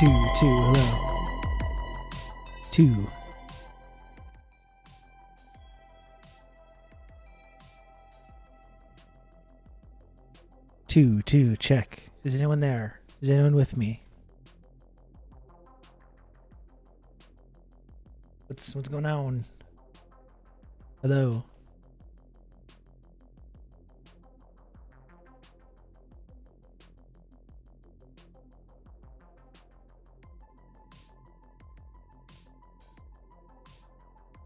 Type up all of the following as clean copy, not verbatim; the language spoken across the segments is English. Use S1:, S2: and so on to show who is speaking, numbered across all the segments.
S1: Hello. Two. Two, check. Is anyone there? Is anyone with me? What's going on? Hello.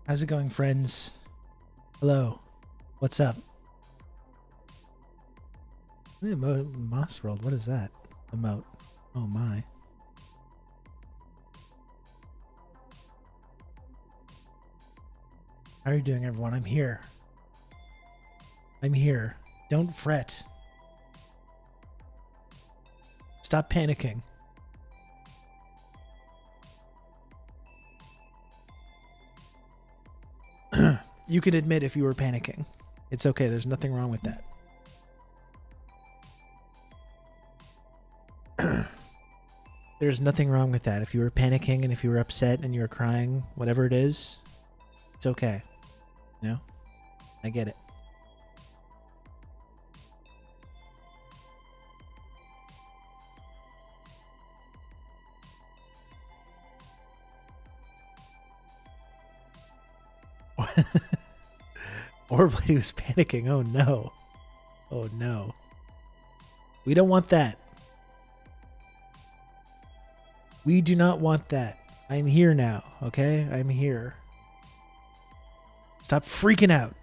S1: How's it going, friends? Hello. What's up? Moss World, what is that? Emote. Oh my. How are you doing, everyone? I'm here. I'm here. Don't fret. Stop panicking. You can admit if you were panicking. It's okay. There's nothing wrong with that. There's nothing wrong with that. If you were panicking and if you were upset and you were crying, whatever it is, it's okay. You know? I get it. Orblade was panicking. Oh no. Oh no. We don't want that. We do not want that. I'm here now, okay? I'm here. Stop freaking out.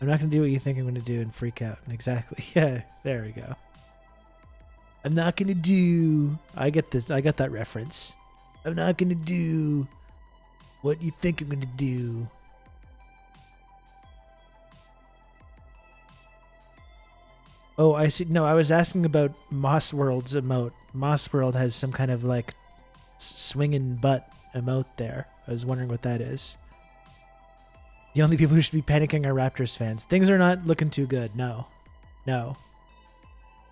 S1: I'm not going to do what you think I'm going to do and freak out. Exactly. Yeah, there we go. I'm not going to do... I get this. I got that reference. I'm not going to do what you think I'm going to do. Oh, I see. No, I was asking about Moss World's emote. Moss World has some kind of like swinging butt emote there. I was wondering what that is. The only people who should be panicking are Raptors fans. Things are not looking too good. No.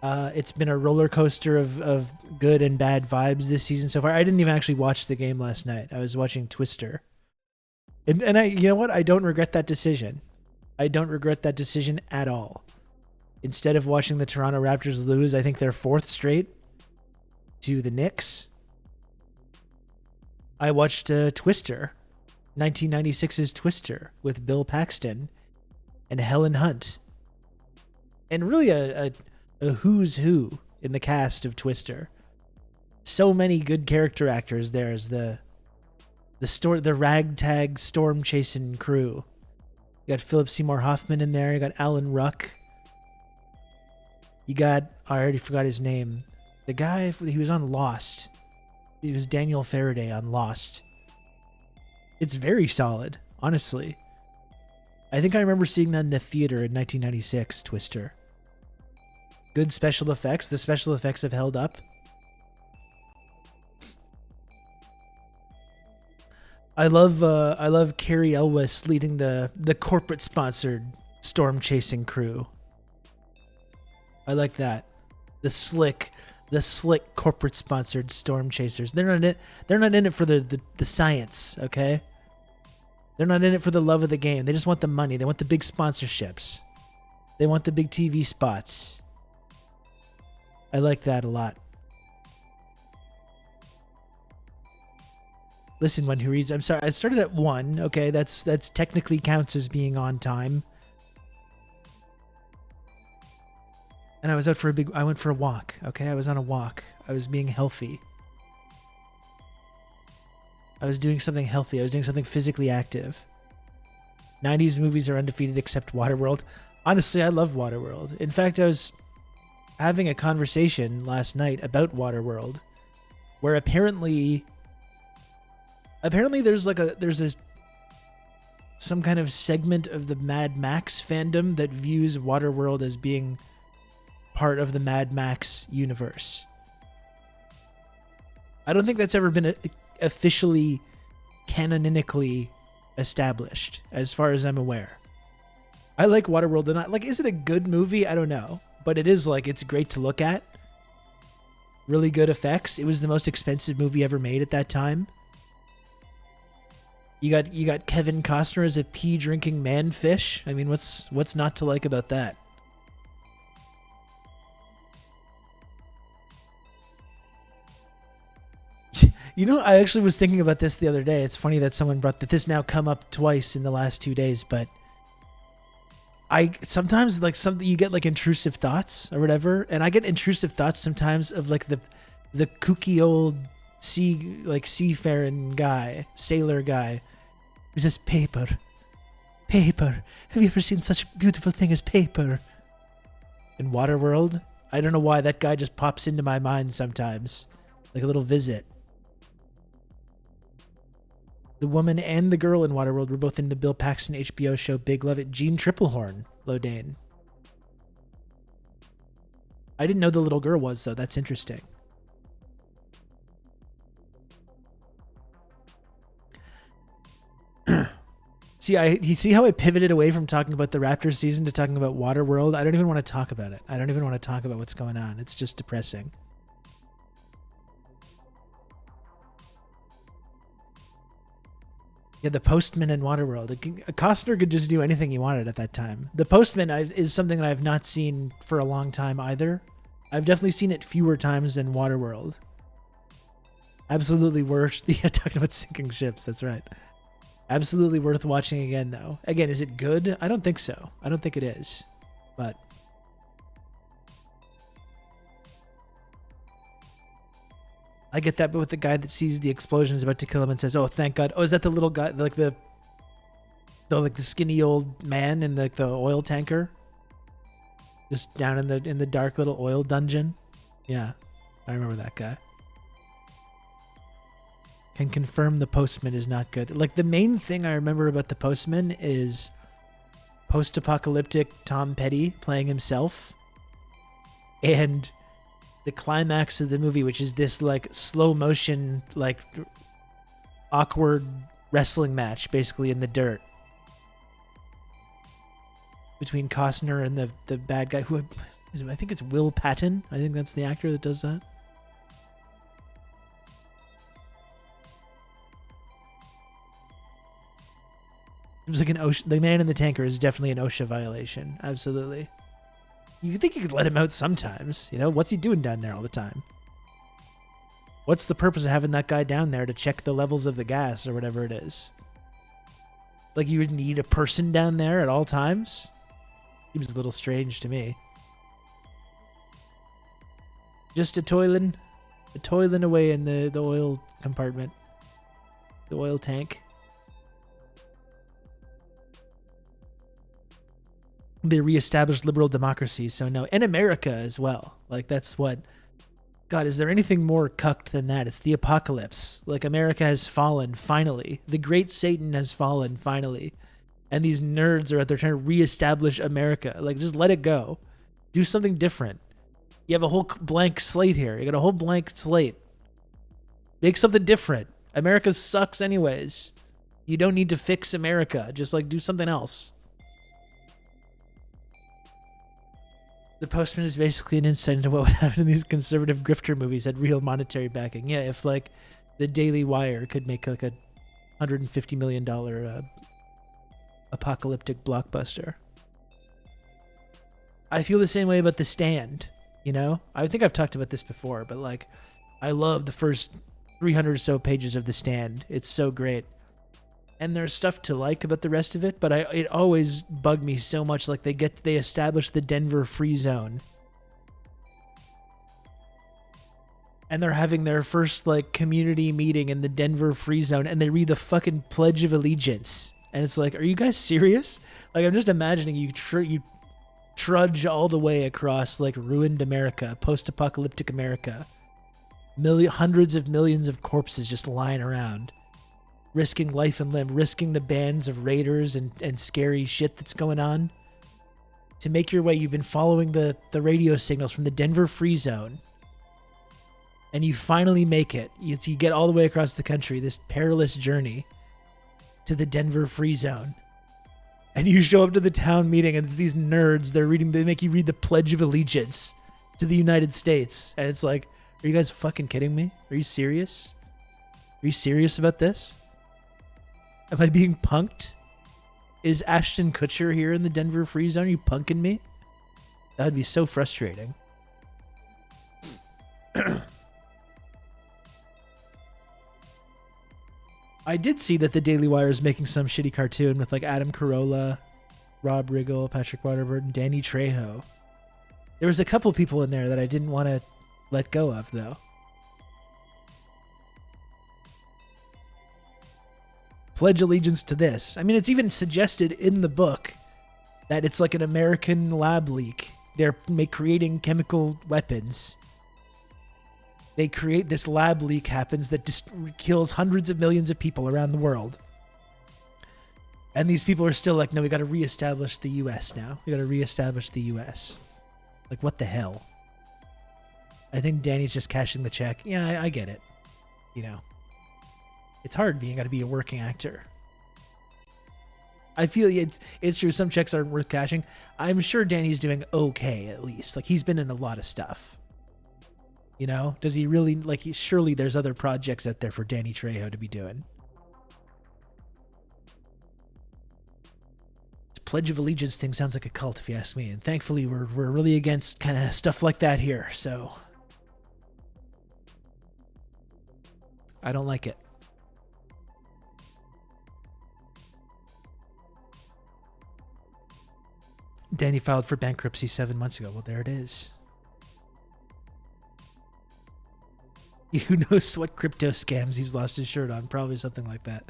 S1: It's been a roller coaster of good and bad vibes this season so far. I didn't even actually watch the game last night. I was watching Twister. And I, you know what? I don't regret that decision. I don't regret that decision at all. Instead of watching the Toronto Raptors lose, I think they're fourth straight to the Knicks, I watched Twister, 1996's Twister with Bill Paxton and Helen Hunt. And really a who's who in the cast of Twister. So many good character actors. There's the ragtag storm chasing crew. You got Philip Seymour Hoffman in there. You got Alan Ruck. You got, I already forgot his name. The guy, he was on Lost. He was Daniel Faraday on Lost. It's very solid, honestly. I think I remember seeing that in the theater in 1996, Twister. Good special effects. The special effects have held up. I love Carrie Elwes leading the corporate sponsored storm chasing crew. I like that. The slick corporate sponsored storm chasers. They're not in it for the science, okay? They're not in it for the love of the game. They just want the money. They want the big sponsorships. They want the big TV spots. I like that a lot. Listen, one who reads. I'm sorry. I started at 1. Okay, that's technically counts as being on time. And I was out for I went for a walk, okay? I was on a walk. I was being healthy. I was doing something healthy. I was doing something physically active. 90s movies are undefeated except Waterworld. Honestly, I love Waterworld. In fact, I was having a conversation last night about Waterworld where apparently there's some kind of segment of the Mad Max fandom that views Waterworld as being part of the Mad Max universe. I don't think that's ever been officially canonically established, as far as I'm aware. I like Waterworld, and is it a good movie? I don't know, but it is it's great to look at. really good effects. It was the most expensive movie ever made at that time. You got Kevin Costner as a pee drinking man fish. I mean, what's not to like about that? You know, I actually was thinking about this the other day. It's funny that someone brought that this now come up twice in the last 2 days, but I sometimes like you get like intrusive thoughts or whatever, and I get intrusive thoughts sometimes of like the kooky old seafaring guy, sailor guy, who says paper. Have you ever seen such a beautiful thing as paper? In Waterworld, I don't know why that guy just pops into my mind sometimes, like a little visit. The woman and the girl in Waterworld were both in the Bill Paxton HBO show Big Love It. Jean Triplehorn, Lodane. I didn't know the little girl was, though. That's interesting. See how I pivoted away from talking about the Raptors season to talking about Waterworld? I don't even want to talk about it. I don't even want to talk about what's going on. It's just depressing. Yeah, the Postman in Waterworld. Costner could just do anything he wanted at that time. The Postman is something that I've not seen for a long time either. I've definitely seen it fewer times than Waterworld. Absolutely worth... Yeah, talking about sinking ships, that's right. Absolutely worth watching again, though. Again, is it good? I don't think so. I don't think it is. But... I get that, but with the guy that sees the explosion is about to kill him and says, "Oh, thank God!" Oh, is that the little guy, like the skinny old man in the oil tanker, just down in the dark little oil dungeon? Yeah, I remember that guy. Can confirm the Postman is not good. Like the main thing I remember about the Postman is post-apocalyptic Tom Petty playing himself, and the climax of the movie, which is this like slow motion, like awkward wrestling match, basically in the dirt between Costner and the bad guy, who I think it's Will Patton. I think that's the actor that does that. It was like an OSHA. The man in the tanker is definitely an OSHA violation. Absolutely. You think you could let him out sometimes, you know? What's he doing down there all the time? What's the purpose of having that guy down there to check the levels of the gas or whatever it is? Like you would need a person down there at all times? Seems a little strange to me. Just a toiling away in the oil compartment. The oil tank. They reestablished liberal democracy, so no. And America as well. Like, that's what... God, is there anything more cucked than that? It's the apocalypse. Like, America has fallen, finally. The great Satan has fallen, finally. And these nerds are out there trying to reestablish America. Like, just let it go. Do something different. You have a whole blank slate here. You got a whole blank slate. Make something different. America sucks anyways. You don't need to fix America. Just, like, do something else. The Postman is basically an insight into what would happen in these conservative grifter movies had real monetary backing. Yeah, if like the Daily Wire could make like a $150 million apocalyptic blockbuster. I feel the same way about The Stand, you know? I think I've talked about this before, but like I love the first 300 or so pages of The Stand. It's so great. And there's stuff to like about the rest of it, but it always bugged me so much. Like they establish the Denver Free Zone, and they're having their first like community meeting in the Denver Free Zone, and they read the fucking Pledge of Allegiance, and it's like, are you guys serious? Like I'm just imagining you trudge all the way across like ruined America, post-apocalyptic America, hundreds of millions of corpses just lying around. Risking life and limb, risking the bands of raiders and scary shit that's going on. To make your way, you've been following the radio signals from the Denver Free Zone. And you finally make it. You get all the way across the country, this perilous journey to the Denver Free Zone. And you show up to the town meeting and it's these nerds, they make you read the Pledge of Allegiance to the United States. And it's like, Are you guys fucking kidding me? Are you serious? Are you serious about this? Am I being punked? Is Ashton Kutcher here in the Denver Free Zone? Are you punking me? That would be so frustrating. I did see that the Daily Wire is making some shitty cartoon with like Adam Carolla, Rob Riggle, Patrick Waterburn, Danny Trejo. There was a couple people in there that I didn't want to let go of, though. Pledge allegiance to this. I mean, it's even suggested in the book that it's like an American lab leak. They're creating chemical weapons. They create this lab leak happens that just kills hundreds of millions of people around the world. And these people are still like, no, we got to reestablish the U.S. now. We got to reestablish the U.S. Like, what the hell? I think Danny's just cashing the check. Yeah, I get it. You know, it's hard being got to be a working actor. I feel it's true. Some checks aren't worth cashing. I'm sure Danny's doing okay, at least. Like, he's been in a lot of stuff. You know, does he really, like, surely there's other projects out there for Danny Trejo to be doing. This Pledge of Allegiance thing sounds like a cult, if you ask me. And thankfully, we're really against kind of stuff like that here. So I don't like it. Danny filed for bankruptcy 7 months ago. Well, there it is. Who knows what crypto scams he's lost his shirt on? Probably something like that.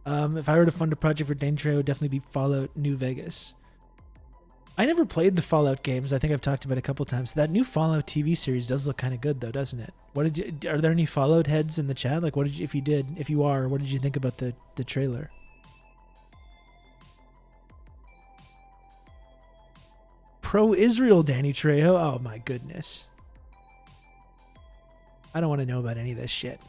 S1: If I were to fund a project for Danny Trejo, it would definitely be Fallout New Vegas. I never played the Fallout games. I think I've talked about it a couple times. That new Fallout TV series does look kind of good, though, doesn't it? Are there any Fallout heads in the chat? Like, if you are, what did you think about the trailer? Pro-Israel Danny Trejo? Oh my goodness. I don't want to know about any of this shit.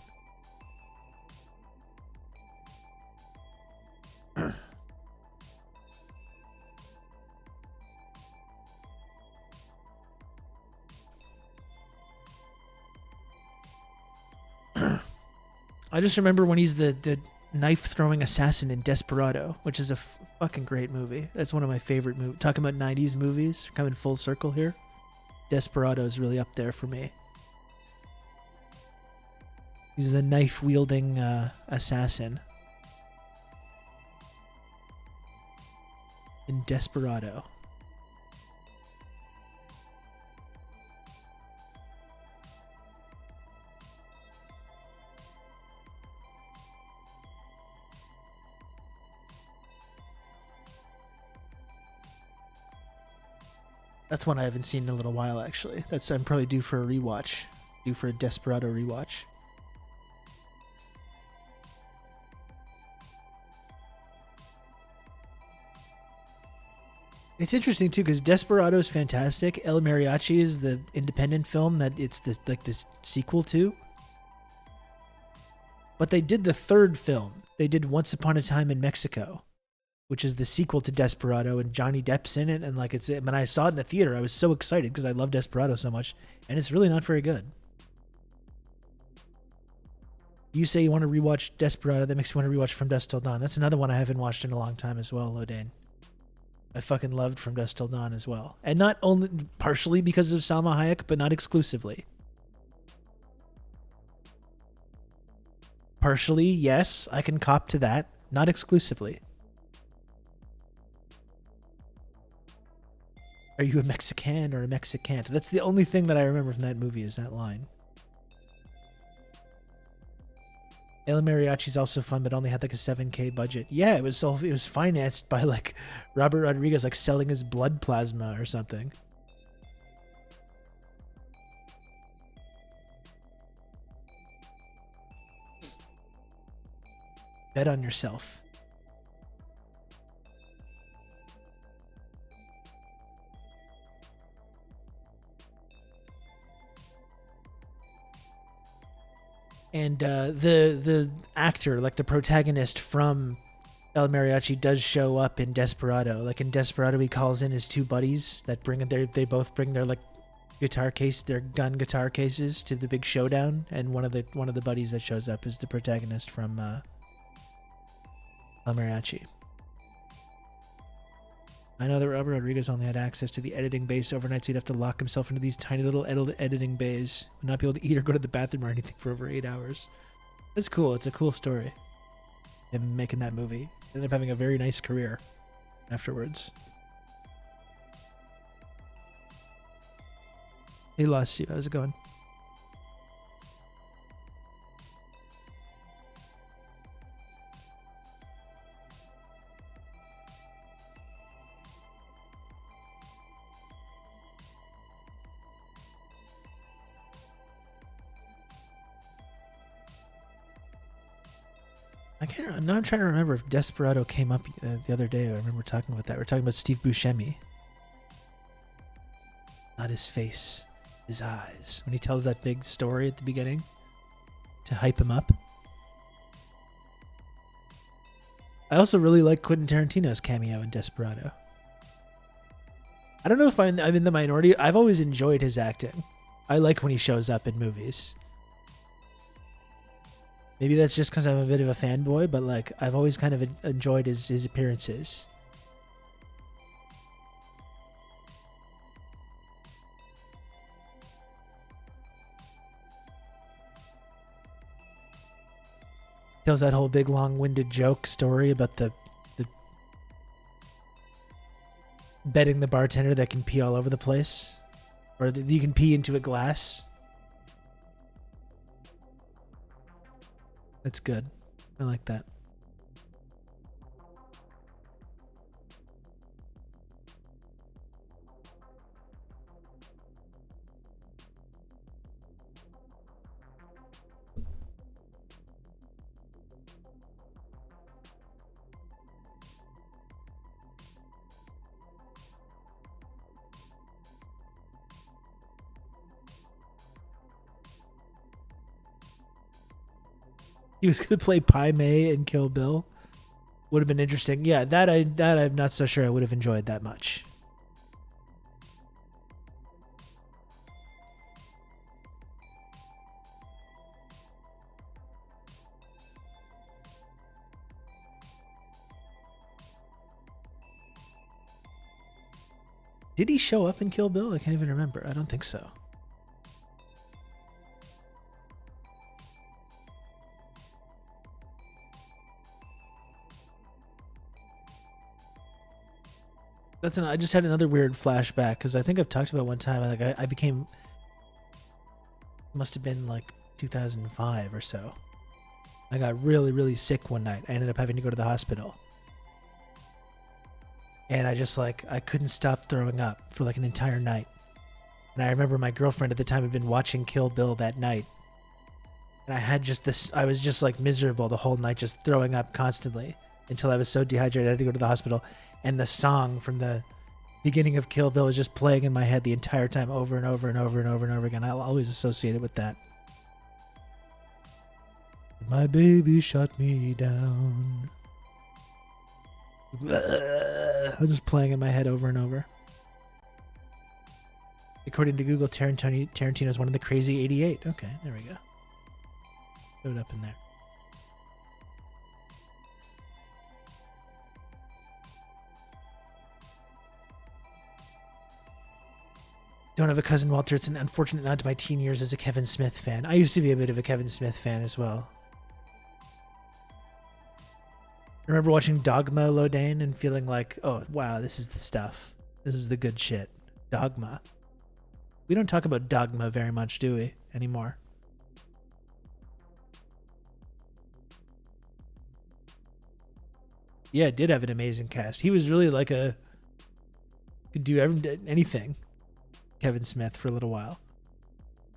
S1: I just remember when he's the knife-throwing assassin in Desperado, which is a fucking great movie. That's one of my favorite movies. Talking about 90s movies, coming full circle here. Desperado is really up there for me. He's the knife-wielding assassin in Desperado. That's one I haven't seen in a little while, actually. I'm probably due for a rewatch. Due for a Desperado rewatch. It's interesting too because Desperado is fantastic. El Mariachi is the independent film that it's this sequel to. But they did the third film. They did Once Upon a Time in Mexico, which is the sequel to Desperado, and Johnny Depp's in it. And like when I saw it in the theater, I was so excited because I love Desperado so much, and it's really not very good. You say you want to rewatch Desperado, that makes me want to rewatch From Dusk Till Dawn. That's another one I haven't watched in a long time as well, Lodane. I fucking loved From Dusk Till Dawn as well. And not only partially because of Salma Hayek, but not exclusively. Partially, yes, I can cop to that. Not exclusively. Are you a Mexican or a Mexicant? That's the only thing that I remember from that movie is that line. El Mariachi's also fun, but only had like a $7,000 budget. Yeah, it was financed by like Robert Rodriguez like selling his blood plasma or something. Bet on yourself. And the actor, like the protagonist from El Mariachi, does show up in Desperado. Like in Desperado, he calls in his two buddies that they both bring their like guitar case, their gun guitar cases to the big showdown, and one of the buddies that shows up is the protagonist from El Mariachi. I know that Robert Rodriguez only had access to the editing base overnight, so he'd have to lock himself into these tiny little editing bays. Would not be able to eat or go to the bathroom or anything for over 8 hours. That's cool. It's a cool story. Him making that movie. Ended up having a very nice career afterwards. He lost you. How's it going? Now I'm trying to remember if Desperado came up the other day. I remember talking about that. We're talking about Steve Buscemi. Not his face, his eyes. When he tells that big story at the beginning to hype him up. I also really like Quentin Tarantino's cameo in Desperado. I don't know if I'm in the minority. I've always enjoyed his acting. I like when he shows up in movies. Maybe that's just because I'm a bit of a fanboy, but like I've always kind of enjoyed his appearances. Tells that whole big long-winded joke story about the betting the bartender that can pee all over the place, or that you can pee into a glass. That's good. I like that. He was gonna play Pai Mei in Kill Bill. Would have been interesting. Yeah, that I'm not so sure I would have enjoyed that much. Did he show up in Kill Bill? I can't even remember. I don't think so. I just had another weird flashback because I think I've talked about one time. Like I became, must have been like 2005 or so. I got really, really sick one night. I ended up having to go to the hospital, and I couldn't stop throwing up for like an entire night. And I remember my girlfriend at the time had been watching Kill Bill that night, and I was just like miserable the whole night, just throwing up constantly until I was so dehydrated I had to go to the hospital. And the song from the beginning of Kill Bill was just playing in my head the entire time, over and over and over and over and over again. I'll always associate it with that. My baby shut me down. I'm just playing in my head over and over. According to Google, Tarantino is one of the crazy 88. Okay, there we go. Showed up in there. Don't have a cousin, Walter. It's an unfortunate nod to my teen years as a Kevin Smith fan. I used to be a bit of a Kevin Smith fan as well. I remember watching Dogma Lodane and feeling like, oh, wow, this is the stuff. This is the good shit. Dogma. We don't talk about Dogma very much, do we, anymore? Yeah, it did have an amazing cast. He was really like could do anything. Kevin Smith for a little while.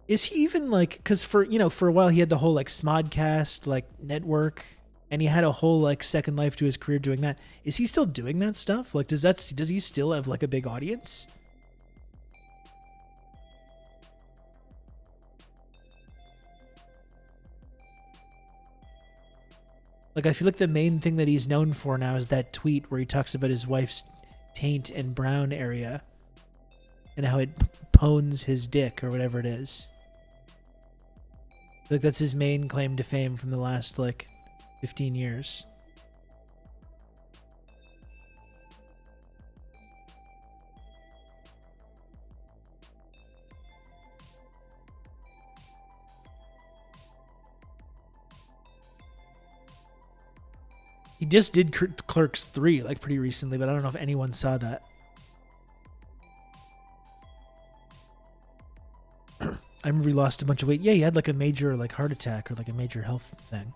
S1: Is he even like, because for a while he had the whole like Smodcast like network, and he had a whole like second life to his career doing that. Is he still doing that stuff? Like does he still have like a big audience? Like I feel like the main thing that he's known for now is that tweet where he talks about his wife's taint and brown area. and how it pones his dick or whatever it is. Like that's his main claim to fame from the last like 15 years. He just did Clerks 3 like pretty recently, but I don't know if anyone saw that. I remember he lost a bunch of weight. Yeah, he had like a major like heart attack or like a major health thing.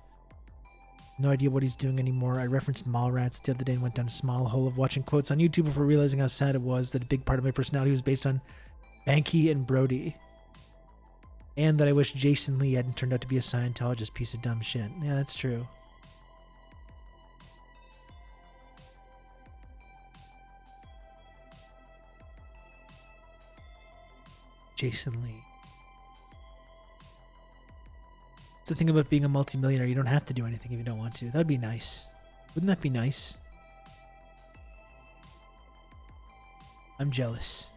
S1: No idea what he's doing anymore. I referenced Mallrats the other day and went down a small hole of watching quotes on YouTube before realizing how sad it was that a big part of my personality was based on Banky and Brody. And that I wish Jason Lee hadn't turned out to be a Scientologist piece of dumb shit. Yeah, that's true. Jason Lee. It's the thing about being a multimillionaire. You don't have to do anything if you don't want to. That would be nice. Wouldn't that be nice? I'm jealous.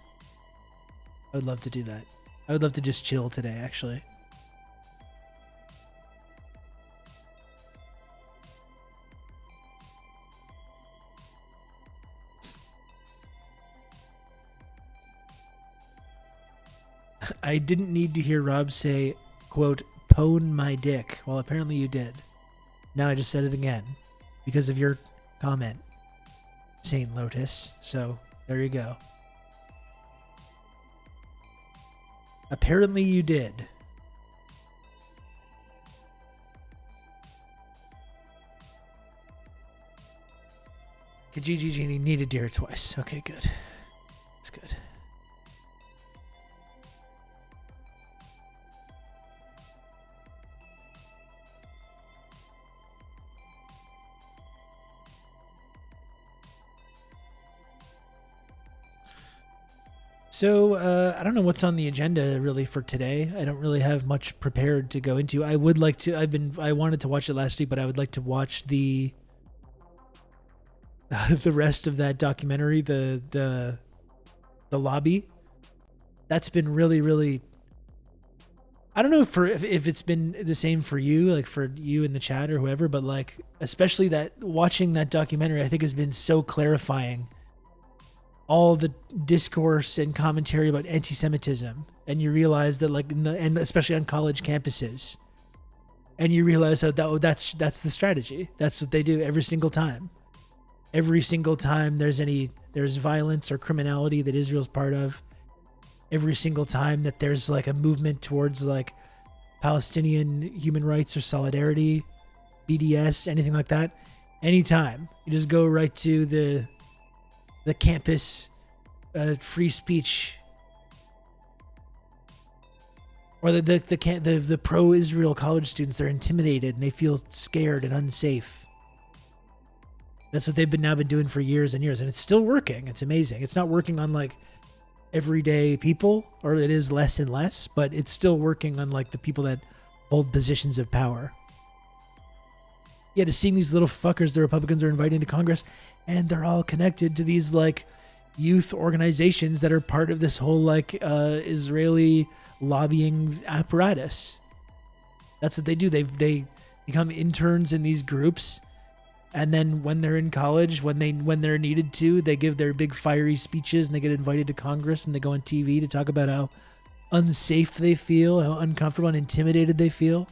S1: I would love to do that. I would love to just chill today, actually. I didn't need to hear Rob say, quote, pwn my dick. Well, apparently you did. Now I just said it again because of your comment, Saint Lotus. So there you go. Apparently you did. Kijiji Genie needed to hear it twice. Okay, good. That's good. So I don't know what's on the agenda really for today. I don't really have much prepared to go into. I would like to. I wanted to watch it last week, but I would like to watch the rest of that documentary, the lobby. That's been really, really. I don't know if it's been the same for you, like for you in the chat or whoever, but like especially that watching that documentary, I think has been so clarifying. All the discourse and commentary about anti-Semitism, and you realize that, like, and especially on college campuses, and you realize that's the strategy. That's what they do every single time. Every single time there's violence or criminality that Israel's part of. Every single time that there's like a movement towards like Palestinian human rights or solidarity, BDS, anything like that. Anytime you just go right to the campus free speech, or the pro-Israel college students, they're intimidated and they feel scared and unsafe. That's what they've been doing for years and years, and it's still working. It's amazing. It's not working on like everyday people, or it is less and less, but it's still working on like the people that hold positions of power. Yeah, to seeing these little fuckers the Republicans are inviting to Congress, and they're all connected to these like youth organizations that are part of this whole like Israeli lobbying apparatus. That's what they do. They become interns in these groups, and then when they're in college, when they're needed to, they give their big fiery speeches and they get invited to Congress and they go on TV to talk about how unsafe they feel, how uncomfortable and intimidated they feel.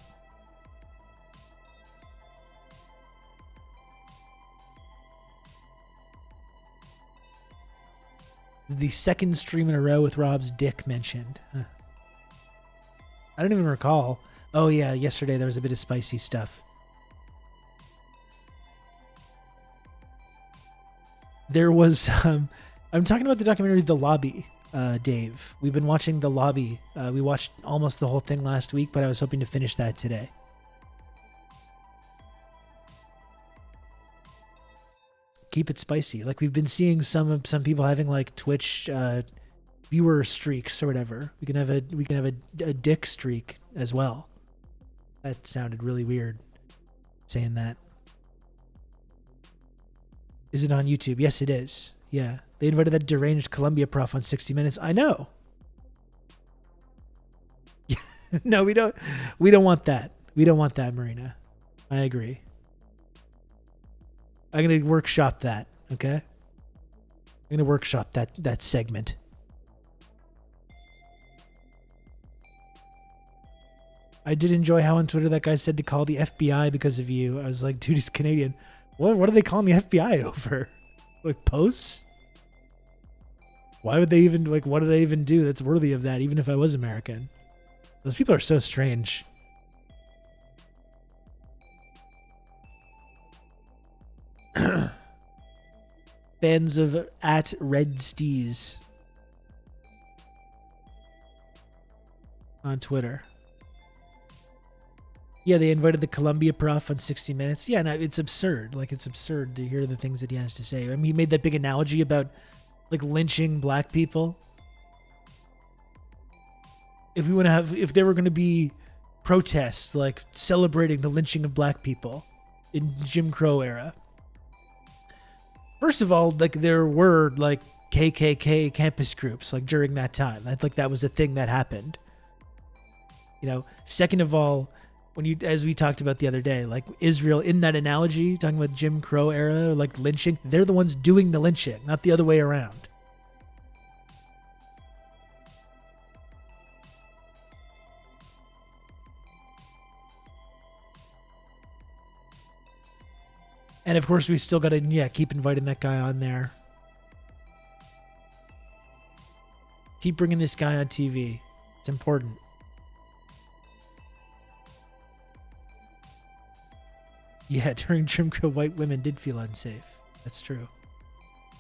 S1: The second stream in a row with Rob's dick mentioned. Huh. I don't even recall. Oh yeah, yesterday there was a bit of spicy stuff. There was, I'm talking about the documentary The Lobby, Dave. We've been watching The Lobby. We watched almost the whole thing last week, but I was hoping to finish that today. Keep it spicy. Like we've been seeing some people having like Twitch viewer streaks or whatever. We can have a dick streak as well. That sounded really weird saying that. Is it on YouTube? Yes, it is. Yeah. They invited that deranged Columbia prof on 60 Minutes. I know. No, we don't want that. We don't want that, Marina. I agree. I'm going to workshop that, okay? I'm going to workshop that segment. I did enjoy how on Twitter that guy said to call the FBI because of you. I was like, dude, he's Canadian. What are they calling the FBI over? Like posts? Why would they even, like, what did I even do that's worthy of that, even if I was American? Those people are so strange. Fans of @RedSteez on Twitter. Yeah, they invited the Columbia prof on 60 Minutes. Yeah, no, it's absurd. Like, it's absurd to hear the things that he has to say. I mean, he made that big analogy about, like, lynching black people. If there were going to be protests, like, celebrating the lynching of black people in Jim Crow era. First of all, like, there were, like, KKK campus groups, like, during that time. That was a thing that happened. You know, second of all, as we talked about the other day, like, Israel, in that analogy, talking about Jim Crow era, or like lynching, they're the ones doing the lynching, not the other way around. And of course, we still got to, keep inviting that guy on there. Keep bringing this guy on TV. It's important. Yeah, during Jim Crow, white women did feel unsafe. That's true.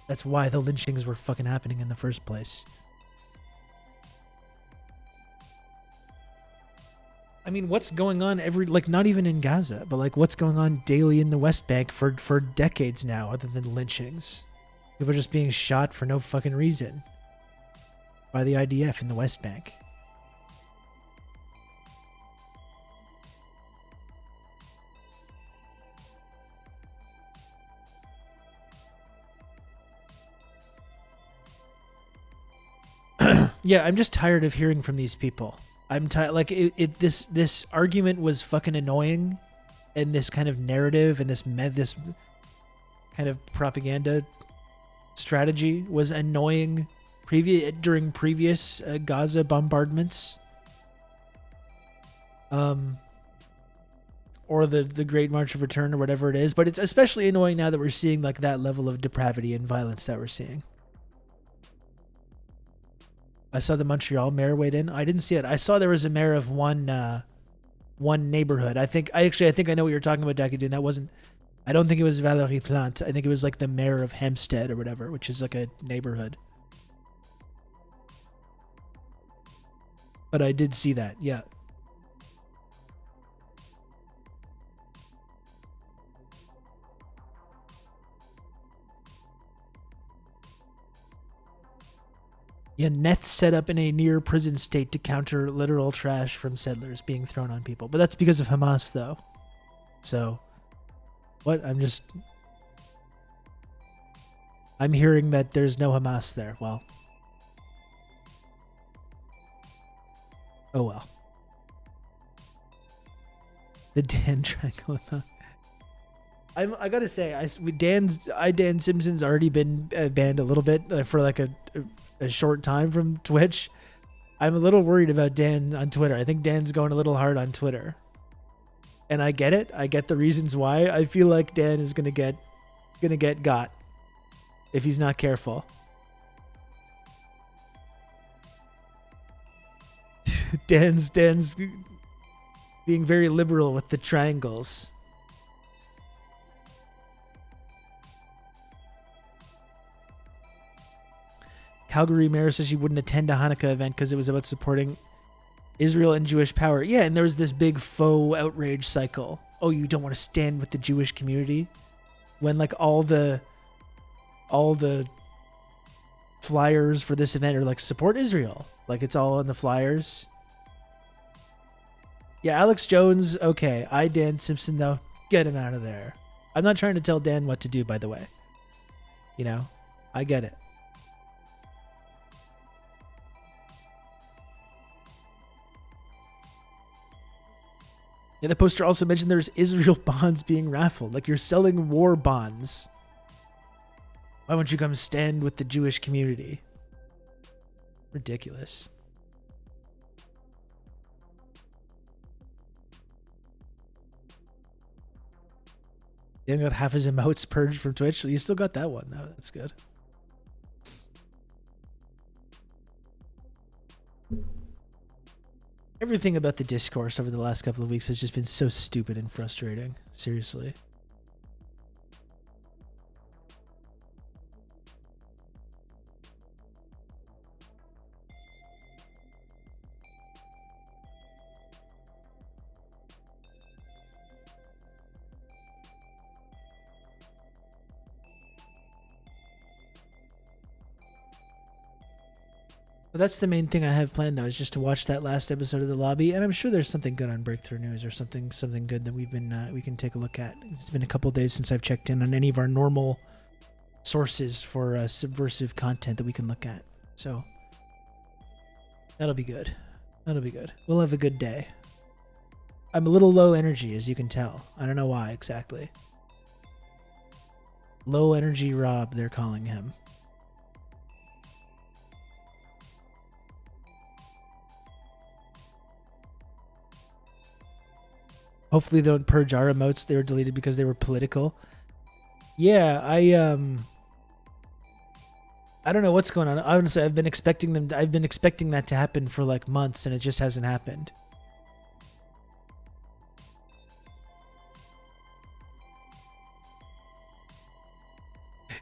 S1: That's why the lynchings were fucking happening in the first place. I mean, what's going on not even in Gaza, but like what's going on daily in the West Bank for decades now, other than lynchings? People are just being shot for no fucking reason by the IDF in the West Bank. Yeah, I'm just tired of hearing from these people. I'm tired. Like this argument was fucking annoying, and this kind of narrative and this kind of propaganda strategy was annoying during previous Gaza bombardments, or the Great March of Return or whatever it is. But it's especially annoying now that we're seeing like that level of depravity and violence that we're seeing. I saw the Montreal mayor weighed in. I didn't see it. I saw there was a mayor of one neighborhood. I think I know what you're talking about, Daki Dune. I don't think it was Valérie Plante. I think it was like the mayor of Hempstead or whatever, which is like a neighborhood. But I did see that, yeah. Yeah, nets set up in a near prison state to counter literal trash from settlers being thrown on people. But that's because of Hamas, though. So, what? I'm hearing that there's no Hamas there. Well. Oh, well. The Dan Triangle. I gotta say, Dan Simpson's already been banned a little bit for like a short time from Twitch. I'm a little worried about Dan on Twitter. I think Dan's going a little hard on Twitter. And I get it. I get the reasons why. I feel like Dan is gonna get got if he's not careful. Dan's being very liberal with the triangles. Calgary mayor says she wouldn't attend a Hanukkah event because it was about supporting Israel and Jewish power. Yeah, and there was this big faux outrage cycle. Oh, you don't want to stand with the Jewish community? When like all the flyers for this event are like support Israel. Like it's all on the flyers. Yeah, Alex Jones, okay. Dan Simpson though, get him out of there. I'm not trying to tell Dan what to do, by the way. You know, I get it. Yeah, the poster also mentioned there's Israel bonds being raffled. Like, you're selling war bonds. Why won't you come stand with the Jewish community? Ridiculous. Dan got half his emotes purged from Twitch. You still got that one, though. That's good. Everything about the discourse over the last couple of weeks has just been so stupid and frustrating. Seriously. But that's the main thing I have planned, though, is just to watch that last episode of The Lobby, and I'm sure there's something good on Breakthrough News or something good that we can take a look at. It's been a couple days since I've checked in on any of our normal sources for subversive content that we can look at. So that'll be good. That'll be good. We'll have a good day. I'm a little low energy, as you can tell. I don't know why exactly. Low energy Rob, they're calling him. Hopefully they don't purge our emotes. They were deleted because they were political. Yeah, I don't know what's going on. Honestly, I've been expecting that to happen for like months, and it just hasn't happened.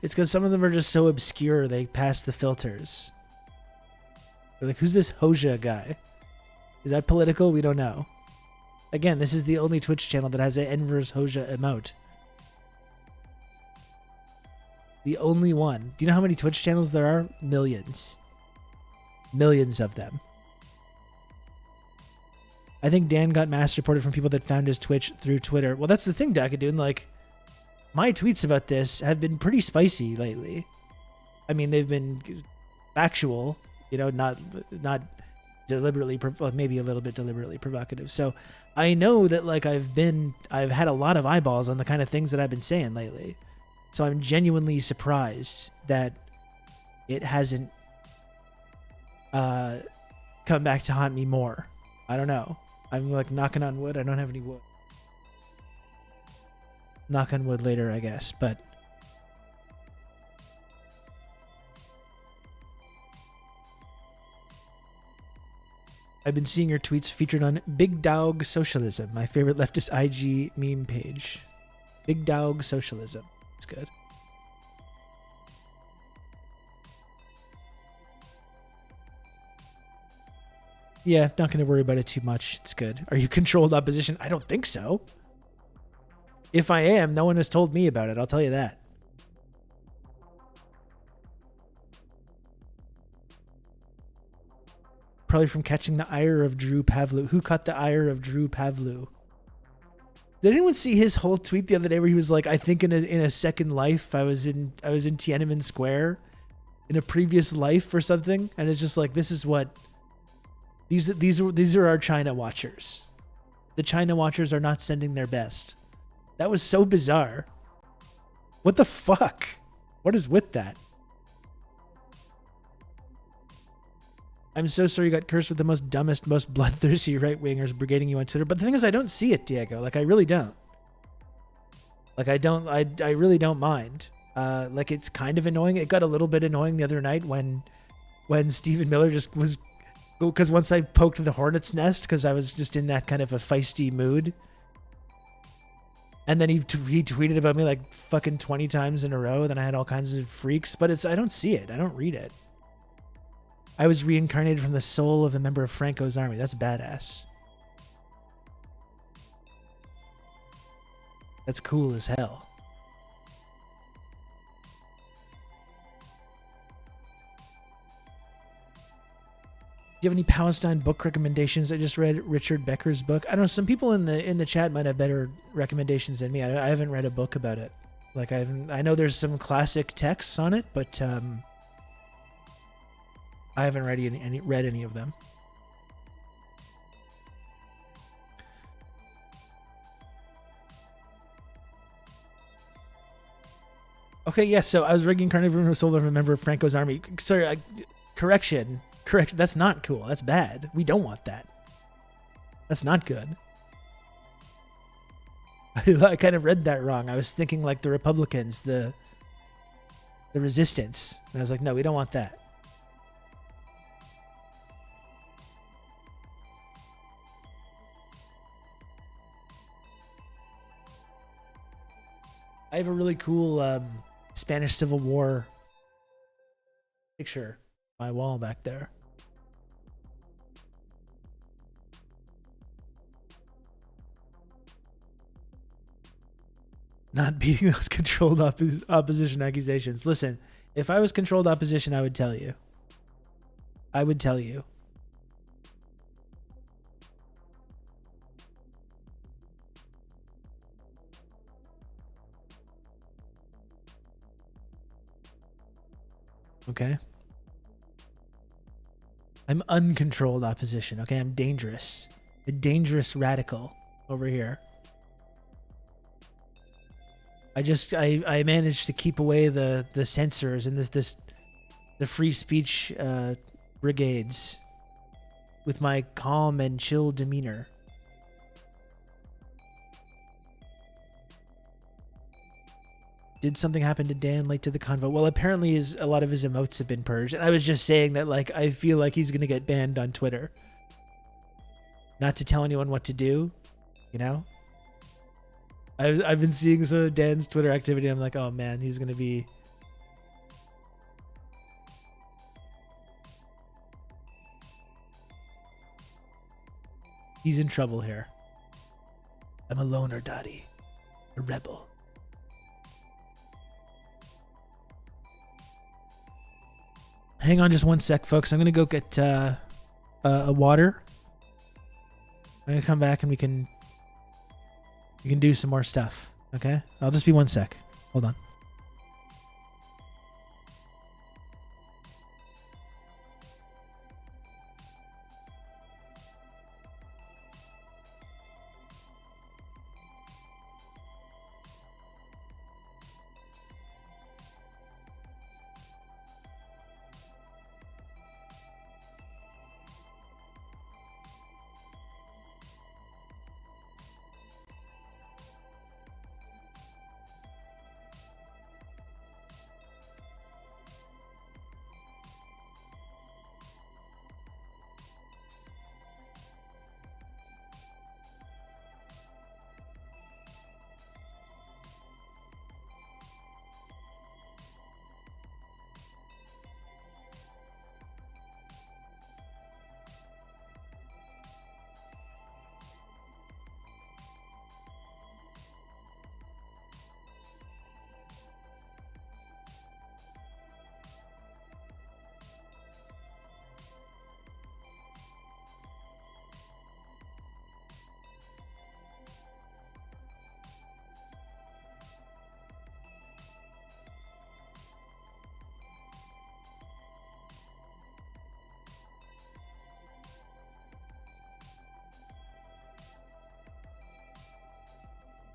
S1: It's because some of them are just so obscure they pass the filters. They're like, who's this Hoja guy? Is that political? We don't know. Again, this is the only Twitch channel that has an Enver's Hoja emote. The only one. Do you know how many Twitch channels there are? Millions. Millions of them. I think Dan got mass reported from people that found his Twitch through Twitter. Well, that's the thing, Dakadoon. Like, my tweets about this have been pretty spicy lately. I mean, they've been factual, you know, not deliberately, maybe a little bit deliberately provocative. So I know that like I've had a lot of eyeballs on the kind of things that I've been saying lately. So I'm genuinely surprised that it hasn't come back to haunt me more. I don't know. I'm like knocking on wood. I don't have any wood. Knock on wood later, I guess, but I've been seeing your tweets featured on Big Dog Socialism, my favorite leftist IG meme page. Big Dog Socialism. It's good. Yeah, not going to worry about it too much. It's good. Are you controlled opposition? I don't think so. If I am, no one has told me about it. I'll tell you that. Probably from catching the ire of Drew Pavlou. Who caught the ire of Drew Pavlou? Did anyone see his whole tweet the other day where he was like, I think in a second life I was in Tiananmen Square in a previous life or something, and it's just like, this is what these are our China watchers. The China watchers are not sending their best. That was so bizarre. What the fuck? What is with that? I'm so sorry you got cursed with the most dumbest, most bloodthirsty right-wingers brigading you on Twitter. But the thing is, I don't see it, Diego. Like, I really don't. Like, I really don't mind. Like, it's kind of annoying. It got a little bit annoying the other night when Stephen Miller just was... Because once I poked the hornet's nest, because I was just in that kind of a feisty mood. And then he tweeted about me like fucking 20 times in a row. Then I had all kinds of freaks. But I don't see it. I don't read it. I was reincarnated from the soul of a member of Franco's army. That's badass. That's cool as hell. Do you have any Palestine book recommendations? I just read Richard Becker's book. I don't know. Some people in the chat might have better recommendations than me. I haven't read a book about it. Like I know there's some classic texts on it, but I haven't read any of them. Okay, yes. So I was rigging carnivore solar from a member of Franco's army. Sorry, correction. That's not cool. That's bad. We don't want that. That's not good. I kind of read that wrong. I was thinking like the Republicans, the resistance. And I was like, no, we don't want that. I have a really cool Spanish Civil War picture on my wall back there. Not beating those controlled opposition accusations. Listen, if I was controlled opposition, I would tell you. I would tell you. Okay? I'm uncontrolled opposition. Okay? I'm dangerous. A dangerous radical over here. I managed to keep away the censors and the free speech brigades with my calm and chill demeanor. Did something happen to Dan late to the convo? Well, apparently a lot of his emotes have been purged. And I was just saying that like I feel like he's gonna get banned on Twitter. Not to tell anyone what to do, you know? I've been seeing some of Dan's Twitter activity. And I'm like, oh man, he's gonna be. He's in trouble here. I'm a loner, Dottie. A rebel. Hang on just one sec, folks. I'm gonna go get a water. I'm gonna come back and we can do some more stuff. Okay? I'll just be one sec. Hold on.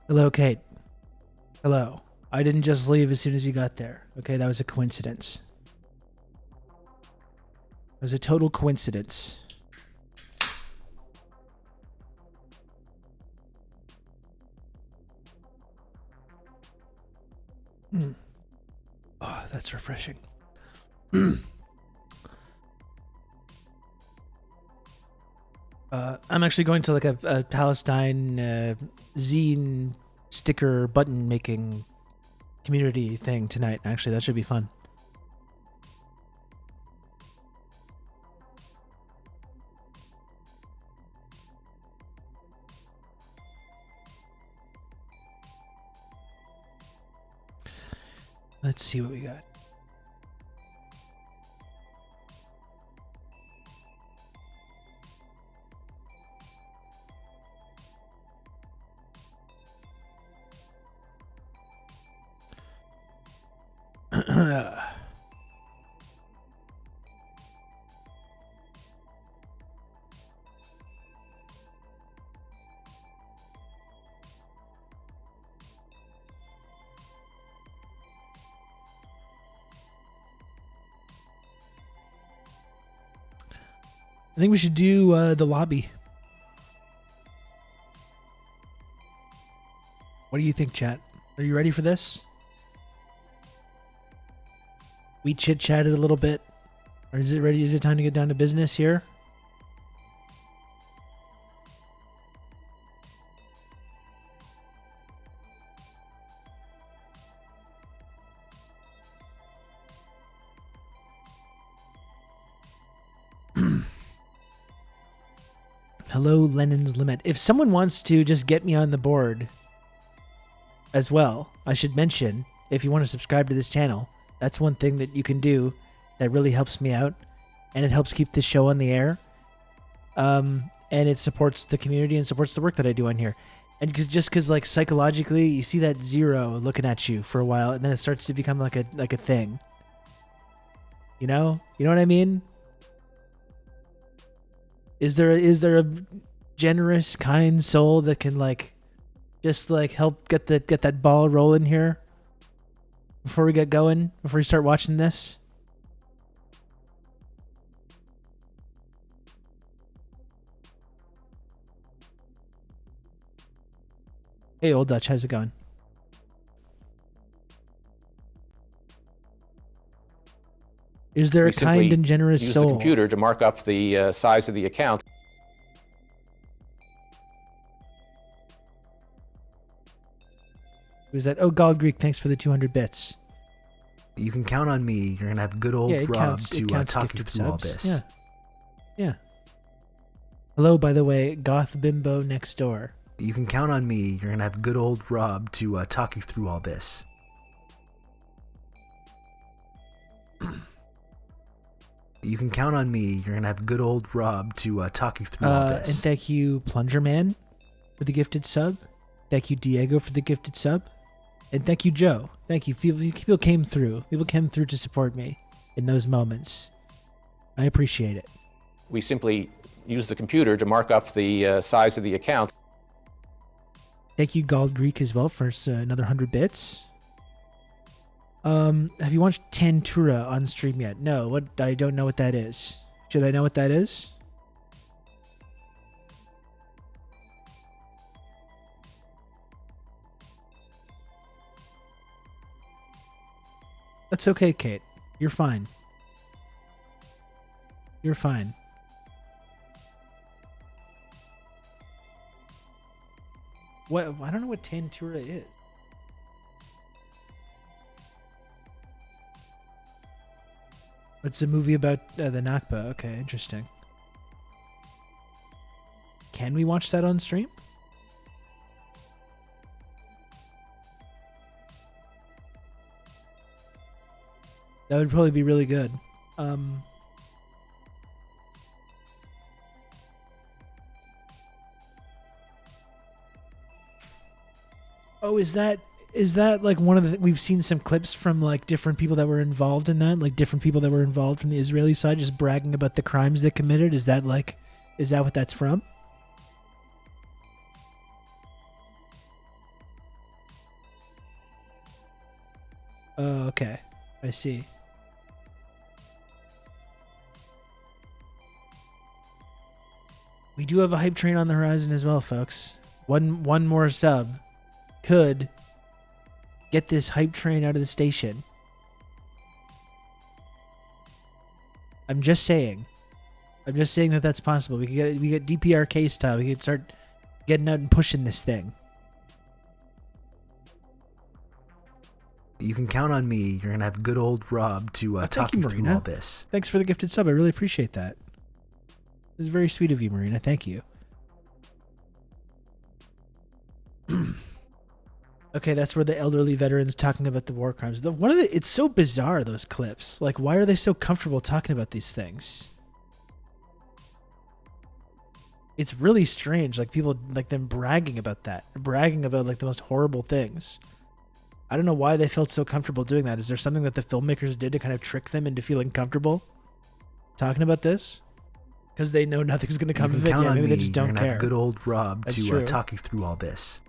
S1: Hello, Kate. Hello. I didn't just leave as soon as you got there. Okay, that was a coincidence. It was a total coincidence. Oh, that's refreshing. I'm actually going to like a Palestine zine sticker button making community thing tonight. Actually, that should be fun. Let's see what we got. think we should do the lobby. What do you think, chat? Are you ready for this? We chit-chatted a little bit. Or is it ready? Is it time to get down to business here? Hello, Lenin's Limit. If someone wants to just get me on the board as well, I should mention, if you want to subscribe to this channel, that's one thing that you can do that really helps me out, and it helps keep this show on the air. And it supports the community and supports the work that I do on here. And because like psychologically, you see that 0 looking at you for a while, and then it starts to become like a thing. You know what I mean? Is there a generous, kind soul that can just help get that ball rolling here before we get going, before we start watching this? Hey, Old Dutch, how's it going? Is there a kind and generous soul?
S2: Use the computer to mark up the size of the account.
S1: Who's that? Oh, God Greek, thanks for the 200 bits.
S3: You can count on me. You're gonna have good old Rob to talk you through all this.
S1: Yeah. Yeah. Hello, by the way, Goth Bimbo next door.
S3: You can count on me. You're gonna have good old Rob to talk you through all this. You can count on me. You're gonna have good old Rob to talk you through all this.
S1: And thank you, Plunger Man, for the gifted sub. Thank you, Diego, for the gifted sub. And thank you, Joe. Thank you. People came through. People came through to support me in those moments. I appreciate it.
S2: We simply use the computer to mark up the size of the account.
S1: Thank you, Gald Greek, as well, for another 100 bits. Have you watched Tantura on stream yet? No, I don't know what that is. Should I know what that is? That's okay, Kate. You're fine. You're fine. What? I don't know what Tantura is. It's a movie about the Nakba. Okay, interesting. Can we watch that on stream? That would probably be really good. Oh, is that like one of the... We've seen some clips from like different people that were involved in that, like different people that were involved from the Israeli side just bragging about the crimes they committed. Is that what that's from? Oh, okay. I see. We do have a hype train on the horizon as well, folks. One more sub could get this hype train out of the station. I'm just saying that that's possible. We get DPRK style. We could start getting out and pushing this thing.
S3: You can count on me. You're gonna have good old Rob to talk you through all this.
S1: Thanks for the gifted sub. I really appreciate that. It was very sweet of you, Marina. Thank you. Okay, that's where the elderly veterans talking about the war crimes. It's so bizarre, those clips. Like, why are they so comfortable talking about these things? It's really strange. Like, people, like them bragging about that. Bragging about, like, the most horrible things. I don't know why they felt so comfortable doing that. Is there something that the filmmakers did to kind of trick them into feeling comfortable talking about this? Because they know nothing's going to come of it. Yeah, maybe they just don't care.
S3: Have good old Rob to talk you through all this.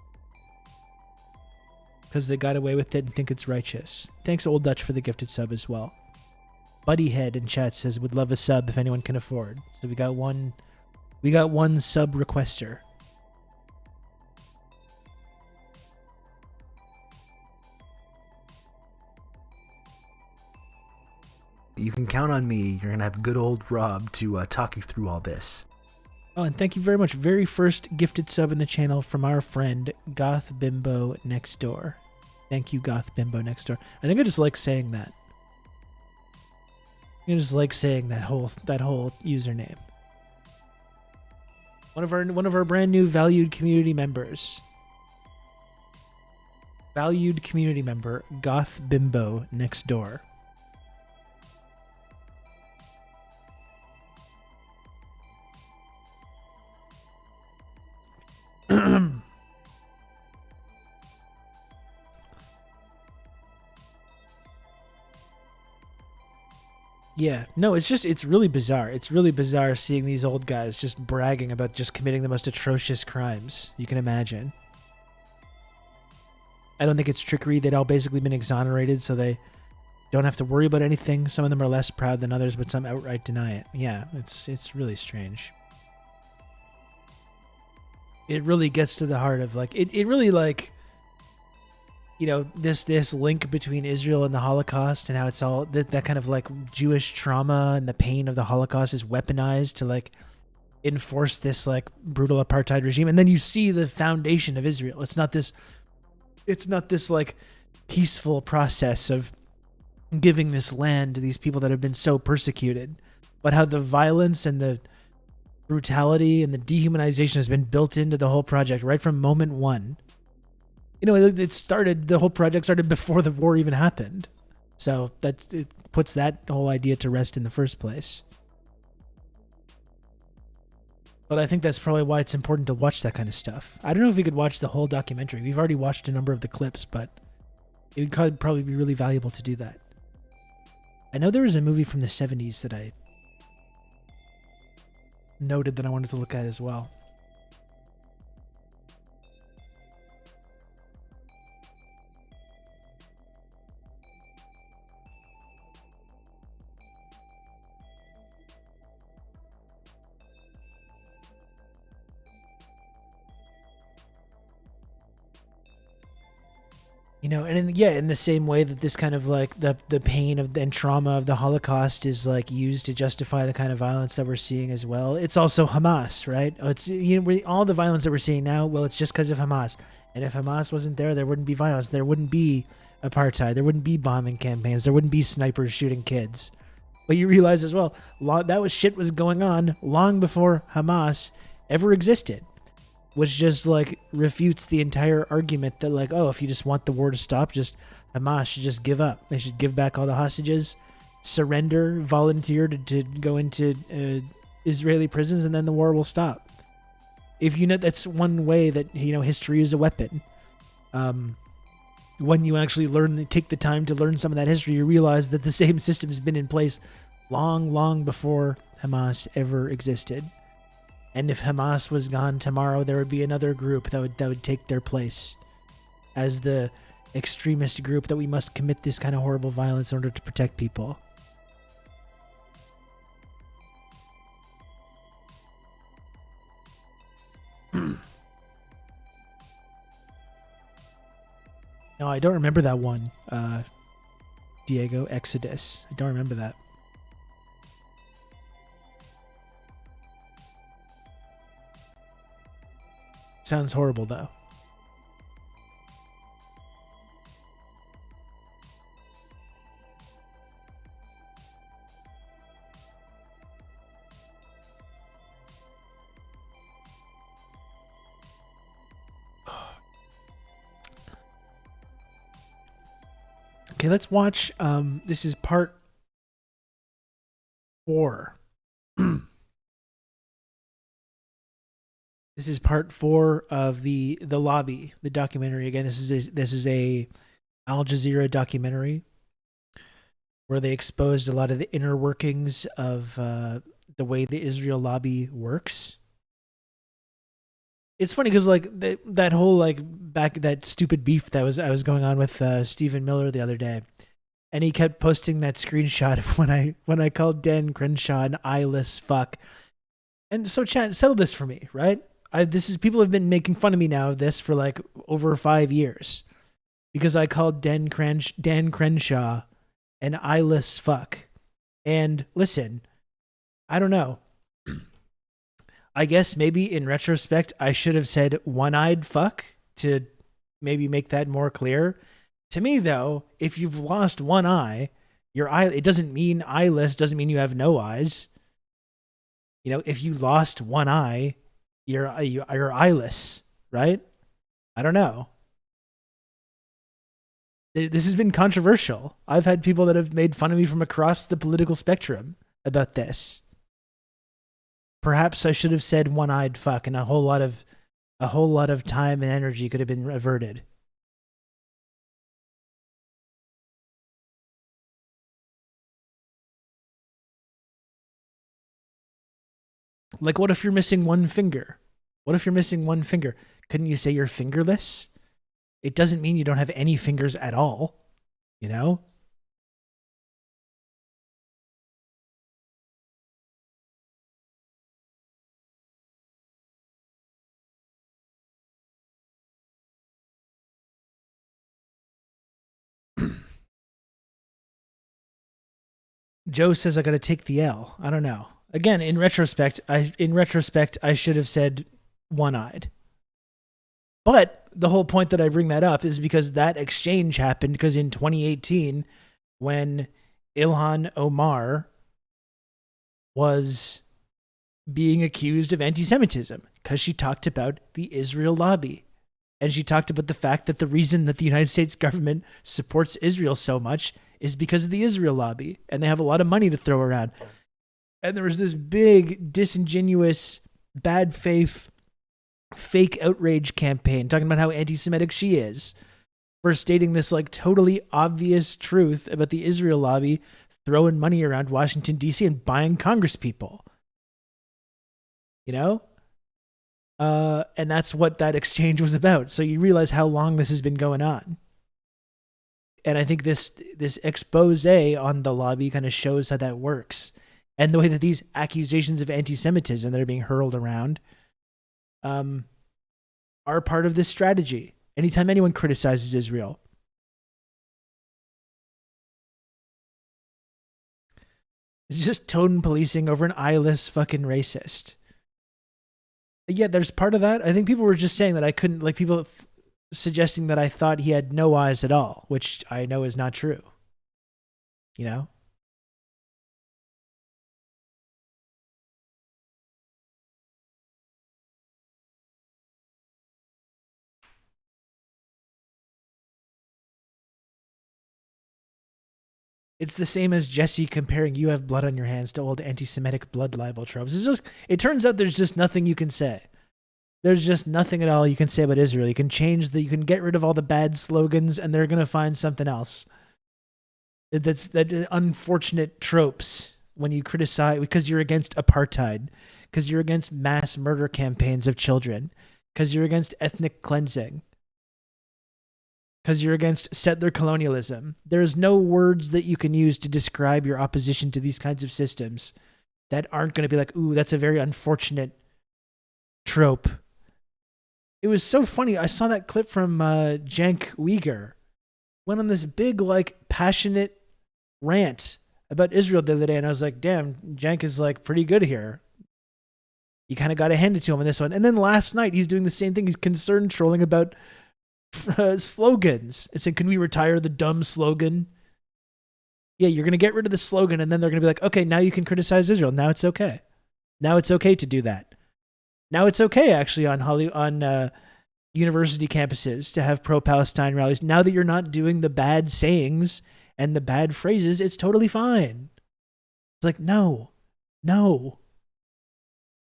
S1: Because they got away with it and think it's righteous. Thanks, Old Dutch, for the gifted sub as well. Buddyhead in chat says would love a sub if anyone can afford. So we got one sub requester.
S3: You can count on me. You're gonna have good old Rob to talk you through all this.
S1: Oh, and thank you very much. Very first gifted sub in the channel from our friend Goth Bimbo Next Door. Thank you, Goth Bimbo Next Door. I think I just like saying that. I just like saying that whole username. One of our brand new valued community members. Valued community member Goth Bimbo Next Door. Yeah, no, it's really bizarre. It's really bizarre seeing these old guys just bragging about just committing the most atrocious crimes you can imagine. I don't think it's trickery. They'd all basically been exonerated, so they don't have to worry about anything. Some of them are less proud than others, but some outright deny it. Yeah, it's really strange. It really gets to the heart of like it really like, you know, this link between Israel and the Holocaust and how it's all that kind of like Jewish trauma and the pain of the Holocaust is weaponized to like enforce this like brutal apartheid regime. And then you see the foundation of Israel. It's not this like peaceful process of giving this land to these people that have been so persecuted, but how the violence and the brutality and the dehumanization has been built into the whole project right from moment one. You know, the whole project started before the war even happened. So it puts that whole idea to rest in the first place. But I think that's probably why it's important to watch that kind of stuff. I don't know if we could watch the whole documentary. We've already watched a number of the clips, but it would probably be really valuable to do that. I know there was a movie from the 70s that I noted that I wanted to look at as well. You know, and in the same way that this kind of like the pain of and trauma of the Holocaust is like used to justify the kind of violence that we're seeing as well. It's also Hamas, right? It's, you know, all the violence that we're seeing now, well, it's just because of Hamas. And if Hamas wasn't there, there wouldn't be violence. There wouldn't be apartheid. There wouldn't be bombing campaigns. There wouldn't be snipers shooting kids. But you realize as well, shit was going on long before Hamas ever existed. Which just like refutes the entire argument that like, oh, if you just want the war to stop, just Hamas should just give up. They should give back all the hostages, surrender, volunteer to go into Israeli prisons, and then the war will stop. If you know, that's one way that, you know, history is a weapon. When you actually take the time to learn some of that history, you realize that the same system has been in place long, long before Hamas ever existed. And if Hamas was gone tomorrow, there would be another group that would take their place as the extremist group that we must commit this kind of horrible violence in order to protect people. No, I don't remember that one, Diego, Exodus. I don't remember that. Sounds horrible, though. Okay, let's watch. This is part 4. This is part 4 of the Lobby, the documentary. Again, this is a Al Jazeera documentary where they exposed a lot of the inner workings of the way the Israel lobby works. It's funny because like that whole like that stupid beef that I was going on with Stephen Miller the other day. And he kept posting that screenshot of when I called Dan Crenshaw an eyeless fuck. And so, chat, settle this for me, right? People have been making fun of me now of this for like over 5 years because I called Dan Crenshaw an eyeless fuck. And listen, I don't know. I guess maybe in retrospect, I should have said one-eyed fuck to maybe make that more clear. To me, though, if you've lost one eye, it doesn't mean eyeless, doesn't mean you have no eyes. You know, if you lost one eye, you're eyeless, right? I don't know. This has been controversial. I've had people that have made fun of me from across the political spectrum about this. Perhaps I should have said one-eyed fuck, and a whole lot of time and energy could have been averted. Like, what if you're missing one finger? What if you're missing one finger? Couldn't you say you're fingerless? It doesn't mean you don't have any fingers at all, you know? Joe says I got to take the L. I don't know. Again, in retrospect, I should have said one-eyed. But the whole point that I bring that up is because that exchange happened because in 2018, when Ilhan Omar was being accused of anti-Semitism because she talked about the Israel lobby. And she talked about the fact that the reason that the United States government supports Israel so much is because of the Israel lobby. And they have a lot of money to throw around. And there was this big, disingenuous, bad faith, fake outrage campaign talking about how anti-Semitic she is for stating this like totally obvious truth about the Israel lobby throwing money around Washington, D.C. and buying Congress people. You know? And that's what that exchange was about. So you realize how long this has been going on. And I think this expose on the lobby kind of shows how that works. And the way that these accusations of anti-Semitism that are being hurled around are part of this strategy. Anytime anyone criticizes Israel. It's just tone policing over an eyeless fucking racist. Yeah, there's part of that. I think people were just saying that I couldn't, like people suggesting that I thought he had no eyes at all, which I know is not true. You know? It's the same as Jesse comparing "you have blood on your hands" to old anti-Semitic blood libel tropes. It turns out there's just nothing you can say. There's just nothing at all you can say about Israel. You can you can get rid of all the bad slogans and they're going to find something else. That unfortunate tropes when you criticize, because you're against apartheid, because you're against mass murder campaigns of children, because you're against ethnic cleansing, because you're against settler colonialism. There's no words that you can use to describe your opposition to these kinds of systems that aren't going to be like, ooh, that's a very unfortunate trope. It was so funny. I saw that clip from Cenk Uygur. Went on this big, like, passionate rant about Israel the other day, and I was like, damn, Cenk is, like, pretty good here. You kind of got to hand it to him on this one. And then last night, he's doing the same thing. He's concerned trolling about slogans. It's saying, can we retire the dumb slogan? Yeah, you're going to get rid of the slogan, and then they're going to be like, okay, now you can criticize Israel. Now it's okay. Now it's okay to do that. Now it's okay, actually, on university campuses to have pro-Palestine rallies. Now that you're not doing the bad sayings and the bad phrases, it's totally fine. It's like, no.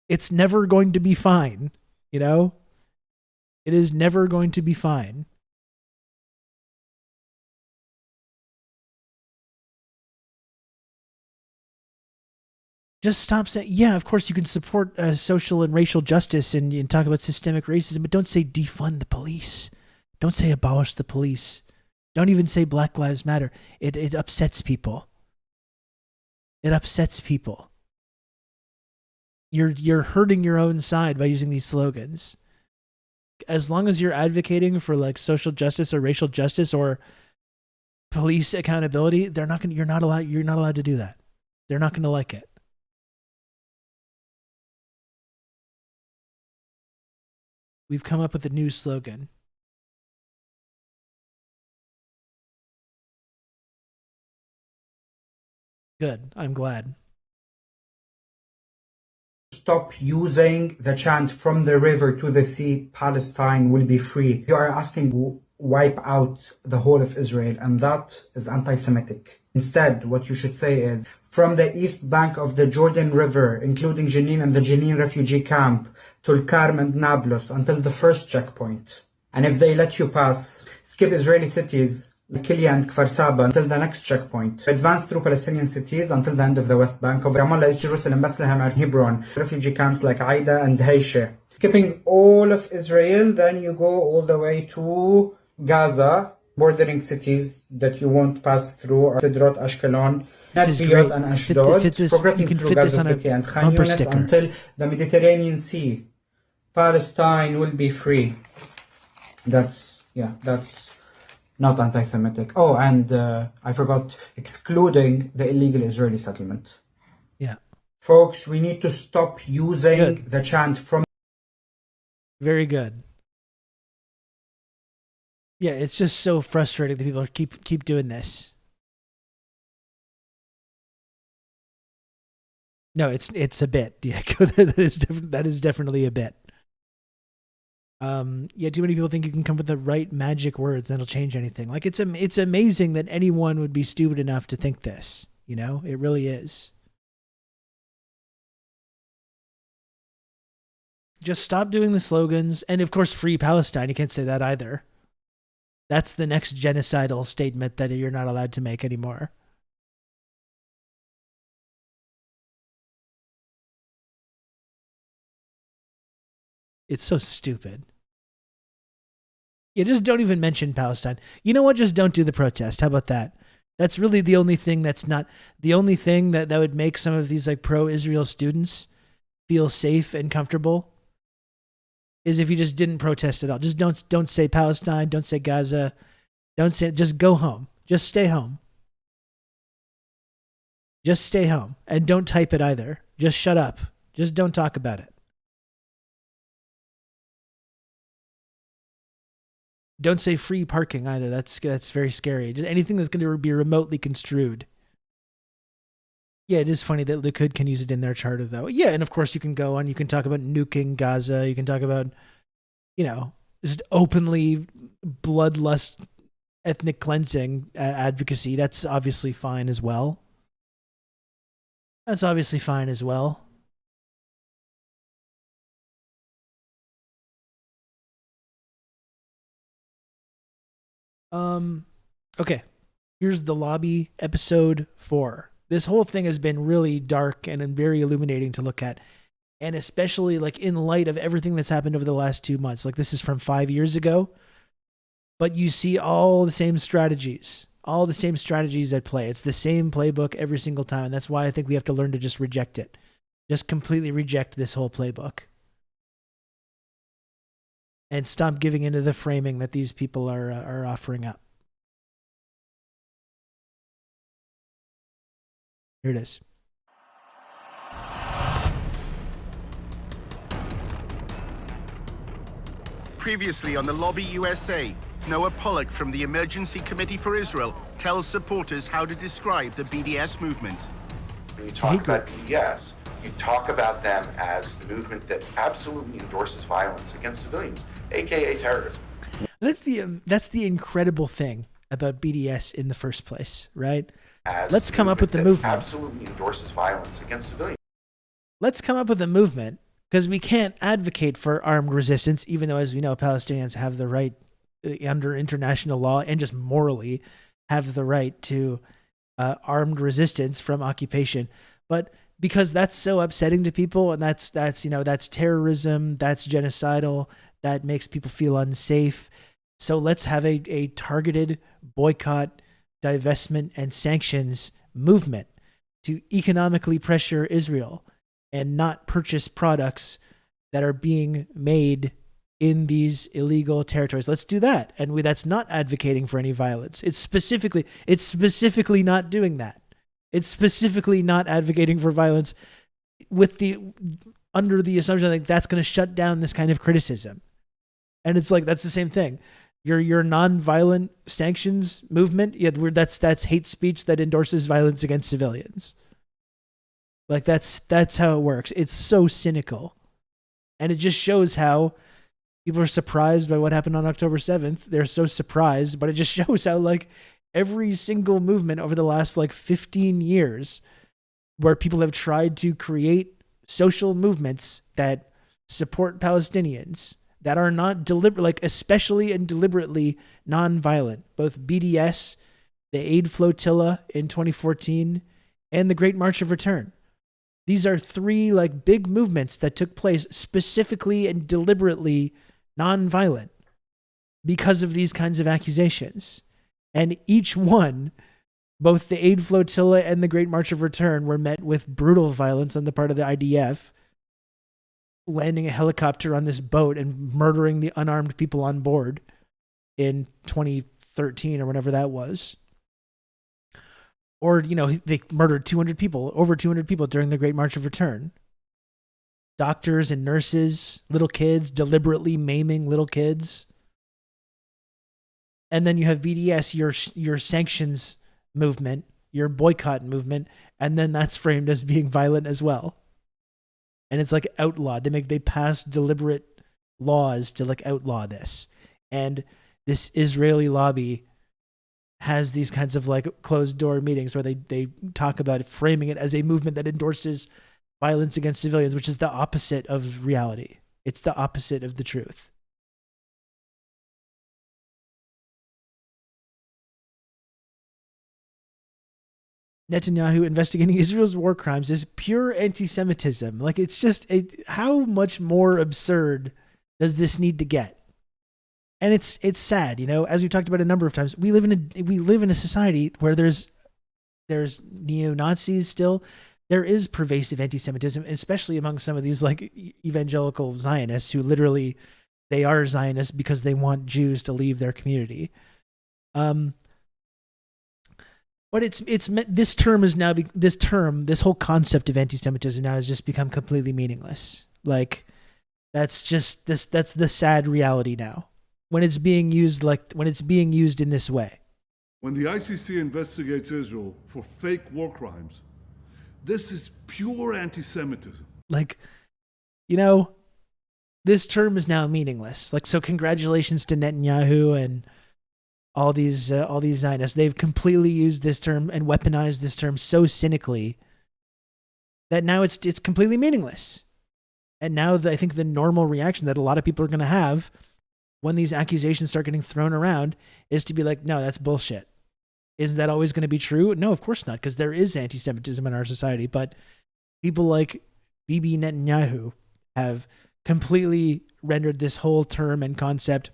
S1: It's never going to be fine, you know? It is never going to be fine. Just stop saying, yeah, of course you can support social and racial justice and talk about systemic racism, but don't say defund the police. Don't say abolish the police. Don't even say Black Lives Matter. It upsets people. It upsets people. You're hurting your own side by using these slogans. As long as you're advocating for like social justice or racial justice or police accountability, you're not allowed to do that. They're not going to like it. We've come up with a new slogan. Good. I'm glad.
S4: Stop using the chant from the river to the sea, Palestine will be free. You are asking to wipe out the whole of Israel, and that is anti-Semitic. Instead, what you should say is, from the east bank of the Jordan River, including Jenin and the Jenin refugee camp, Tulkarm and Nablus, until the first checkpoint. And if they let you pass, skip Israeli cities, Kilia and Kfar Saba until the next checkpoint. Advance through Palestinian cities until the end of the West Bank of Ramallah, East Jerusalem, Bethlehem, and Hebron. Refugee camps like Aida and Haisha. Skipping all of Israel, then you go all the way to Gaza, bordering cities that you won't pass through are Sidrot, Ashkelon, Beirut, and Ashdod. Progressing through Gaza City and Khan Yunis until the Mediterranean Sea. Palestine will be free. That's not anti-Semitic. Oh, and I forgot, excluding the illegal Israeli settlement.
S1: Yeah.
S4: Folks, we need to stop using the chant from...
S1: Very good. Yeah, it's just so frustrating that people keep doing this. No, it's a bit, Diego. That is definitely a bit. Yeah, too many people think you can come up with the right magic words that'll change anything. Like it's amazing that anyone would be stupid enough to think this. You know, it really is. Just stop doing the slogans, and of course, free Palestine. You can't say that either. That's the next genocidal statement that you're not allowed to make anymore. It's so stupid. Yeah, just don't even mention Palestine. You know what? Just don't do the protest. How about that? That's really the only thing that would make some of these like pro-Israel students feel safe and comfortable is if you just didn't protest at all. Just don't say Palestine, don't say Gaza, just go home. Just stay home. Just stay home. And don't type it either. Just shut up. Just don't talk about it. Don't say free parking either. That's very scary. Just anything that's going to be remotely construed. Yeah, it is funny that Likud can use it in their charter, though. Yeah, and of course you can go on. You can talk about nuking Gaza. You can talk about, just openly bloodlust, ethnic cleansing advocacy. That's obviously fine as well. Okay, here's the lobby, episode 4. This whole thing has been really dark and very illuminating to look at, and especially like in light of everything that's happened over the last 2 months. Like this is from 5 years ago, but you see all the same strategies at play. It's the same playbook every single time, and that's why I think we have to learn to just reject it. Just completely reject this whole playbook. And stop giving into the framing that these people are offering up. Here it is.
S5: Previously on the Lobby USA, Noah Pollock from the Emergency Committee for Israel tells supporters how to describe the BDS movement.
S6: When you talk about BDS, you talk about them as the movement that absolutely endorses violence against civilians, aka terrorism.
S1: That's the incredible thing about BDS in the first place, right? Let's come up with the movement.
S6: Absolutely endorses violence against civilians.
S1: Let's come up with a movement, because we can't advocate for armed resistance, even though, as we know, Palestinians have the right under international law and just morally have the right to armed resistance from occupation. But because that's so upsetting to people, and that's terrorism, that's genocidal, that makes people feel unsafe. So let's have a targeted boycott, divestment, and sanctions movement to economically pressure Israel and not purchase products that are being made in these illegal territories. Let's do that. And that's not advocating for any violence. It's specifically not doing that. It's specifically not advocating for violence under the assumption that that's going to shut down this kind of criticism. And it's like, that's the same thing. Your non-violent sanctions movement, that's hate speech that endorses violence against civilians. Like that's how it works. It's so cynical. And it just shows how people are surprised by what happened on October 7th. They're so surprised, but it just shows how like every single movement over the last like 15 years where people have tried to create social movements that support Palestinians that are not deliberate, like especially and deliberately non-violent. Both BDS, the Aid Flotilla in 2014, and the Great March of Return. These are three like big movements that took place specifically and deliberately non-violent because of these kinds of accusations. And each one, both the Aid Flotilla and the Great March of Return, were met with brutal violence on the part of the IDF, landing a helicopter on this boat and murdering the unarmed people on board in 2013 or whenever that was. Or, they murdered over 200 people during the Great March of Return. Doctors and nurses, little kids, deliberately maiming little kids. And then you have BDS, your sanctions movement, your boycott movement, and then that's framed as being violent as well. And it's like outlawed. They pass deliberate laws to like outlaw this. And this Israeli lobby has these kinds of like closed door meetings where they talk about it, framing it as a movement that endorses violence against civilians, which is the opposite of reality. It's the opposite of the truth. Netanyahu investigating Israel's war crimes is pure anti-Semitism. Like, it's just, how much more absurd does this need to get? And it's sad, as we talked about a number of times. We live in a society where there's neo-Nazis still. There is pervasive anti-Semitism, especially among some of these like evangelical Zionists who literally, they are Zionists because they want Jews to leave their community. But this whole concept of anti-Semitism now has just become completely meaningless. Like, that's the sad reality now when it's being used in this way.
S7: When the ICC investigates Israel for fake war crimes, this is pure anti-Semitism.
S1: Like, this term is now meaningless. Like, so congratulations to Netanyahu and all these Zionists. They've completely used this term and weaponized this term so cynically that now it's completely meaningless. And now I think the normal reaction that a lot of people are going to have when these accusations start getting thrown around is to be like, no, that's bullshit. Is that always going to be true? No, of course not, because there is anti-Semitism in our society. But people like Bibi Netanyahu have completely rendered this whole term and concept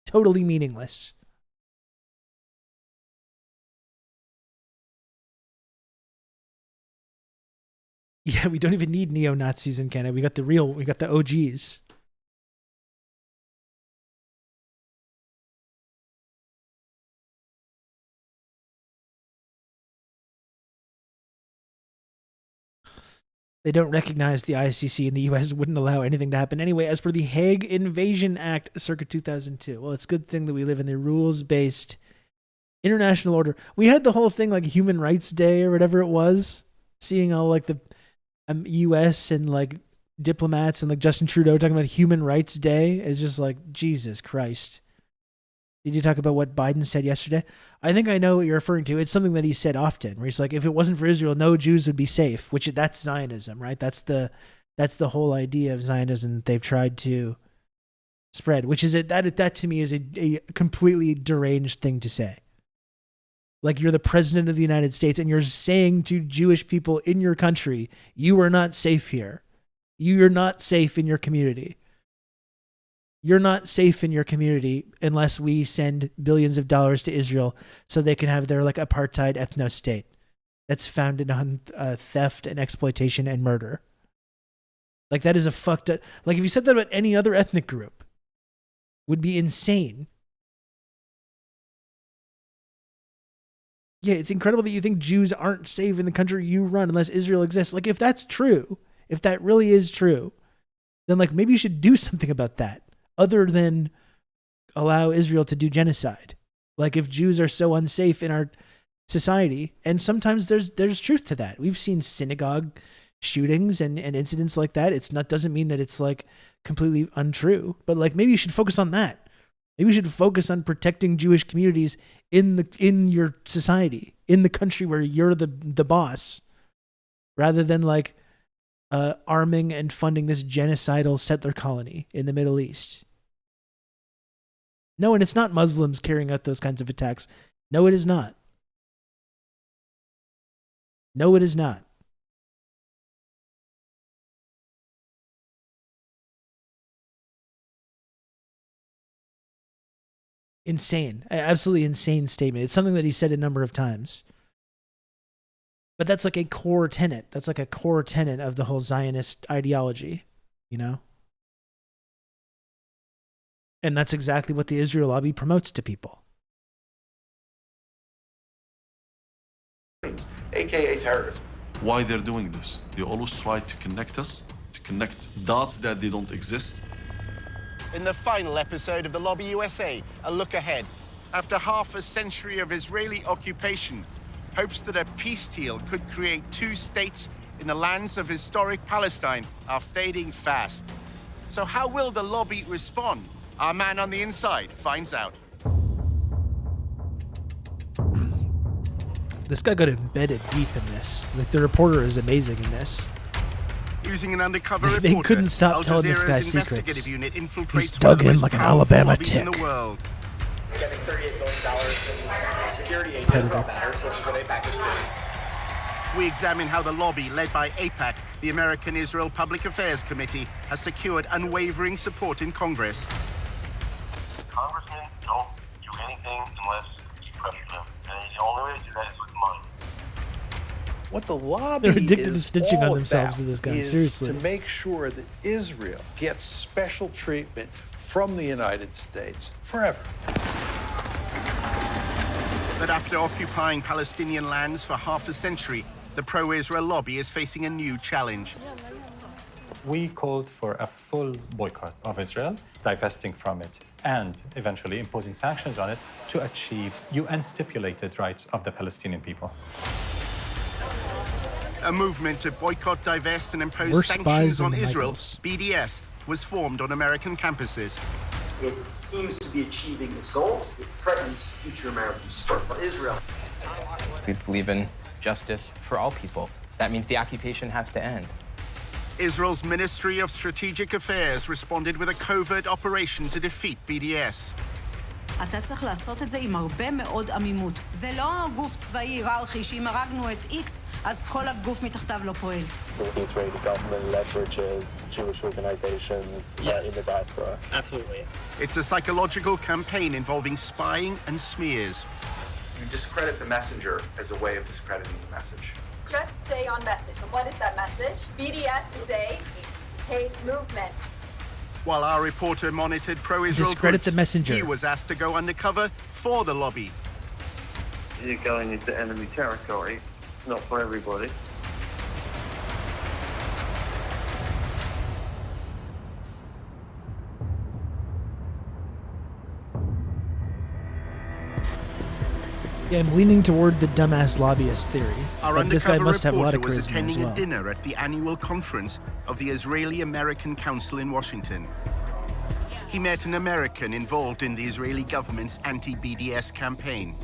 S1: totally meaningless. Yeah, we don't even need neo-Nazis in Canada. We got the OGs. They don't recognize the ICC, and the U.S. wouldn't allow anything to happen anyway, as per the Hague Invasion Act circa 2002. Well, it's a good thing that we live in the rules-based international order. We had the whole thing like Human Rights Day or whatever it was, seeing all like the U.S. and like diplomats and like Justin Trudeau talking about Human Rights Day. It's just like, Jesus Christ. Did you talk about what Biden said yesterday? I think I know what you're referring to. It's something that he said often, where he's like, if it wasn't for Israel, no Jews would be safe, that's Zionism, right? That's the whole idea of Zionism they've tried to spread, which is that to me is a completely deranged thing to say. Like, you're the president of the United States and you're saying to Jewish people in your country, you are not safe here. You are not safe in your community. you're not safe in your community unless we send billions of dollars to Israel so they can have their like apartheid ethno state that's founded on theft and exploitation and murder. Like that is a fucked up. Like if you said that about any other ethnic group, would be insane. Yeah, it's incredible that you think Jews aren't safe in the country you run unless Israel exists. Like if that's true, if that really is true, then like maybe you should do something about that other than allow Israel to do genocide. Like if Jews are so unsafe in our society, and sometimes there's truth to that. We've seen synagogue shootings and incidents like that. It's not, doesn't mean that it's like completely untrue, but like maybe you should focus on that. Maybe you should focus on protecting Jewish communities in your society, in the country where you're the boss, rather than like arming and funding this genocidal settler colony in the Middle East. No, and it's not Muslims carrying out those kinds of attacks. No, it is not. No, it is not. Insane. Absolutely insane statement. It's something that he said a number of times. But that's like a core tenet. That's like a core tenet of the whole Zionist ideology, you know? And that's exactly what the Israel lobby promotes to people.
S6: AKA terrorism.
S8: Why they're doing this? They always try to connect us, to connect dots that they don't exist.
S5: In the final episode of the Lobby USA, a look ahead. After half a century of Israeli occupation, hopes that a peace deal could create two states in the lands of historic Palestine are fading fast. So how will the lobby respond? Our man on the inside finds out.
S1: This guy got embedded deep in this. Like the reporter is amazing in this.
S5: Using an undercover
S1: They
S5: reporter,
S1: couldn't stop
S5: Al
S1: telling this guy
S5: Jazeera's investigative
S1: secrets.
S5: unit infiltrates
S1: He's dug
S5: one of
S1: in
S5: the
S1: like an
S5: most powerful
S1: Alabama
S5: lobbies in
S1: tick.
S5: the world.
S9: Getting $38 billion in security aid for all matters, which is what AIPAC is doing.
S5: We examine how the lobby, led by AIPAC, the American Israel Public Affairs Committee, has secured unwavering support in Congress.
S10: Congressmen don't do anything unless you pressure them. And the only way to do that is with money.
S11: What the lobby
S1: They're addicted to
S11: is
S1: stitching on
S11: all
S1: themselves
S11: about
S1: to this guy,
S11: is
S1: seriously.
S11: to make sure that Israel gets special treatment from the United States forever.
S5: But after occupying Palestinian lands for half a century, the pro-Israel lobby is facing a new challenge.
S12: We called for a full boycott of Israel, divesting from it, and eventually imposing sanctions on it to achieve UN-stipulated rights of the Palestinian people.
S5: A movement to boycott, divest, and impose
S1: We're
S5: sanctions
S1: spies in
S5: on
S1: the
S5: Israel,
S1: Michaels.
S5: BDS, was formed on American campuses.
S9: It seems to be achieving its goals. It threatens future American support for Israel.
S13: We believe in justice for all people. That means the occupation has to end.
S5: Israel's Ministry of Strategic Affairs responded with a covert operation to defeat BDS.
S14: אתה צריך לעשות את זה עם הרבה מאוד עמימות. זה לא גוף צבאי היררכי שאם הרגנו את X, אז כל הגוף מתחתיו לא פועל.
S15: The Israeli government leverages Jewish organizations in the diaspora.
S9: Absolutely.
S5: It's a psychological campaign involving spying and smears.
S6: You discredit the messenger as a way of discrediting the message.
S16: Just stay on message. And what is that message? BDS is a hate movement.
S5: While our reporter monitored pro-Israel
S1: Discredit
S5: groups,
S1: the messenger.
S5: he was asked to go undercover for the lobby.
S10: You're going into enemy territory, not for everybody.
S1: Yeah, I'm leaning toward the dumbass lobbyist theory.
S5: Our
S1: Like, this guy
S5: undercover
S1: must have a lot
S5: reporter
S1: of
S5: was
S1: charisma as
S5: attending
S1: well.
S5: a dinner at the annual conference of the Israeli-American Council in Washington. He met an American involved in the Israeli government's anti-BDS campaign.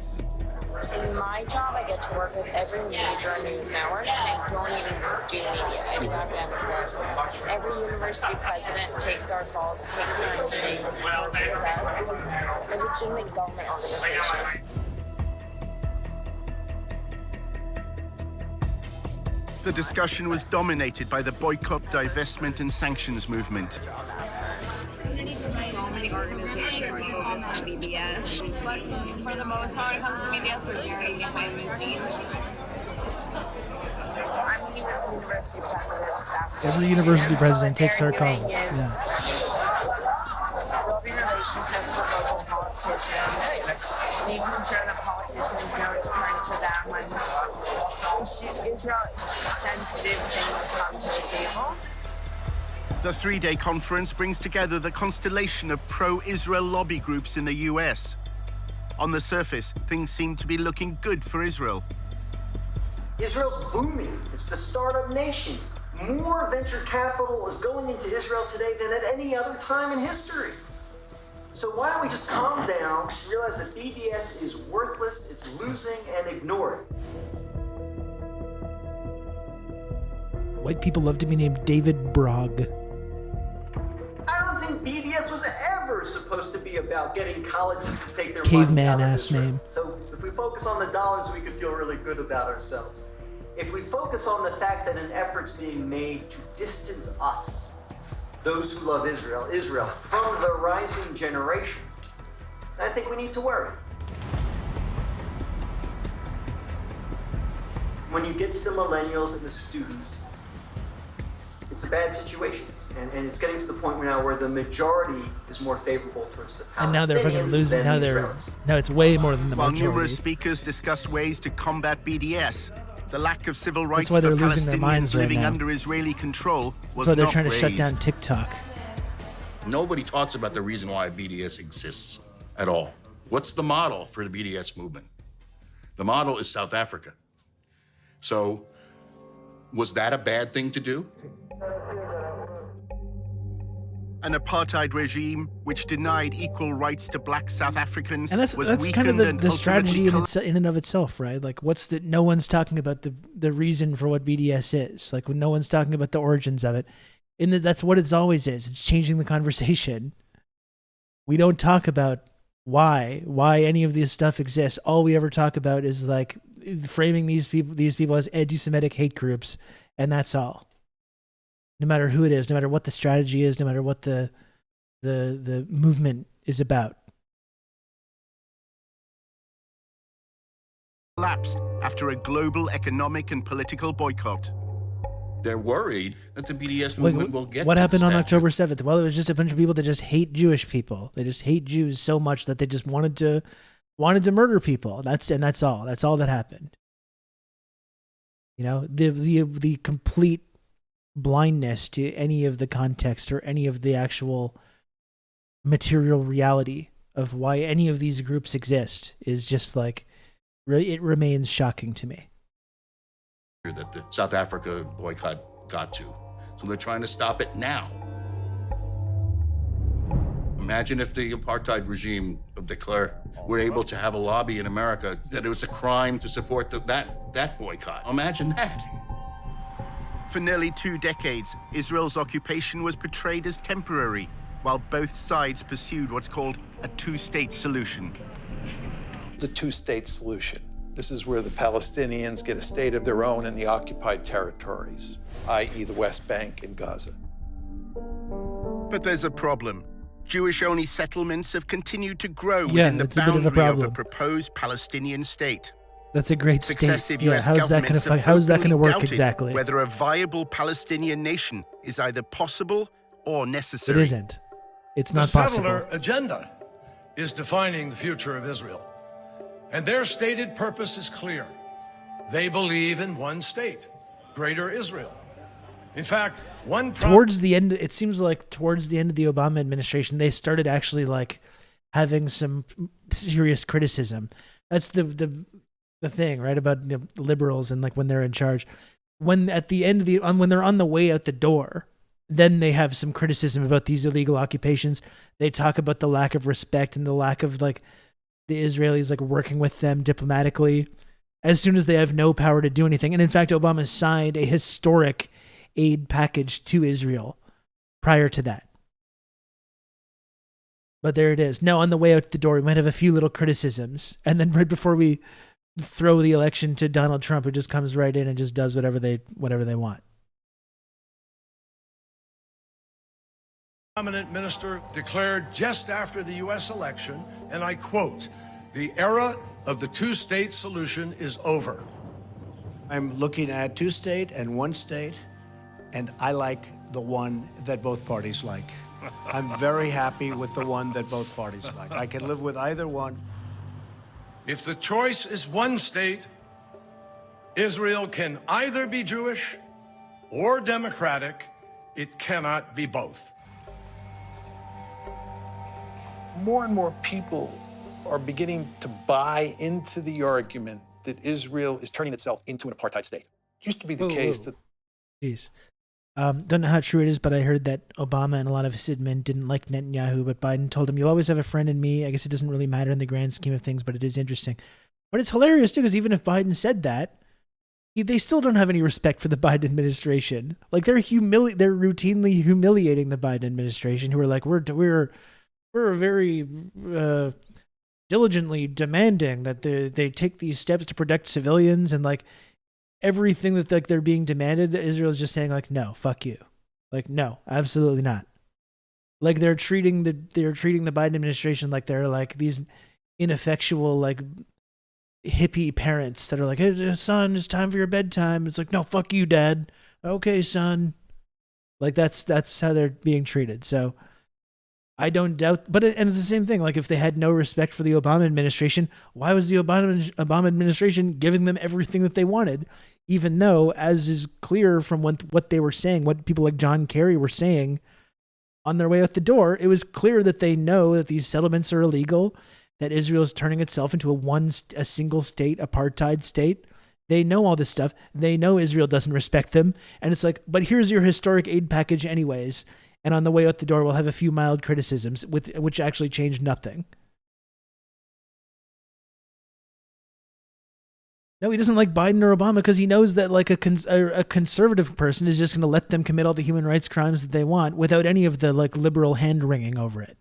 S17: In my job, I get to work with every major news network, and I don't even do media. I do academic work. Every university president takes our calls, takes our meetings, works with us. There's a legitimate government organization.
S5: The discussion was dominated by the boycott, divestment, and sanctions movement.
S17: opportunity for so many organizations to focus on BDS, but for the most part, when it comes to BDS, we're very behind the scenes. I'm meeting with university presidents.
S1: Every university president takes our calls. Yeah.
S17: Building relationships with local politicians, making sure that politicians know to turn to them when Israel-sensitive things come to the table.
S5: The three-day conference brings together the constellation of pro-Israel lobby groups in the US. On the surface, things seem to be looking good for Israel.
S18: Israel's booming. It's the startup nation. More venture capital is going into Israel today than at any other time in history. So why don't we just calm down, realize that BDS is worthless, it's losing, and ignore it.
S1: White people love to be named David Brogg.
S18: I don't think BDS was ever supposed to be about getting colleges to take their
S1: Caveman
S18: money out of
S1: ass
S18: Israel.
S1: name.
S18: So if we focus on the dollars, we could feel really good about ourselves. If we focus on the fact that an effort's being made to distance us, those who love Israel, from the rising generation, I think we need to worry. When you get to the millennials and the students, it's a bad situation. And it's getting to the point now where the majority is more favorable towards the Palestinians.
S1: And now they're fucking losing.
S18: Than the Israelis.
S1: Now it's way more than the
S5: While
S1: majority.
S5: numerous speakers discussed ways to combat BDS, the lack of civil rights
S1: why
S5: for
S1: they're losing their
S5: Palestinians
S1: minds right
S5: living
S1: now.
S5: under Israeli control was
S1: That's why they're
S5: not
S1: trying to shut
S5: raised.
S1: down TikTok.
S19: Nobody talks about the reason why BDS exists at all. What's the model for the BDS movement? The model is South Africa. So, was that a bad thing to do?
S5: An apartheid regime which denied equal rights to black South Africans
S1: And that's
S5: was
S1: kind of
S5: weakened and
S1: the strategy
S5: ultimately
S1: in and of itself, right? Like, no one's talking about the reason for what BDS is. Like, when no one's talking about the origins of it. That's what it always is. It's changing the conversation. We don't talk about why any of this stuff exists. All we ever talk about is like framing these people as anti-Semitic hate groups, and that's all. No matter who it is, no matter what the strategy is, no matter what the movement is about.
S5: collapsed after a global economic and political boycott.
S19: They're worried that the BDS movement will get
S1: What
S19: to
S1: happened
S19: the
S1: on
S19: statue.
S1: October 7th? Well, it was just a bunch of people that just hate Jewish people. They just hate Jews so much that they just wanted to murder people. That's all. That's all that happened. You know, the complete blindness to any of the context or any of the actual material reality of why any of these groups exist is just like, it remains shocking to me.
S19: That the South Africa boycott got to. So they're trying to stop it now. Imagine if the apartheid regime of de Klerk were able to have a lobby in America that it was a crime to support that boycott. Imagine that.
S5: For nearly 2 decades, Israel's occupation was portrayed as temporary, while both sides pursued what's called a two-state solution.
S11: The two-state solution. This is where the Palestinians get a state of their own in the occupied territories, i.e. the West Bank and Gaza.
S5: But there's a problem. Jewish-only settlements have continued to grow
S1: Yeah,
S5: within the
S1: it's a bit of a
S5: boundary of a
S1: problem.
S5: proposed Palestinian state.
S1: That's a great state.
S5: Successive
S1: Yeah,
S5: US
S1: how's that
S5: governments
S1: going to
S5: have
S1: how's that going to
S5: openly
S1: work
S5: doubted
S1: exactly?
S5: whether a viable Palestinian nation is either possible or
S1: It
S5: necessary.
S1: isn't. It's
S20: The
S1: not possible.
S20: settler agenda is defining the future of Israel. And their stated purpose is clear. They believe in one state, Greater Israel. In fact,
S1: Towards the end, it seems like towards the end of the Obama administration, they started actually like having some serious criticism. That's the thing, right, about the liberals and like when they're in charge. When at the end of when they're on the way out the door, then they have some criticism about these illegal occupations. They talk about the lack of respect and the lack of like the Israelis like working with them diplomatically as soon as they have no power to do anything. And in fact, Obama signed a historic aid package to Israel prior to that. But there it is. Now on the way out the door, we might have a few little criticisms. And then right before we throw the election to Donald Trump, who just comes right in and just does whatever they want.
S20: Prominent minister declared just after the U.S. election, and I quote, "The era of the two-state solution is over."
S21: I'm looking at two-state and one-state, and I like the one that both parties like. I'm very happy with the one that both parties like. I can live with either one.
S20: If the choice is one state, Israel can either be Jewish or democratic. It cannot be both.
S11: More and more people are beginning to buy into the argument that Israel is turning itself into an apartheid state. It used to be the case that...
S1: Jeez. Don't know how true it is, but I heard that Obama and a lot of his men didn't like Netanyahu, but Biden told him, "You'll always have a friend in me." I guess it doesn't really matter in the grand scheme of things, but it is interesting. But it's hilarious, too, because even if Biden said that, they still don't have any respect for the Biden administration. Like, they're routinely humiliating the Biden administration, who are like, we're very diligently demanding that they take these steps to protect civilians, and like everything that like they're being demanded, Israel's just saying like, no, fuck you. Like, no, absolutely not. Like they're treating the Biden administration like they're like these ineffectual like hippie parents that are like, "Hey, son, it's time for your bedtime." It's like, "No, fuck you, dad." "Okay, son." Like that's how they're being treated. So I don't doubt, and it's the same thing. Like if they had no respect for the Obama administration, why was the Obama administration giving them everything that they wanted? Even though, as is clear from what they were saying, what people like John Kerry were saying on their way out the door, it was clear that they know that these settlements are illegal, that Israel is turning itself into a single state apartheid state. They know all this stuff. They know Israel doesn't respect them. And it's like, but here's your historic aid package anyways. And on the way out the door, we'll have a few mild criticisms, which actually change nothing. No, he doesn't like Biden or Obama because he knows that like a conservative person is just going to let them commit all the human rights crimes that they want without any of the like liberal hand wringing over it.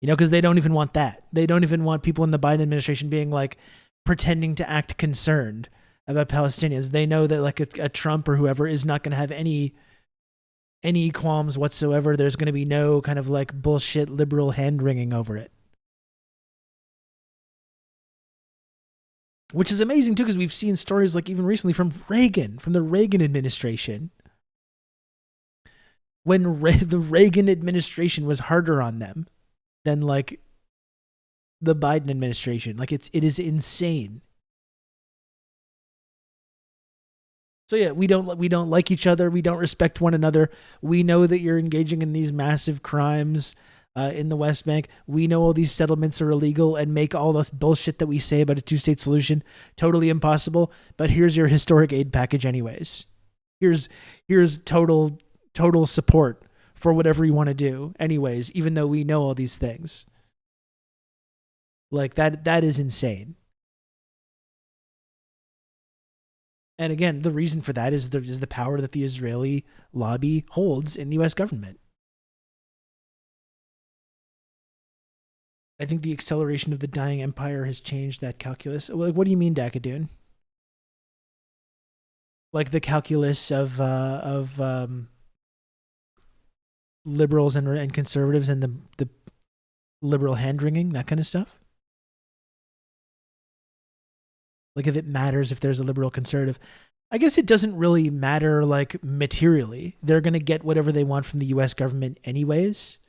S1: You know, because they don't even want that. They don't even want people in the Biden administration being like pretending to act concerned about Palestinians. They know that like a Trump or whoever is not going to have any qualms whatsoever. There's going to be no kind of like bullshit liberal hand wringing over it. Which is amazing too, because we've seen stories like even recently from the Reagan administration. When the Reagan administration was harder on them than like the Biden administration. Like it is insane. So yeah, we don't like each other. We don't respect one another. We know that you're engaging in these massive crimes in the West Bank. We know all these settlements are illegal and make all this bullshit that we say about a two-state solution totally impossible. But here's your historic aid package anyways. Here's total support for whatever you want to do anyways, even though we know all these things. Like that is insane. And again, the reason for that is the power that the Israeli lobby holds in the U.S. government. I think the acceleration of the dying empire has changed that calculus. Like, what do you mean, Dakadoon? Like the calculus of liberals and conservatives and the liberal hand-wringing, that kind of stuff? Like if it matters if there's a liberal conservative. I guess it doesn't really matter like materially. They're going to get whatever they want from the US government anyways.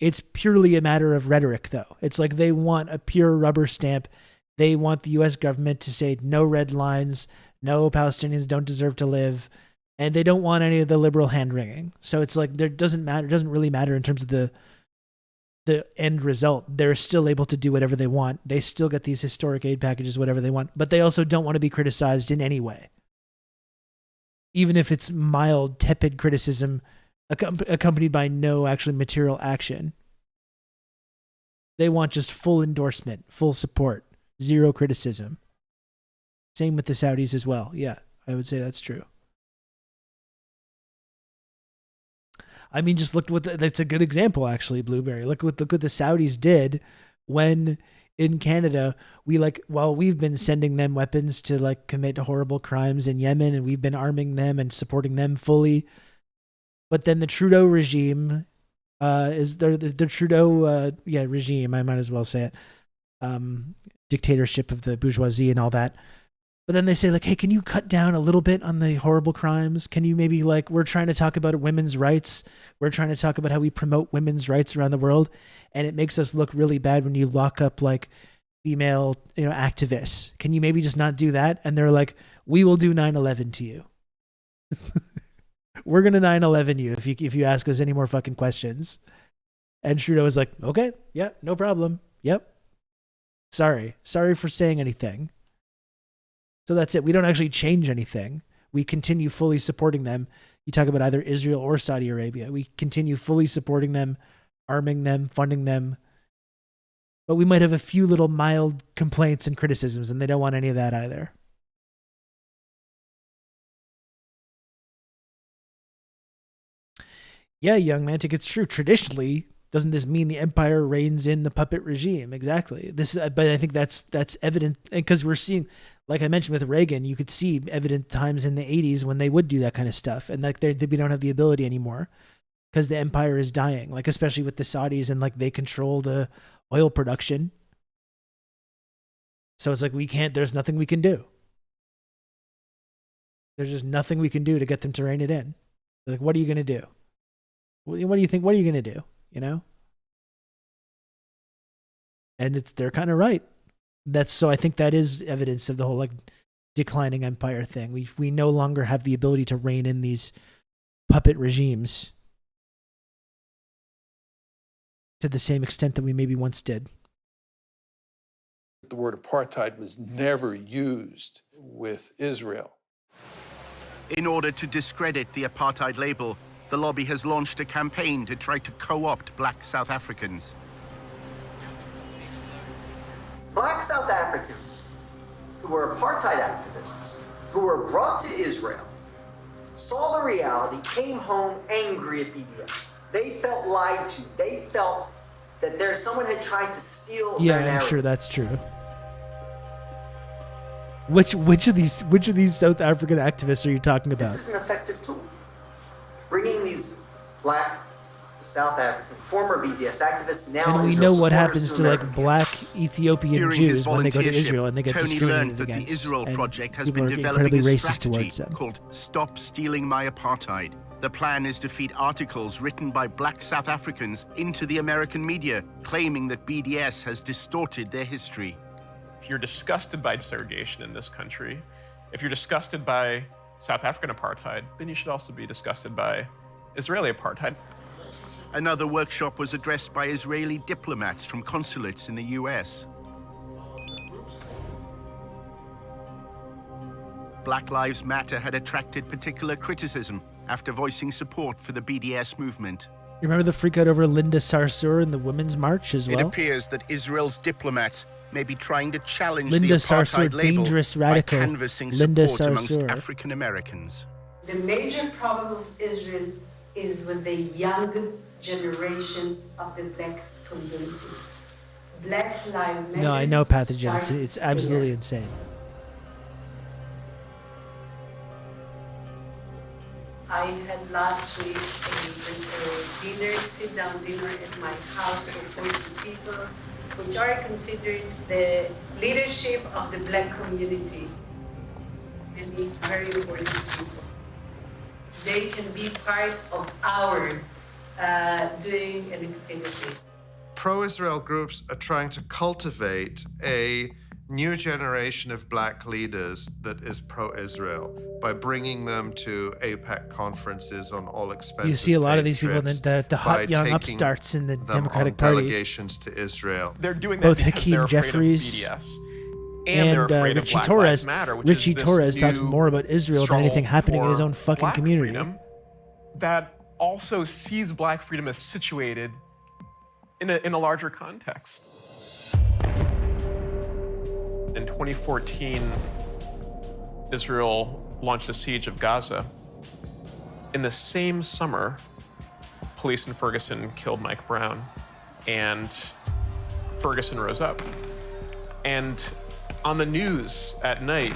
S1: It's purely a matter of rhetoric though. It's like they want a pure rubber stamp. They want the US government to say no red lines, no Palestinians don't deserve to live, and they don't want any of the liberal hand-wringing. So it's like it doesn't really matter in terms of the end result. They're still able to do whatever they want. They still get these historic aid packages, whatever they want, but they also don't want to be criticized in any way. Even if it's mild, tepid criticism accompanied by no actually material action. They want just full endorsement, full support, zero criticism. Same with the Saudis as well. Yeah, I would say that's true. I mean, just look that's a good example, actually, Blueberry. Look what the Saudis did when in Canada, while we've been sending them weapons to like commit horrible crimes in Yemen, and we've been arming them and supporting them fully, But then the Trudeau regime is the Trudeau regime. I might as well say it. Dictatorship of the bourgeoisie and all that. But then they say like, hey, can you cut down a little bit on the horrible crimes? Can you maybe like, we're trying to talk about women's rights. We're trying to talk about how we promote women's rights around the world. And it makes us look really bad when you lock up like female, activists. Can you maybe just not do that? And they're like, we will do 9/11 to you. We're going to 9/11 you if you ask us any more fucking questions. And Trudeau was like, okay, yeah, no problem. Yep. Sorry for saying anything. So that's it. We don't actually change anything. We continue fully supporting them. You talk about either Israel or Saudi Arabia. We continue fully supporting them, arming them, funding them. But we might have a few little mild complaints and criticisms, and they don't want any of that either. Yeah, young Mantic, it's true. Traditionally, doesn't this mean the empire reigns in the puppet regime? Exactly. But I think that's evident because we're seeing, like I mentioned with Reagan, you could see evident times in the 80s when they would do that kind of stuff, and like we don't have the ability anymore because the empire is dying. Like especially with the Saudis, and like they control the oil production. So it's like there's nothing we can do. There's just nothing we can do to get them to rein it in. Like, what are you going to do? What do you think? What are you going to do? And they're kind of right. So I think that is evidence of the whole like declining empire thing. We no longer have the ability to rein in these puppet regimes to the same extent that we maybe once did.
S11: The word apartheid was never used with Israel.
S5: In order to discredit the apartheid label, the lobby has launched a campaign to try to co-opt black South Africans.
S18: Black South Africans who were apartheid activists, who were brought to Israel, saw the reality, came home angry at BDS. They felt lied to. They felt that someone had tried to steal their narrative.
S1: I'm sure that's true. Which of these South African activists are you talking about?
S18: This is an effective tool. Bringing these black South African former BDS activists now,
S1: and we
S18: Israel
S1: know what
S18: supporters
S1: happens
S18: to
S1: to like
S18: American
S1: black Ethiopian
S5: During
S1: Jews
S5: his
S1: when they go to
S5: volunteership,
S1: Israel and they get
S5: Tony
S1: discriminated
S5: learned that
S1: against.
S5: the Israel
S1: and
S5: Project has
S1: people
S5: been
S1: are
S5: developing
S1: incredibly
S5: a
S1: racist
S5: strategy
S1: towards them.
S5: called Stop Stealing My Apartheid. The plan is to feed articles written by black South Africans into the American media, claiming that BDS has distorted their history.
S2: If you're disgusted by segregation in this country, if you're disgusted by South African apartheid, then you should also be disgusted by Israeli apartheid.
S5: Another workshop was addressed by Israeli diplomats from consulates in the US. Black Lives Matter had attracted particular criticism after voicing support for the BDS movement.
S1: You remember the freak out over Linda Sarsour in the Women's March as well?
S5: It appears that Israel's diplomats may be trying to challenge
S1: Linda
S5: the apartheid
S1: Sarsour,
S5: label
S1: dangerous radical.
S5: by canvassing
S1: Linda
S5: support amongst
S1: Sarsour.
S5: African Americans.
S22: The major problem of Israel is with the young generation of the black community. Black Lives Matter.
S1: No, I know pathogens.
S22: starts
S1: It's absolutely
S22: there.
S1: insane.
S22: I had last week a dinner, sit-down dinner at my house for 40 people, which are considered the leadership of the black community, and the very important people. They can be part of our doing an activity.
S23: Pro-Israel groups are trying to cultivate a new generation of black leaders that is pro-Israel by bringing them to AIPAC conferences on all expenses.
S1: You see a lot of these people,
S23: trips,
S1: the hot
S23: by
S1: young
S23: taking
S1: upstarts in the
S23: them
S1: Democratic
S23: on
S1: Party.
S23: delegations to Israel.
S2: They're doing that
S1: Both
S2: because
S1: Hakeem
S2: they're afraid
S1: Jeffries
S2: of BDS. And they're afraid of
S1: Richie
S2: Black
S1: Torres.
S2: Lives Matter, which
S1: Richie
S2: is this
S1: Torres talks
S2: new
S1: more about Israel than anything
S2: struggle
S1: happening in his
S2: for
S1: own fucking
S2: black
S1: community.
S2: freedom that also sees black freedom as situated in a larger context. In 2014, Israel launched a siege of Gaza. In the same summer, police in Ferguson killed Mike Brown, and Ferguson rose up. And on the news at night,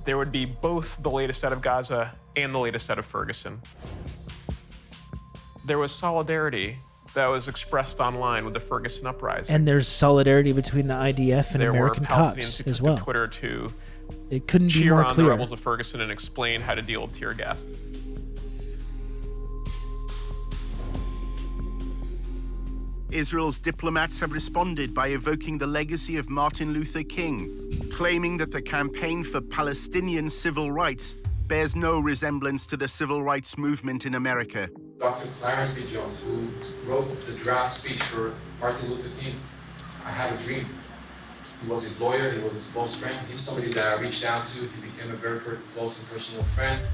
S2: there would be both the latest out of Gaza and the latest out of Ferguson. there was solidarity that was expressed online with the Ferguson uprising.
S1: And there's solidarity between the IDF and
S2: there
S1: American
S2: were Palestinians
S1: cops
S2: who took
S1: as well.
S2: to Twitter to
S1: It couldn't be
S2: cheer
S1: more
S2: on
S1: clear.
S2: the rebels of Ferguson and explain how to deal with tear gas.
S5: Israel's diplomats have responded by evoking the legacy of Martin Luther King, claiming that the campaign for Palestinian civil rights bears no resemblance to the civil rights movement in America.
S3: Dr. Clarence B. Jones, who wrote the draft speech for Martin Luther King, I Have a Dream. He was his lawyer, he was his close friend. He was somebody that I reached out to. He became a very close and personal friend.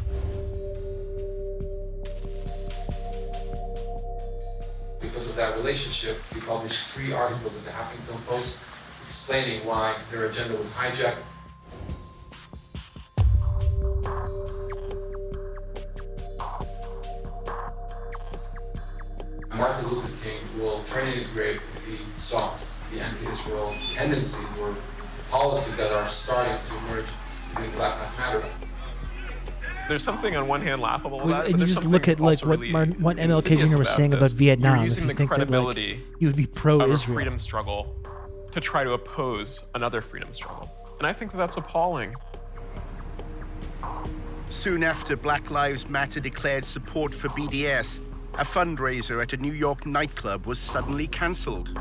S3: Because of that relationship, he published 3 articles in the Huffington Post explaining why their agenda was hijacked. Martin Luther King will turn in his grave if he saw the anti-Israel tendencies or policies that are starting to emerge within Black Lives Matter.
S2: There's something on one hand laughable about it,
S1: And
S2: but
S1: you
S2: there's
S1: just look
S2: something
S1: at like
S2: also
S1: what
S2: really
S1: what MLK
S2: insidious
S1: Jr. was saying
S2: this.
S1: about Vietnam.
S2: You're
S1: If
S2: using
S1: you
S2: the
S1: think that like
S2: credibility
S1: he would be
S2: of a
S1: pro-Israel.
S2: freedom struggle to try to oppose another freedom struggle. And I think that that's appalling.
S5: Soon after Black Lives Matter declared support for BDS, a fundraiser at a New York nightclub was suddenly cancelled.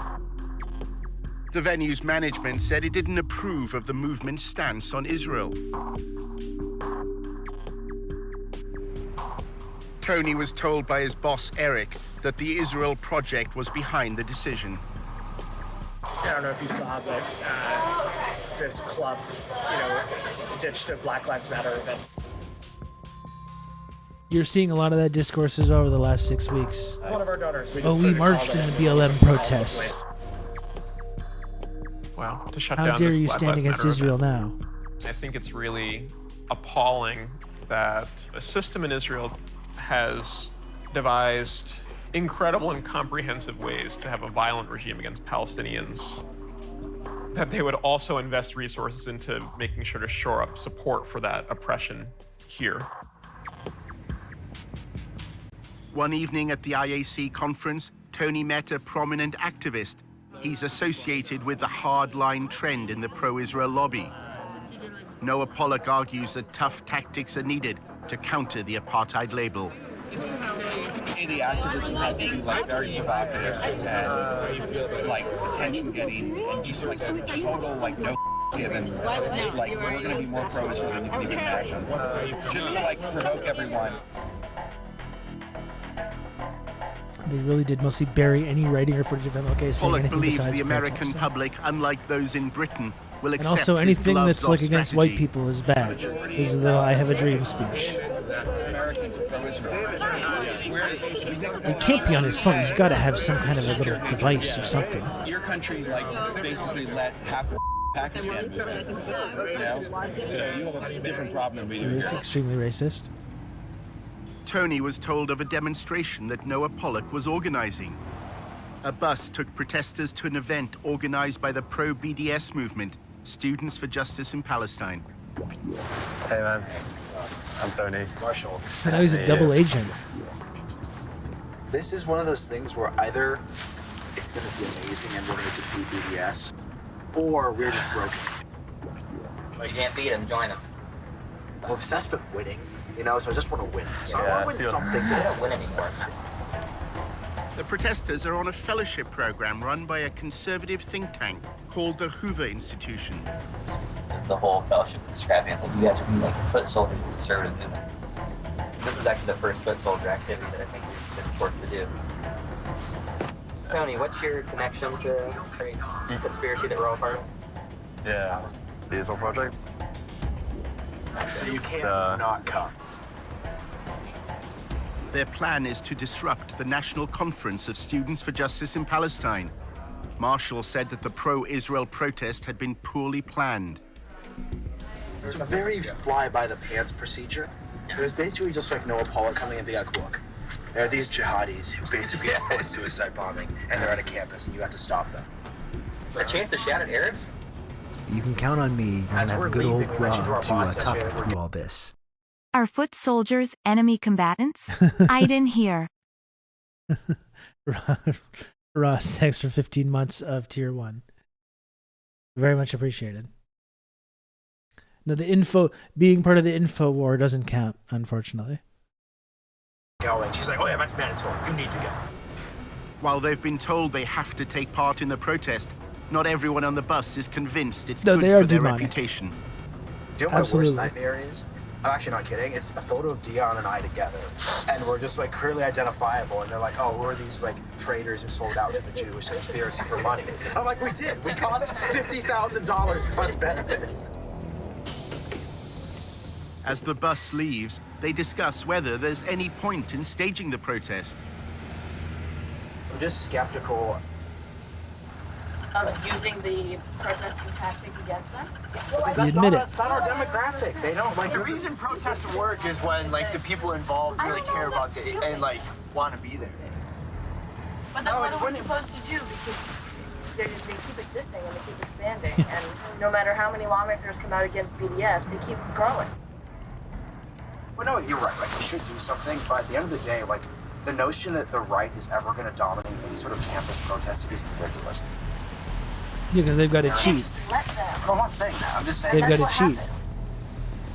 S5: The venue's management said it didn't approve of the movement's stance on Israel. Tony was told by his boss, Eric, that the Israel Project was behind the decision.
S9: I don't know if you saw, but this club, ditched a Black Lives Matter event.
S1: You're seeing a lot of that discourses over the last 6 weeks.
S9: One of our donors.
S1: We marched in the BLM protests.
S2: Wow, to shut
S1: How
S2: down
S1: dare
S2: this
S1: you
S2: Black
S1: stand
S2: Lives
S1: against
S2: Matter
S1: Israel
S2: event.
S1: now?
S2: I think it's really appalling that a system in Israel has devised incredible and comprehensive ways to have a violent regime against Palestinians, that they would also invest resources into making sure to shore up support for that oppression here.
S5: One evening at the IAC conference, Tony met a prominent activist. He's associated with the hardline trend in the pro-Israel lobby. Noah Pollock argues that tough tactics are needed to counter the apartheid label.
S4: The activism has to be very provocative and attention-getting, and just total no given. We're going to be more pro-Israel than you can even imagine, just to provoke everyone.
S1: They really did mostly bury any writing or footage of MLK saying
S5: Pollock
S1: anything
S5: believes
S1: besides
S5: the American
S1: protesting.
S5: public, unlike those in Britain, will
S1: And
S5: accept
S1: also
S5: his
S1: anything that's
S5: gloves-off
S1: against
S5: strategy.
S1: white people is bad. This is the I Have a Dream speech.
S4: Americans are pro-Israel.
S1: He can't be on his phone. He's got to have some kind of a little device or something.
S4: Your country, basically let half of Pakistan move in, So you have a different problem than we do
S1: It's
S4: here.
S1: extremely racist.
S5: Tony was told of a demonstration that Noah Pollock was organizing. A bus took protesters to an event organized by the pro-BDS movement, Students for Justice in Palestine.
S15: Hey man, I'm Tony. Marshall.
S1: So now he's a double agent.
S7: This is one of those things where either it's going to be amazing and we're going to defeat BDS, or we're just broken.
S24: You can't beat him, join him.
S7: I'm obsessed with winning, so I just want to win. So
S24: Yeah,
S7: I want to win something.
S24: We don't win anymore.
S5: The protesters are on a fellowship program run by a conservative think tank called the Hoover Institution.
S24: The whole fellowship is described as you guys are being foot soldiers of the conservative movement. This is actually the first foot soldier activity that I think we've been forced to do. Tony, what's your connection to the conspiracy that we're all part of?
S15: Yeah, the Israel Project.
S7: So you can't not come.
S5: Their plan is to disrupt the National Conference of Students for Justice in Palestine. Marshall said that the pro-Israel protest had been poorly planned.
S7: It's a very fly-by-the-pants procedure. It was basically just Noah Pollock coming and being like, look, there are these jihadis who basically support suicide bombing, and they're on a campus, and you have to stop them.
S24: A chance to shout at Arabs?
S25: You can count on me and have good old Rob to talk you through all this.
S26: Are foot soldiers enemy combatants? I didn't hear.
S1: Ross, thanks for 15 months of tier 1. Very much appreciated. No, being part of the info war doesn't count, unfortunately.
S7: Going. She's like, oh yeah, that's mandatory. You need to go.
S5: While they've been told they have to take part in the protest, not everyone on the bus is convinced it's
S1: No,
S5: good
S1: they are
S5: for their
S1: demonic.
S5: reputation.
S7: Do you know what my
S1: Absolutely.
S7: worst nightmare is? I'm actually not kidding. It's a photo of Dion and I together, and we're just like clearly identifiable. And they're like, "Oh, who are these like traitors who sold out to the Jewish conspiracy for money?" I'm like, "We did. We cost $50,000 plus benefits."
S5: As the bus leaves, they discuss whether there's any point in staging the protest.
S7: I'm just skeptical.
S17: Of using the protesting tactic against them?
S7: That's not our demographic. They don't like the reason protests work is when like the people involved really care about it and like want to be there.
S17: But then what are we supposed to do? Because they keep existing and they keep expanding, and no matter how many lawmakers come out against BDS, they keep growing.
S7: Well, no, you're right. Like, we should do something, but at the end of the day, like, the notion that the right is ever going to dominate any sort of campus protest is ridiculous.
S1: Yeah, because they've got to cheat.
S7: No, I'm not saying that. I'm just saying
S1: They've got to cheat.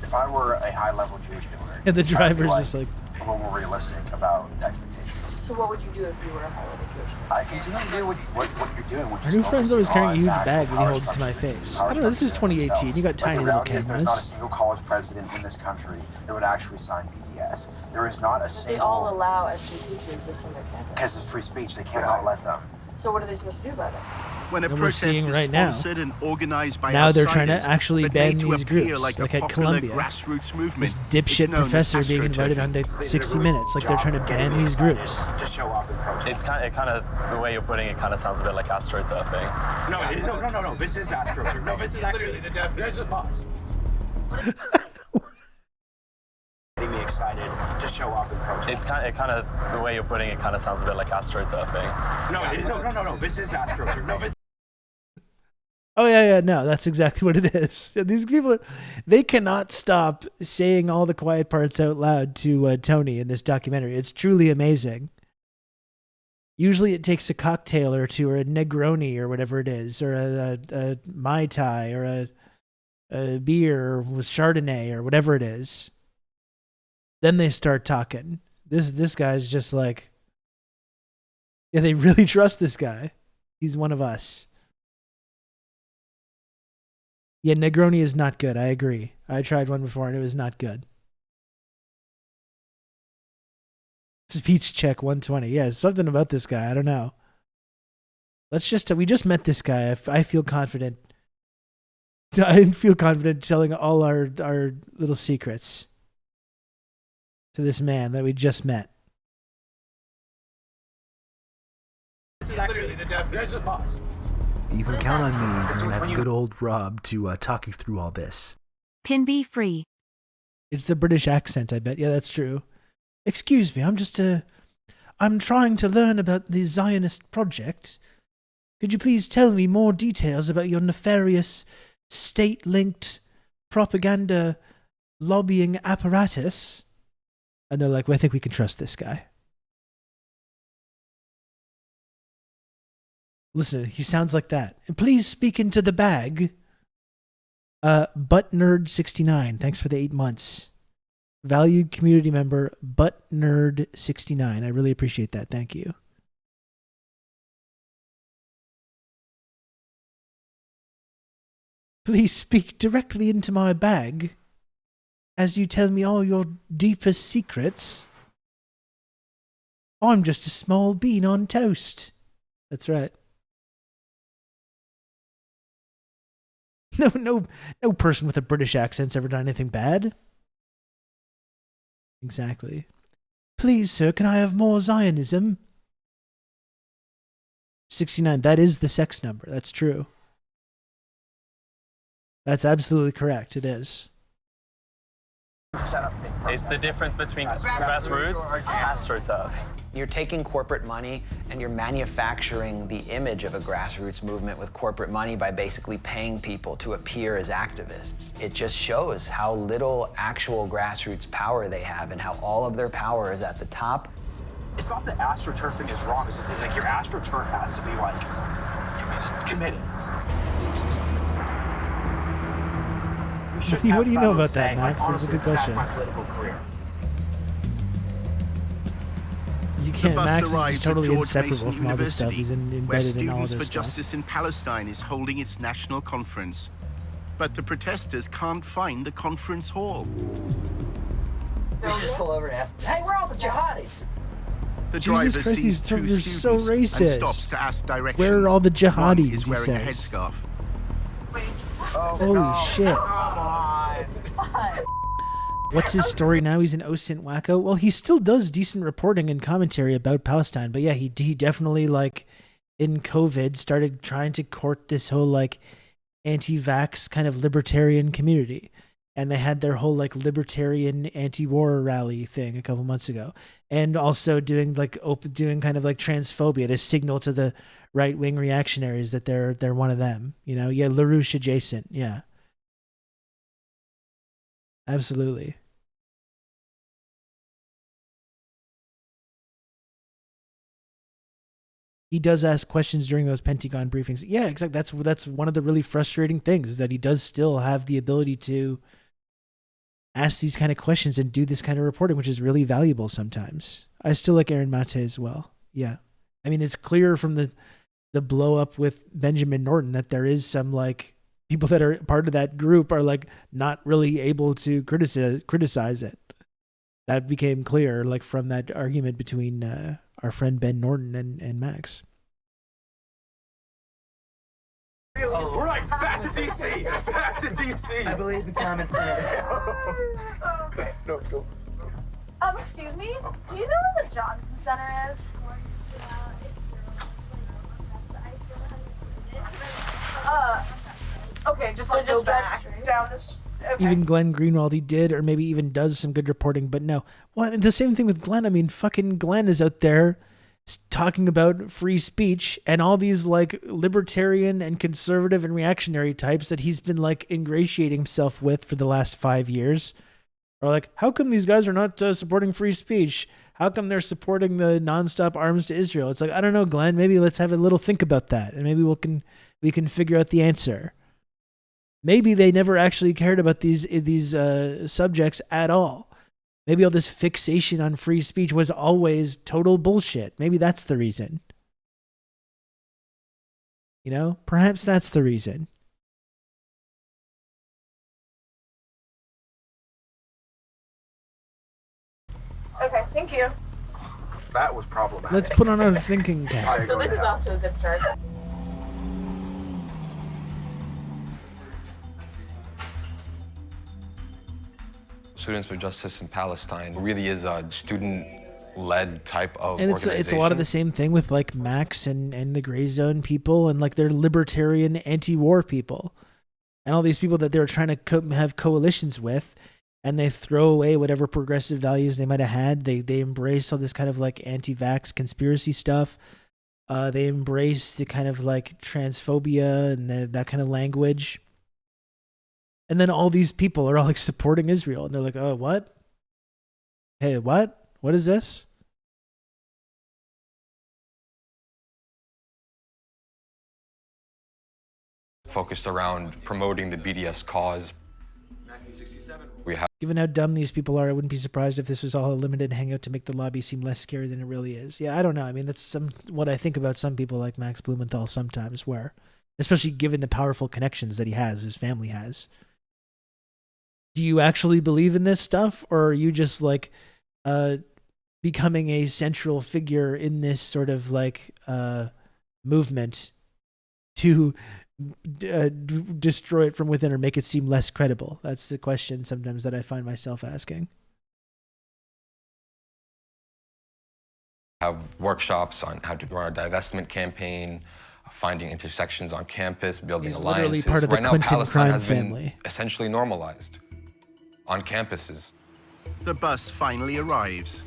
S7: if I were a high-level Jewish doer,
S1: And the
S7: I'd be,
S1: driver's just like,
S7: a little more realistic about expectations.
S17: So what would you do if you were a high-level Jewish?
S7: I continue to do what you're doing, which
S1: our
S7: is
S1: new friend's always carrying a huge
S7: focusing
S1: bag
S7: on
S1: that he
S7: the
S1: holds to my
S7: actual
S1: face.
S7: power
S1: I don't know, this is
S7: structures
S1: 2018. You got
S7: themselves.
S1: tiny
S7: the
S1: little
S7: reality is there's not a
S1: cameras.
S7: single college president in this country that would actually sign BDS. There is not a
S17: But
S7: single...
S17: they all allow SGP to exist on their campus.
S7: Because of free speech, they cannot let them.
S17: So what are they supposed to do about it?
S5: When a
S1: And we're
S5: protest
S1: seeing
S5: is
S1: right now.
S5: sponsored and organized by
S1: Now they're trying to
S5: outsiders,
S1: actually
S5: but
S1: ban
S5: made to
S1: these
S5: appear
S1: groups,
S5: like,
S1: like
S5: a
S1: at
S5: popular
S1: Columbia.
S5: grassroots movement.
S1: This
S5: It's
S1: dipshit
S5: known as
S1: professor being invited
S5: astroturfing.
S1: onto 60 Minutes. Like they're trying to ban these groups.
S7: To show up and protest.
S15: It kind of, the way you're putting it kind of sounds a bit like astroturfing.
S7: No. This is astroturfing. No, this is actually the definition. There's a bus. Getting me excited to show up and protest.
S15: It kind of, the way you're putting it kind of sounds a bit like astroturfing.
S7: No. This is astroturfing. No, this.
S1: Oh yeah, no, that's exactly what it is. These people, they cannot stop saying all the quiet parts out loud to Tony in this documentary. It's truly amazing. Usually it takes a cocktail or two, or a Negroni or whatever it is, or a Mai Tai, or a beer with Chardonnay or whatever it is. Then they start talking. This guy's just like, yeah, they really trust this guy. He's one of us. Yeah, Negroni is not good. I agree. I tried one before and it was not good. Speech check 120. Yeah, something about this guy. I don't know. We just met this guy. I feel confident. I feel confident telling all our little secrets to this man that we just met.
S7: This is actually the definition. There's a bus.
S25: You can count on me and that good old Rob to talk you through all this.
S6: Pin B free.
S1: It's the British accent, I bet. Yeah, that's true. Excuse me, I'm trying to learn about the Zionist project. Could you please tell me more details about your nefarious state-linked propaganda lobbying apparatus? And they're like, well, I think we can trust this guy. Listen, he sounds like that. And please speak into the bag. ButtNerd69, thanks for the 8 months. Valued community member, ButtNerd69. I really appreciate that. Thank you. Please speak directly into my bag as you tell me all your deepest secrets. I'm just a small bean on toast. That's right. No person with a British accent's ever done anything bad. Exactly. Please, sir, can I have more Zionism? 69, that is the sex number. That's true. That's absolutely correct. It is.
S15: It's the difference between grassroots and astroturf.
S8: You're taking corporate money and you're manufacturing the image of a grassroots movement with corporate money by basically paying people to appear as activists. It just shows how little actual grassroots power they have and how all of their power is at the top.
S7: It's not that astroturfing is wrong. It's just that, like, your astroturf has to be like committed.
S1: What do you know about that, Max? This is a good question. You can't. Max is just totally inseparable from all this stuff. He's embedded in all of
S5: Students
S1: this
S5: for
S1: stuff.
S5: Justice in Palestine is holding its national conference, but the protesters can't find the conference hall.
S24: We should pull over and ask, hey, where are all the jihadis?
S5: The
S1: Jesus
S5: driver
S1: Christ,
S5: sees two
S1: they're so
S5: students and
S1: racist.
S5: stops to ask directions.
S1: Where are all the
S5: One
S1: jihadis?
S5: is
S1: He
S5: wearing a
S1: says.
S5: headscarf.
S1: Holy shit. What's his story now? He's an OSINT wacko. Well, he still does decent reporting and commentary about Palestine, but yeah, he definitely, like, in COVID started trying to court this whole, like, anti-vax kind of libertarian community. And they had their whole, like, libertarian anti-war rally thing a couple months ago, and also doing kind of like transphobia to signal to the right-wing reactionaries that they're one of them. You know, yeah, LaRouche adjacent, yeah, absolutely. He does ask questions during those Pentagon briefings. Yeah, exactly. That's one of the really frustrating things, is that he does still have the ability to ask these kind of questions and do this kind of reporting, which is really valuable sometimes. I still like Aaron Mate as well. Yeah. I mean, it's clear from the blow up with Benjamin Norton that there is some, like, people that are part of that group are, like, not really able to criticize it. That became clear, like, from that argument between our friend Ben Norton and Max.
S7: We're like, back to DC! Back to DC!
S24: I believe the comments
S7: No, go.
S6: Excuse me? Do you know where the Johnson Center is? Okay, just like go back down this. Okay.
S1: Even Glenn Greenwald, he did, or maybe even does some good reporting, but no. Well, and the same thing with Glenn. I mean, fucking Glenn is out there talking about free speech, and all these, like, libertarian and conservative and reactionary types that he's been, like, ingratiating himself with for the last 5 years are like, how come these guys are not supporting free speech? How come they're supporting the nonstop arms to Israel? It's like, I don't know, Glenn. Maybe let's have a little think about that, and maybe we can figure out the answer. Maybe they never actually cared about these subjects at all. Maybe all this fixation on free speech was always total bullshit. Maybe that's the reason. You know, perhaps that's the reason.
S6: Okay, thank you.
S7: That was problematic.
S1: Let's put on our thinking cap.
S6: So this is off to a good start.
S12: Students for Justice in Palestine really is a student-led type of
S1: And
S12: organization.
S1: it's a lot of the same thing with, like, Max and the Gray Zone people, and, like, they're libertarian anti-war people, and all these people that they're trying to have coalitions with, and they throw away whatever progressive values they might have had. They embrace all this kind of, like, anti-vax conspiracy stuff. They embrace the kind of, like, transphobia and that kind of language. And then all these people are all, like, supporting Israel, and they're like, oh, what? Hey, what? What is this?
S12: Focused around promoting the BDS cause. We have
S1: Given how dumb these people are, I wouldn't be surprised if this was all a limited hangout to make the lobby seem less scary than it really is. Yeah, I don't know. I mean, that's what I think about some people like Max Blumenthal sometimes, where, especially given the powerful connections that he has, his family has. Do you actually believe in this stuff, or are you just, like, becoming a central figure in this sort of, like, movement to destroy it from within or make it seem less credible? That's the question sometimes that I find myself asking.
S12: have workshops on how to run a divestment campaign, finding intersections on campus, building
S1: He's
S12: alliances.
S1: literally part of the
S12: right now,
S1: Clinton
S12: Palestine
S1: crime
S12: has been
S1: family.
S12: essentially normalized on campuses.
S5: The bus finally arrives.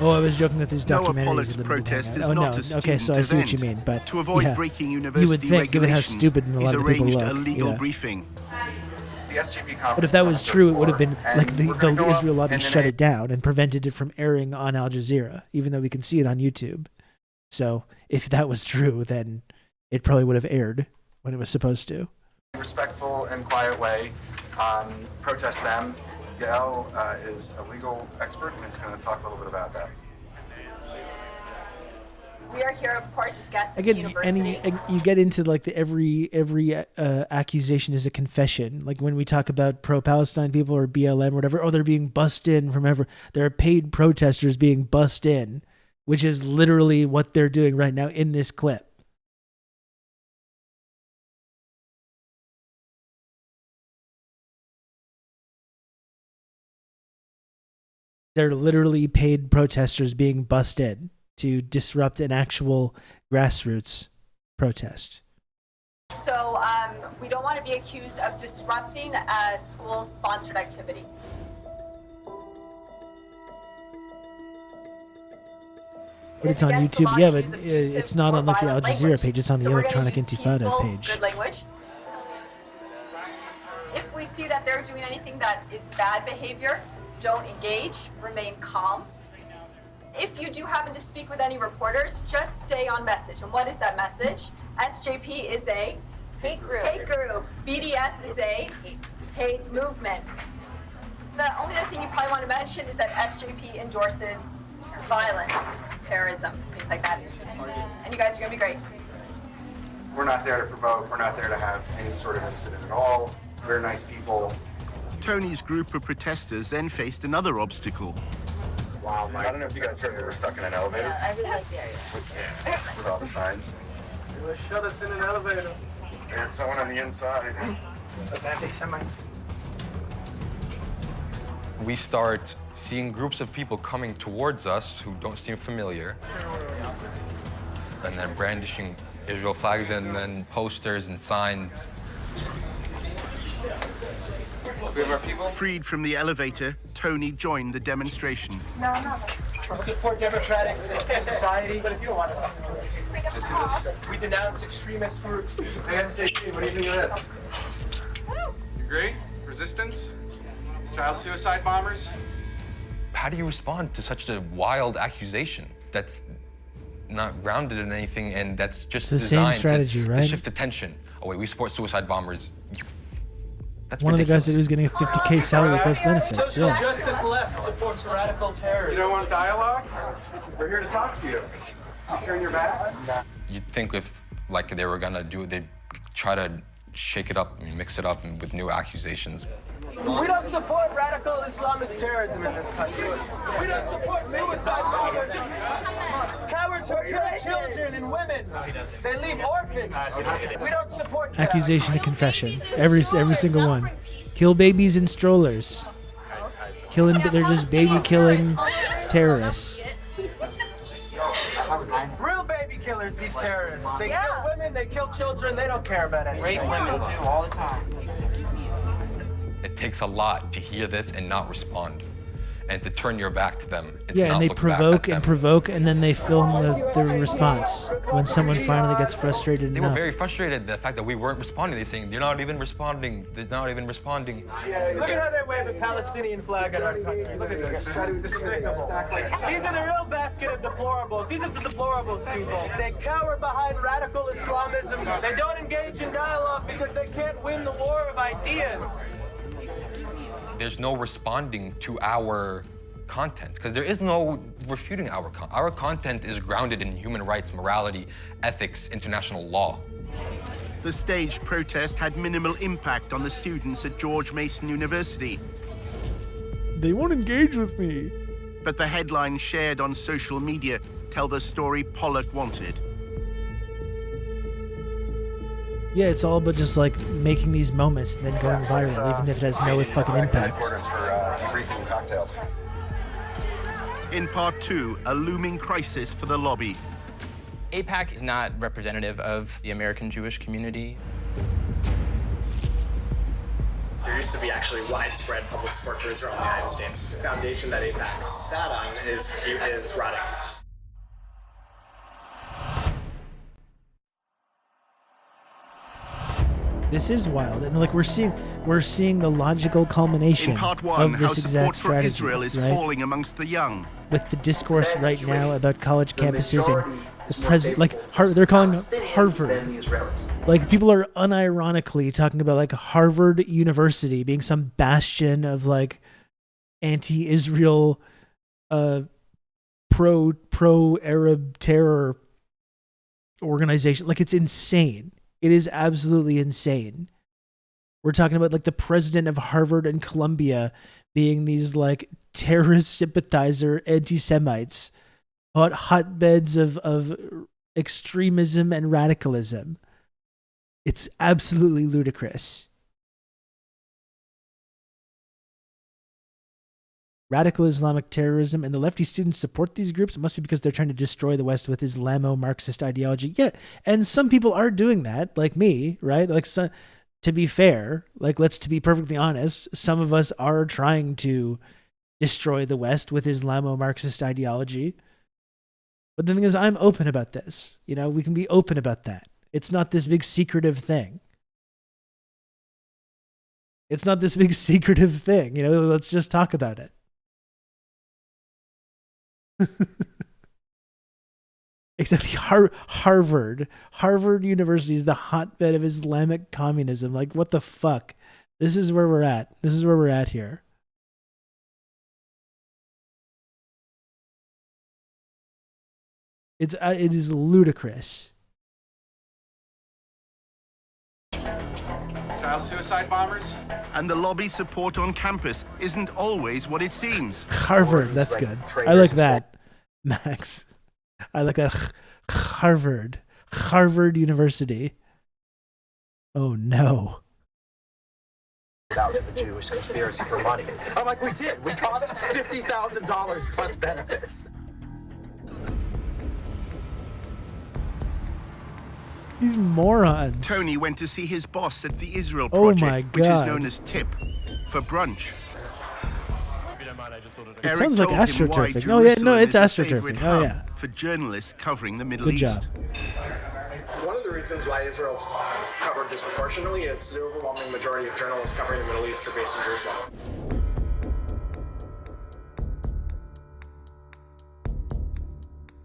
S1: Oh, I was joking with his
S5: Noah
S1: documentaries.
S5: Pollock's
S1: in the
S5: protest
S1: movie.
S5: is
S1: Oh,
S5: not
S1: no.
S5: a
S1: Okay, so I
S5: student
S1: see what you
S5: event.
S1: mean. But
S5: To avoid
S1: yeah,
S5: breaking
S1: you
S5: university
S1: would think, given how
S5: regulations,
S1: stupid a
S5: he's
S1: lot of the people
S5: arranged
S1: look.
S5: a legal
S1: yeah.
S5: briefing.
S10: the SGP conference.
S1: But if that was true, it would have been like the Israel lobby
S10: and then
S1: shut it down and prevented it from airing on Al Jazeera, even though we can see it on YouTube. So if that was true, then it probably would have aired when it was supposed to.
S10: Respectful and quiet way, protest them. Gail is a legal expert and is going to talk a little bit about that.
S6: We are here, of course, as guests of the
S1: Again,
S6: university.
S1: and you get into like the every accusation is a confession. Like when we talk about pro-Palestine people or BLM or whatever, oh, they're being bussed in from ever. There are paid protesters being bussed in, which is literally what they're doing right now in this clip. They're literally paid protesters being bussed in to disrupt an actual grassroots protest.
S6: So we don't want to be accused of disrupting a school-sponsored activity.
S1: But it's on YouTube. Yeah, but it's not on like the Al Jazeera page. It's on the Electronic Intifada page.
S6: Good language. If we see that they're doing anything that is bad behavior, don't engage, remain calm. If you do happen to speak with any reporters, just stay on message. And what is that message? SJP is a hate group. BDS is a hate movement. The only other thing you probably want to mention is that SJP endorses violence, terrorism, things like that. And you guys are going to be great.
S10: We're not there to provoke. We're not there to have any sort of incident at all. We're nice people.
S5: Tony's group of protesters then faced another obstacle.
S10: Wow, I don't know if you guys heard we were stuck in an elevator.
S17: Yeah, I really like the area.
S10: With all the signs.
S9: They will shut us in an elevator.
S10: They had someone on the inside.
S9: That's anti-Semites.
S12: We start seeing groups of people coming towards us who don't seem familiar, and then brandishing Israel flags and then posters and signs.
S10: We have our people.
S5: Freed from the elevator, Tony joined the demonstration.
S9: No. We support democratic society, but if you don't want to, we denounce extremist groups. SJP, what do you think of this?
S10: You agree? Resistance? Child suicide bombers?
S12: How do you respond to such a wild accusation that's not grounded in anything and that's just
S1: It's the same
S12: designed
S1: strategy,
S12: to
S1: right?
S12: shift attention? Oh wait, we support suicide bombers. That's
S1: One
S12: ridiculous.
S1: of the guys that was getting a 50K salary plus benefits.
S9: Social
S1: Yeah.
S9: justice left supports radical terrorism.
S10: You don't want dialogue? We're here to talk to you. You turn your backs?
S12: You'd think if like they were gonna do it, they'd try to shake it up and mix it up with new accusations.
S9: We don't support radical Islamic terrorism in this country. We don't support suicide bombers. Cowards who kill children and women. They leave orphans. We don't support that.
S1: Accusation to confession. Every single one. Kill babies in strollers. They're just baby killing terrorists.
S9: Real baby killers, these terrorists. They kill women, they kill children, they don't care about anything.
S8: Rape women too, all the time.
S12: It takes a lot to hear this and not respond, and to turn your back to them. And to
S1: Yeah,
S12: not
S1: and they
S12: look back
S1: provoke
S12: at
S1: and
S12: them.
S1: provoke, and then they film the response when someone finally gets frustrated
S12: They were
S1: enough.
S12: very frustrated at the fact that we weren't responding. They're saying, they're not even responding. They're not even responding.
S9: Look at how they wave a Palestinian flag at our country. Look at this. Despicable. These are the real basket of deplorables. These are the deplorables, people. They cower behind radical Islamism. They don't engage in dialogue because they can't win the war of ideas.
S12: There's no responding to our content because there is no refuting our content. Our content is grounded in human rights, morality, ethics, international law.
S5: The staged protest had minimal impact on the students at George Mason University.
S1: They won't engage with me.
S5: But the headlines shared on social media tell the story Pollock wanted.
S1: Yeah, it's all about just like making these moments and then going viral, even if it has no fucking impact.
S10: Headquarters for debriefing and cocktails.
S5: In part 2, a looming crisis for the lobby.
S13: AIPAC is not representative of the American Jewish community.
S9: There used to be actually widespread public support for Israel in the United States. The foundation that AIPAC sat on is rotting.
S1: This is wild, and like we're seeing the logical culmination
S5: In part one,
S1: of
S5: how
S1: this
S5: support
S1: exact
S5: for
S1: strategy,
S5: Israel is
S1: right?
S5: falling amongst the young.
S1: With the discourse right now about college campuses
S18: majority
S1: and
S18: is
S1: the
S18: more
S1: president, like
S18: favorable to
S1: they're calling
S18: Palestinians than
S1: Harvard.
S18: the Israelis.
S1: Like people are unironically talking about like Harvard University being some bastion of like anti-Israel, pro-Arab terror organization. Like it's insane. It is absolutely insane. We're talking about like the president of Harvard and Columbia being these like terrorist sympathizer anti-Semites, hotbeds of extremism and radicalism. It's absolutely ludicrous. Radical Islamic terrorism, and the lefty students support these groups. It must be because they're trying to destroy the West with Islamo-Marxist ideology. Yeah, and some people are doing that, like me, right? Like, so, to be fair, like let's to be perfectly honest, some of us are trying to destroy the West with Islamo-Marxist ideology. But the thing is, I'm open about this. You know, we can be open about that. It's not this big secretive thing. It's not this big secretive thing. You know, let's just talk about it. Exactly. Harvard University is the hotbed of Islamic communism. Like, what the fuck? This is where we're at. This is where we're at here. It is ludicrous.
S5: Child suicide bombers? And the lobby support on campus isn't always what it seems.
S1: Harvard, that's good. I like that, Max. I like that. Harvard University. Oh no.
S7: Out to the Jewish conspiracy for money. I'm like, we did. We cost $50,000 plus benefits.
S1: These morons.
S5: Tony went to see his boss at the Israel
S1: Oh
S5: Project,
S1: my
S5: which is
S1: God.
S5: known as TIP, for brunch.
S1: It
S5: Eric
S1: sounds like
S5: told him why
S1: astroturfing. Oh yeah, no,
S5: Jerusalem
S1: it's
S5: is a
S1: astroturfing.
S5: favorite
S1: Oh
S5: hub
S1: yeah.
S5: for journalists covering the Middle
S1: Good
S5: East.
S1: job.
S14: One of the reasons why Israel's covered disproportionately is the overwhelming majority of journalists covering the Middle East are based in Jerusalem.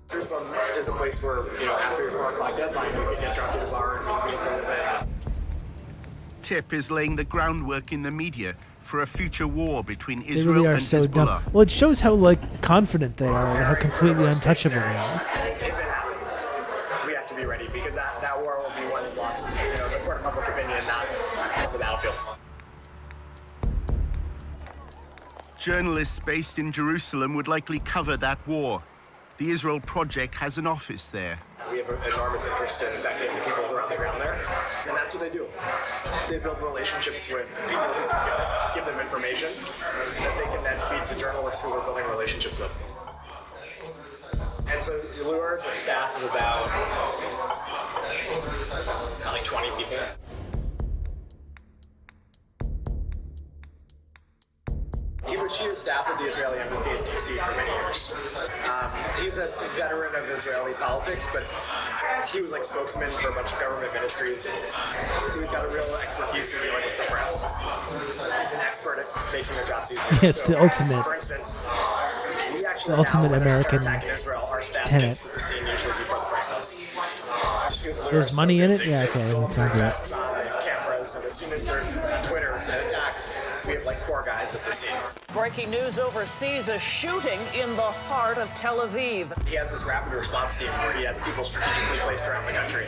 S14: Jerusalem is a place where, after your 4 o'clock deadline, you can get drunk at a bar and meet people a little bit.
S5: TIP is laying the groundwork in the media for a future war between
S1: They
S5: Israel
S1: really are
S5: and
S1: so
S5: Hezbollah.
S1: dumb. Well, it shows how like confident they are and how completely untouchable they are.
S14: If it happens, we have to be ready because that war will be won and lost. The court of public opinion, not the battlefield.
S5: Journalists based in Jerusalem would likely cover that war. The Israel Project has an office there.
S14: We have an enormous interest in affecting the people who are on the ground there, and that's what they do. They build relationships with people who give them information that they can then feed to journalists who we're building relationships with. And so Lure is a staff of about like 20 people. He was chief of staff at the Israeli embassy in DC for many years. He's a veteran of Israeli politics, but he was like spokesman for a bunch of government ministries. So he's got a real expertise in dealing with the press. He's an expert at making their jobs easier.
S1: Yeah, it's the ultimate.
S14: For instance, we actually
S1: The ultimate
S14: now, when there's a terror
S1: American
S14: attack in Israel, our staff
S1: tenet.
S14: gets to the scene usually before the press does. Just because Lure
S1: There's
S14: is so
S1: money in
S14: good,
S1: it? Yeah, okay, that sounds right.
S14: press on cameras, and as soon as there's a Twitter an attack, we have like 4 guys at the scene.
S16: Breaking news overseas, a shooting in the heart of Tel Aviv.
S14: He has this rapid response team where he has people strategically placed around the country.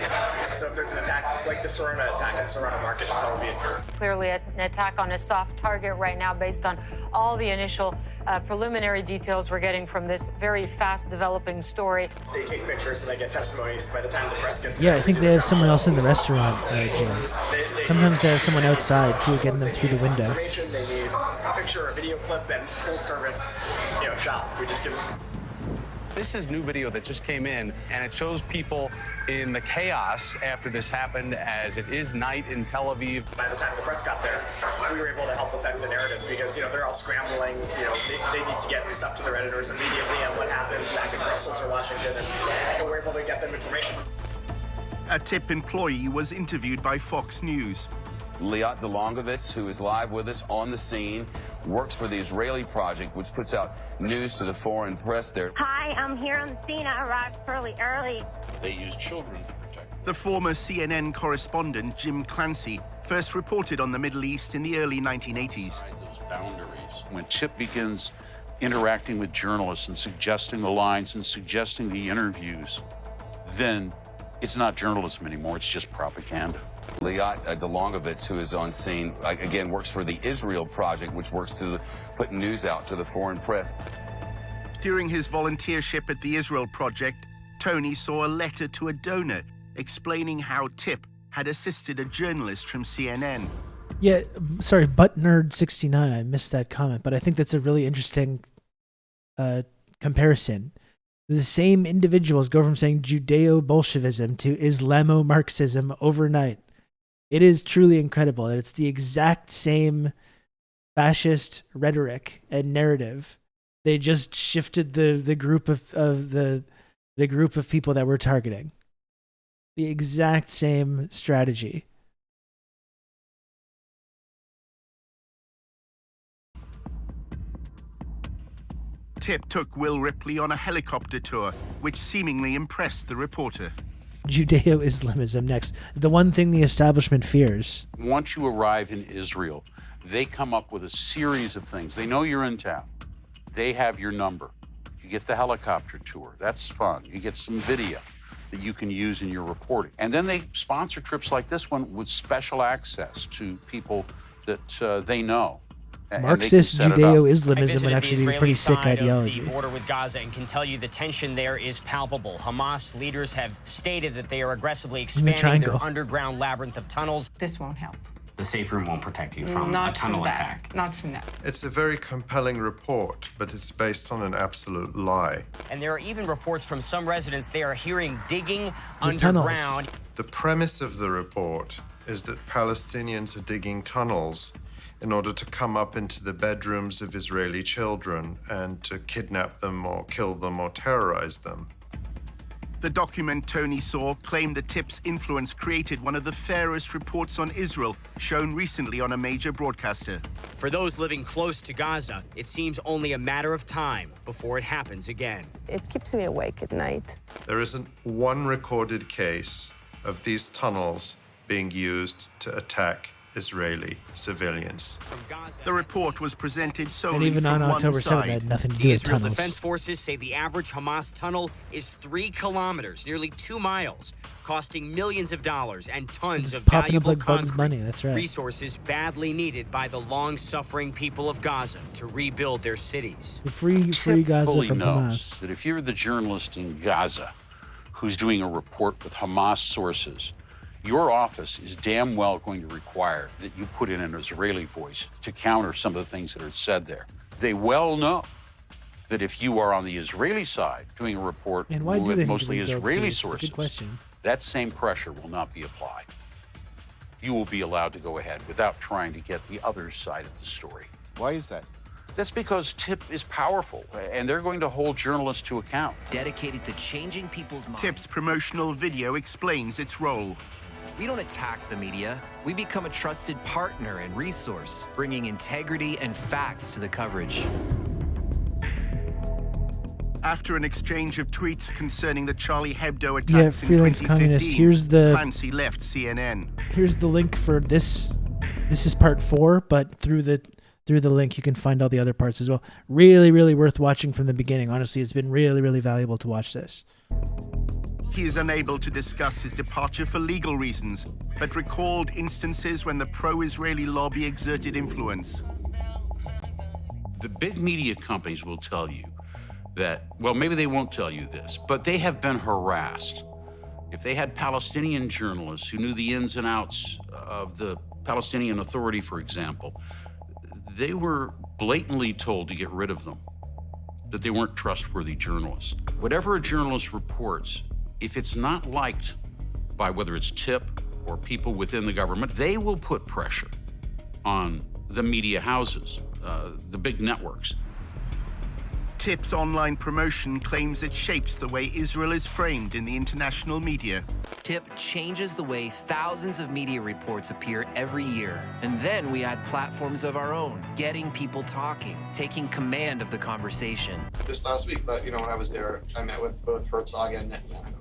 S14: So if there's an attack, like the Sorona attack in Sorona Market in Tel Aviv.
S19: Clearly an attack on a soft target right now based on all the initial preliminary details we're getting from this very fast developing story.
S14: They take pictures and they get testimonies by the time the press gets
S1: Yeah,
S14: there.
S1: I think they have someone else in the restaurant, Jim. Sometimes they have someone outside too, getting them through the window.
S14: Information, they need a picture, a video clip, and full service, shot. We just give them.
S20: This is new video that just came in, and it shows people in the chaos after this happened, as it is night in Tel Aviv.
S14: By the time the press got there, we were able to help affect the narrative because, they're all scrambling. They need to get stuff to their editors immediately on what happened back in Brussels or Washington, and we're able to get them information.
S5: A TIP employee was interviewed by Fox News.
S3: Liat Delongovitz, who is live with us on the scene, works for the Israeli Project, which puts out news to the foreign press there.
S11: Hi, I'm here on the scene. I arrived fairly early.
S5: They use children to protect. The former CNN correspondent, Jim Clancy, first reported on the Middle East in the early 1980s.
S21: Those boundaries. When Chip begins interacting with journalists and suggesting the lines and suggesting the interviews, then it's not journalism anymore, it's just propaganda.
S3: Liat Delongovitz, who is on scene, again, works for the Israel Project, which works to put news out to the foreign press.
S5: During his volunteership at the Israel Project, Tony saw a letter to a donor explaining how Tip had assisted a journalist from CNN.
S1: Yeah, sorry, ButtNerd69, I missed that comment, but I think that's a really interesting comparison. The same individuals go from saying Judeo-Bolshevism to Islamo-Marxism overnight. It is truly incredible that it's the exact same fascist rhetoric and narrative. They just shifted the group of the group of people that we're targeting. The exact same strategy.
S5: Tip took Will Ripley on a helicopter tour, which seemingly impressed the reporter.
S1: Judeo-Islamism next. The one thing the establishment fears.
S21: Once you arrive in Israel, they come up with a series of things. They know you're in town. They have your number. You get the helicopter tour. That's fun. You get some video that you can use in your reporting. And then they sponsor trips like this one with special access to people that they know.
S1: Marxist Judeo-Islamism would actually be a pretty sick ideology.
S22: The border with Gaza and can tell you the tension there is palpable. Hamas leaders have stated that they are aggressively expanding their underground labyrinth of tunnels.
S23: This won't help.
S22: The safe room won't protect you from a tunnel attack.
S23: Not from that.
S26: It's a very compelling report, but it's based on an absolute lie.
S22: And there are even reports from some residents they are hearing digging underground.
S26: The premise of the report is that Palestinians are digging tunnels in order to come up into the bedrooms of Israeli children and to kidnap them or kill them or terrorize them.
S5: The document Tony saw claimed that Tip's influence created one of the fairest reports on Israel shown recently on a major broadcaster.
S22: For those living close to Gaza, it seems only a matter of time before it happens again.
S23: It keeps me awake at night.
S26: There isn't one recorded case of these tunnels being used to attack Israeli civilians.
S5: The report was presented solely
S1: And even on
S5: from
S1: October
S5: one
S1: 7th,
S5: side.
S1: they had nothing to do
S22: The
S1: with
S22: Israel
S1: tunnels.
S22: Defense Forces say the average Hamas tunnel is 3 kilometers, nearly 2 miles, costing millions of dollars and tons of
S1: Popping up
S22: valuable
S1: like Bugs
S22: concrete,
S1: Bunny, that's right.
S22: resources badly needed by the long-suffering people of Gaza to rebuild their cities.
S1: Free Gaza
S21: fully
S1: from
S21: knows
S1: Hamas.
S21: that if you're the journalist in Gaza who's doing a report with Hamas sources, your office is damn well going to require that you put in an Israeli voice to counter some of the things that are said there. They well know that if you are on the Israeli side doing a report
S1: And why do they
S21: with
S1: need to
S21: mostly
S1: rebuild
S21: Israeli
S1: cities? It's a
S21: sources,
S1: good question.
S21: that same pressure will not be applied. You will be allowed to go ahead without trying to get the other side of the story.
S5: Why is that?
S21: That's because TIP is powerful, and they're going to hold journalists to account.
S27: Dedicated to changing people's minds.
S5: TIP's promotional video explains its role.
S27: We don't attack the media. We become a trusted partner and resource, bringing integrity and facts to the coverage.
S5: After an exchange of tweets concerning the Charlie Hebdo
S1: Yeah,
S5: attacks in
S1: freelance
S5: 2015,
S1: communist. Here's the
S5: Clancy left CNN.
S1: Here's the link for this. This is part 4, but through the link you can find all the other parts as well. Really, really worth watching from the beginning. Honestly, it's been really, really valuable to watch this.
S5: He is unable to discuss his departure for legal reasons, but recalled instances when the pro-Israeli lobby exerted influence.
S21: The big media companies will tell you that, well, maybe they won't tell you this, but they have been harassed. If they had Palestinian journalists who knew the ins and outs of the Palestinian Authority, for example, they were blatantly told to get rid of them, that they weren't trustworthy journalists. Whatever a journalist reports, if it's not liked by whether it's TIP or people within the government, they will put pressure on the media houses, the big networks.
S5: TIP's online promotion claims it shapes the way Israel is framed in the international media.
S27: TIP changes the way thousands of media reports appear every year. And then we add platforms of our own, getting people talking, taking command of the conversation.
S10: This last week, but when I was there, I met with both Herzog and Netanyahu.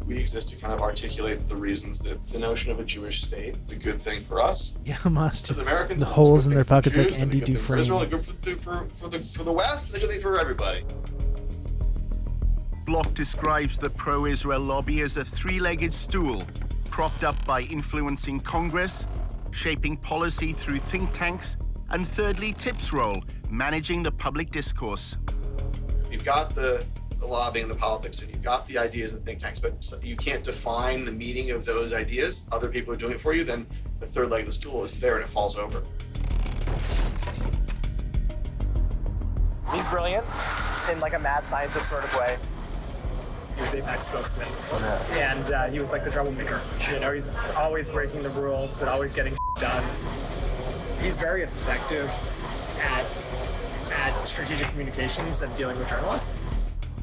S10: We exist to kind of articulate the reasons that the notion of a Jewish state is a good thing for us.
S1: Yeah, Hamas.
S10: As Americans,
S1: the holes in their pockets like
S10: Jews,
S1: Andy
S10: and a good thing for Israel,
S1: Dufresne.
S10: a good thing for the West, and a good thing for everybody.
S5: Block describes the pro-Israel lobby as a three-legged stool, propped up by influencing Congress, shaping policy through think tanks, and thirdly, TIP's role, managing the public discourse.
S10: You've got the lobbying, the politics, and you've got the ideas and think tanks, but you can't define the meaning of those ideas. Other people are doing it for you, then the third leg of the stool isn't there and it falls over.
S14: He's brilliant in like a mad scientist sort of way. He was APAC spokesman, and he was like the troublemaker. He's always breaking the rules, but always getting done. He's very effective at strategic communications and dealing with journalists.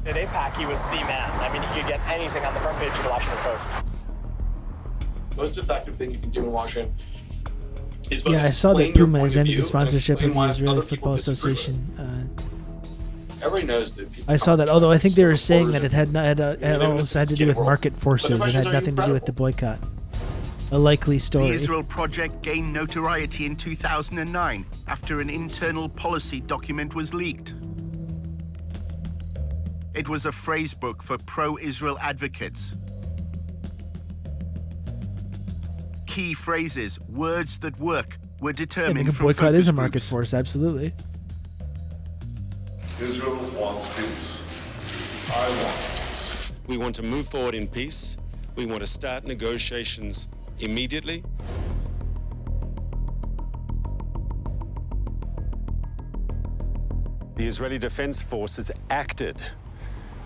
S14: At APAC, he was the man. I mean, he could get anything on the front page of the Washington Post.
S10: The most effective thing you can do in Washington is
S1: Yeah, I saw that Puma has ended the sponsorship of the Israeli Football Association.
S10: Everybody knows that.
S1: I saw that, although I think they were saying that it had also had to do with market forces. It had nothing to do with the boycott. A likely story.
S5: The Israel Project gained notoriety in 2009 after an internal policy document was leaked. It was a phrase book for pro-Israel advocates. Key phrases, words that work, were
S1: I
S5: determined
S1: think a
S5: from
S1: boycott is a market
S5: groups.
S1: force, absolutely.
S2: Israel wants peace. I want peace.
S4: We want to move forward in peace. We want to start negotiations immediately. The Israeli Defense Forces acted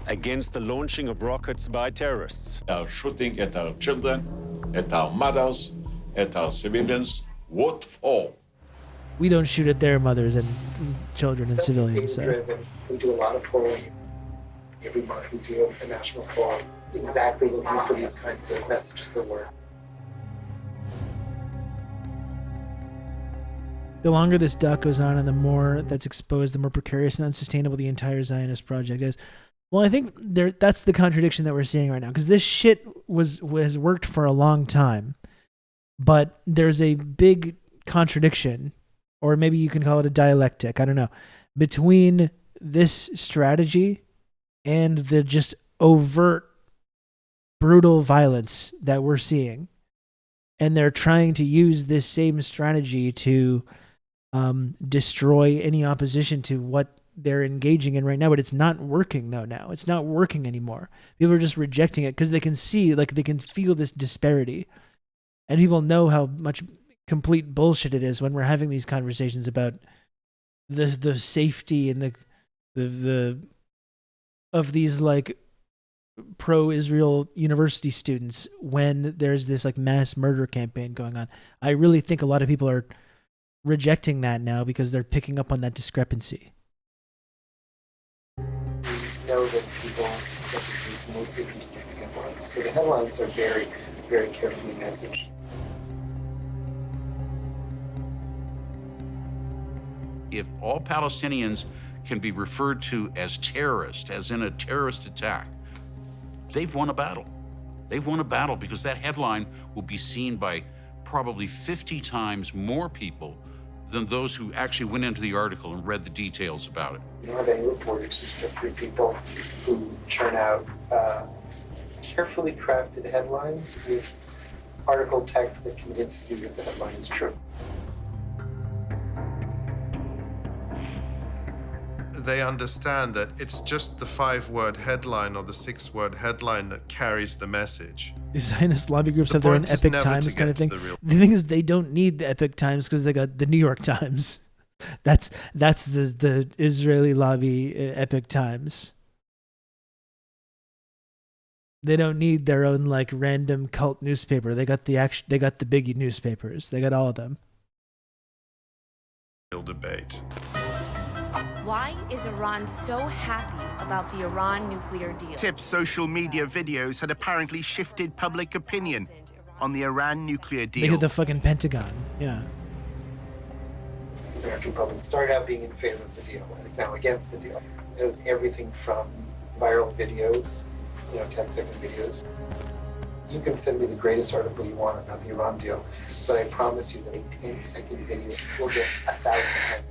S4: against the launching of rockets by terrorists.
S2: They are shooting at our children, at our mothers, at our civilians. What for?
S1: We don't shoot at their mothers and children and civilians. So.
S6: We do a lot of polling. Every month we do a national poll, exactly looking for these kinds of messages that work.
S1: The longer this doc goes on and the more that's exposed, the more precarious and unsustainable the entire Zionist project is. Well, I think that's the contradiction that we're seeing right now, because this shit has worked for a long time, but there's a big contradiction, or maybe you can call it a dialectic, I don't know, between this strategy and the just overt, brutal violence that we're seeing. And they're trying to use this same strategy to destroy any opposition to what they're engaging in right now, but it's not working though now. It's not working anymore. People are just rejecting it because they can see, like they can feel this disparity. And people know how much complete bullshit it is when we're having these conversations about the safety and the of these like pro-Israel university students when there's this like mass murder campaign going on. I really think a lot of people are rejecting that now because they're picking up on that discrepancy.
S6: Know that people get these mostly from sticking headlines. So the headlines are very, very carefully messaged.
S21: If all Palestinians can be referred to as terrorists, as in a terrorist attack, they've won a battle. They've won a battle because that headline will be seen by probably 50 times more people than those who actually went into the article and read the details about it.
S6: You don't have any reporters, just a few people who churn out carefully crafted headlines with article text that convinces you that the headline is true.
S26: They understand that it's just the 5-word headline or the 6-word headline that carries the message.
S1: The Zionist lobby groups have their own Epic Times kind of thing. The thing is, they don't need the Epic Times because they got the New York Times. That's the Israeli lobby Epic Times. They don't need their own like random cult newspaper. They got the biggie newspapers. They got all of them.
S26: debate.
S8: Why is Iran so happy about the Iran nuclear deal?
S5: TIP's social media videos had apparently shifted public opinion on the Iran nuclear
S1: They
S5: deal.
S1: hit the fucking Pentagon. Yeah.
S6: The American public started out being in favor of the deal and is now against the deal. It was everything from viral videos, 10-second videos. You can send me the greatest article you want about the Iran deal, but I promise you that a 10-second video will get 1,000 times.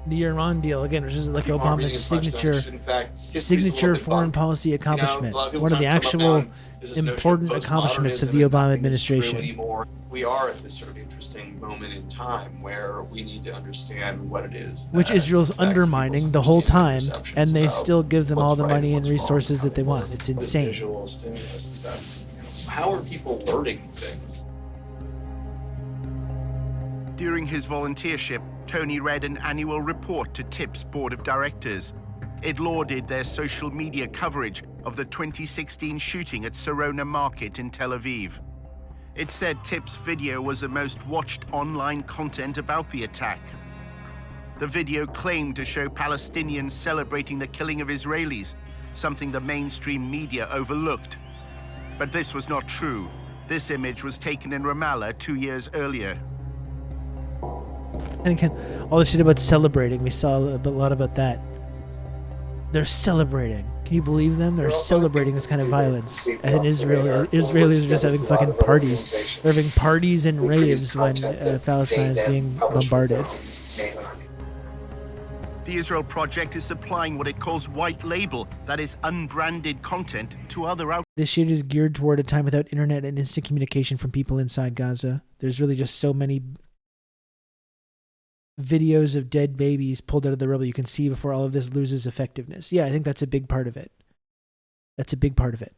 S1: The Iran deal, again, which is like Obama's signature
S10: bit
S1: foreign
S10: bunk.
S1: policy accomplishment.
S10: A lot of people
S1: One of the
S10: come up
S1: actual
S10: on this notion of
S1: important accomplishments of the
S10: postmodernism
S1: Obama
S10: and nothing is true
S1: administration.
S10: anymore. We are at this sort of interesting moment in time where we need to understand what it is.
S1: Which Israel's undermining the whole time, and they
S10: about
S1: still give them all
S10: what's
S1: the
S10: right
S1: money
S10: and
S1: and
S10: what's wrong,
S1: resources that they want. It's
S10: with
S1: insane.
S10: Visual stimulus and stuff. How are people learning things?
S5: During his volunteership, Tony read an annual report to TIP's board of directors. It lauded their social media coverage of the 2016 shooting at Sarona Market in Tel Aviv. It said TIP's video was the most watched online content about the attack. The video claimed to show Palestinians celebrating the killing of Israelis, something the mainstream media overlooked. But this was not true. This image was taken in Ramallah 2 years earlier.
S1: And again, all this shit about celebrating, we saw a lot about that. They're celebrating. Can you believe them? They're celebrating this kind of violence. And Israelis are just having fucking parties. They're having parties and raves when Palestine is being bombarded.
S5: The Israel Project is supplying what it calls white label, that is unbranded content, to other outlets.
S1: This shit is geared toward a time without internet and instant communication from people inside Gaza. There's really just so many videos of dead babies pulled out of the rubble you can see before all of this loses effectiveness. Yeah, I think that's a big part of it. That's a big part of it.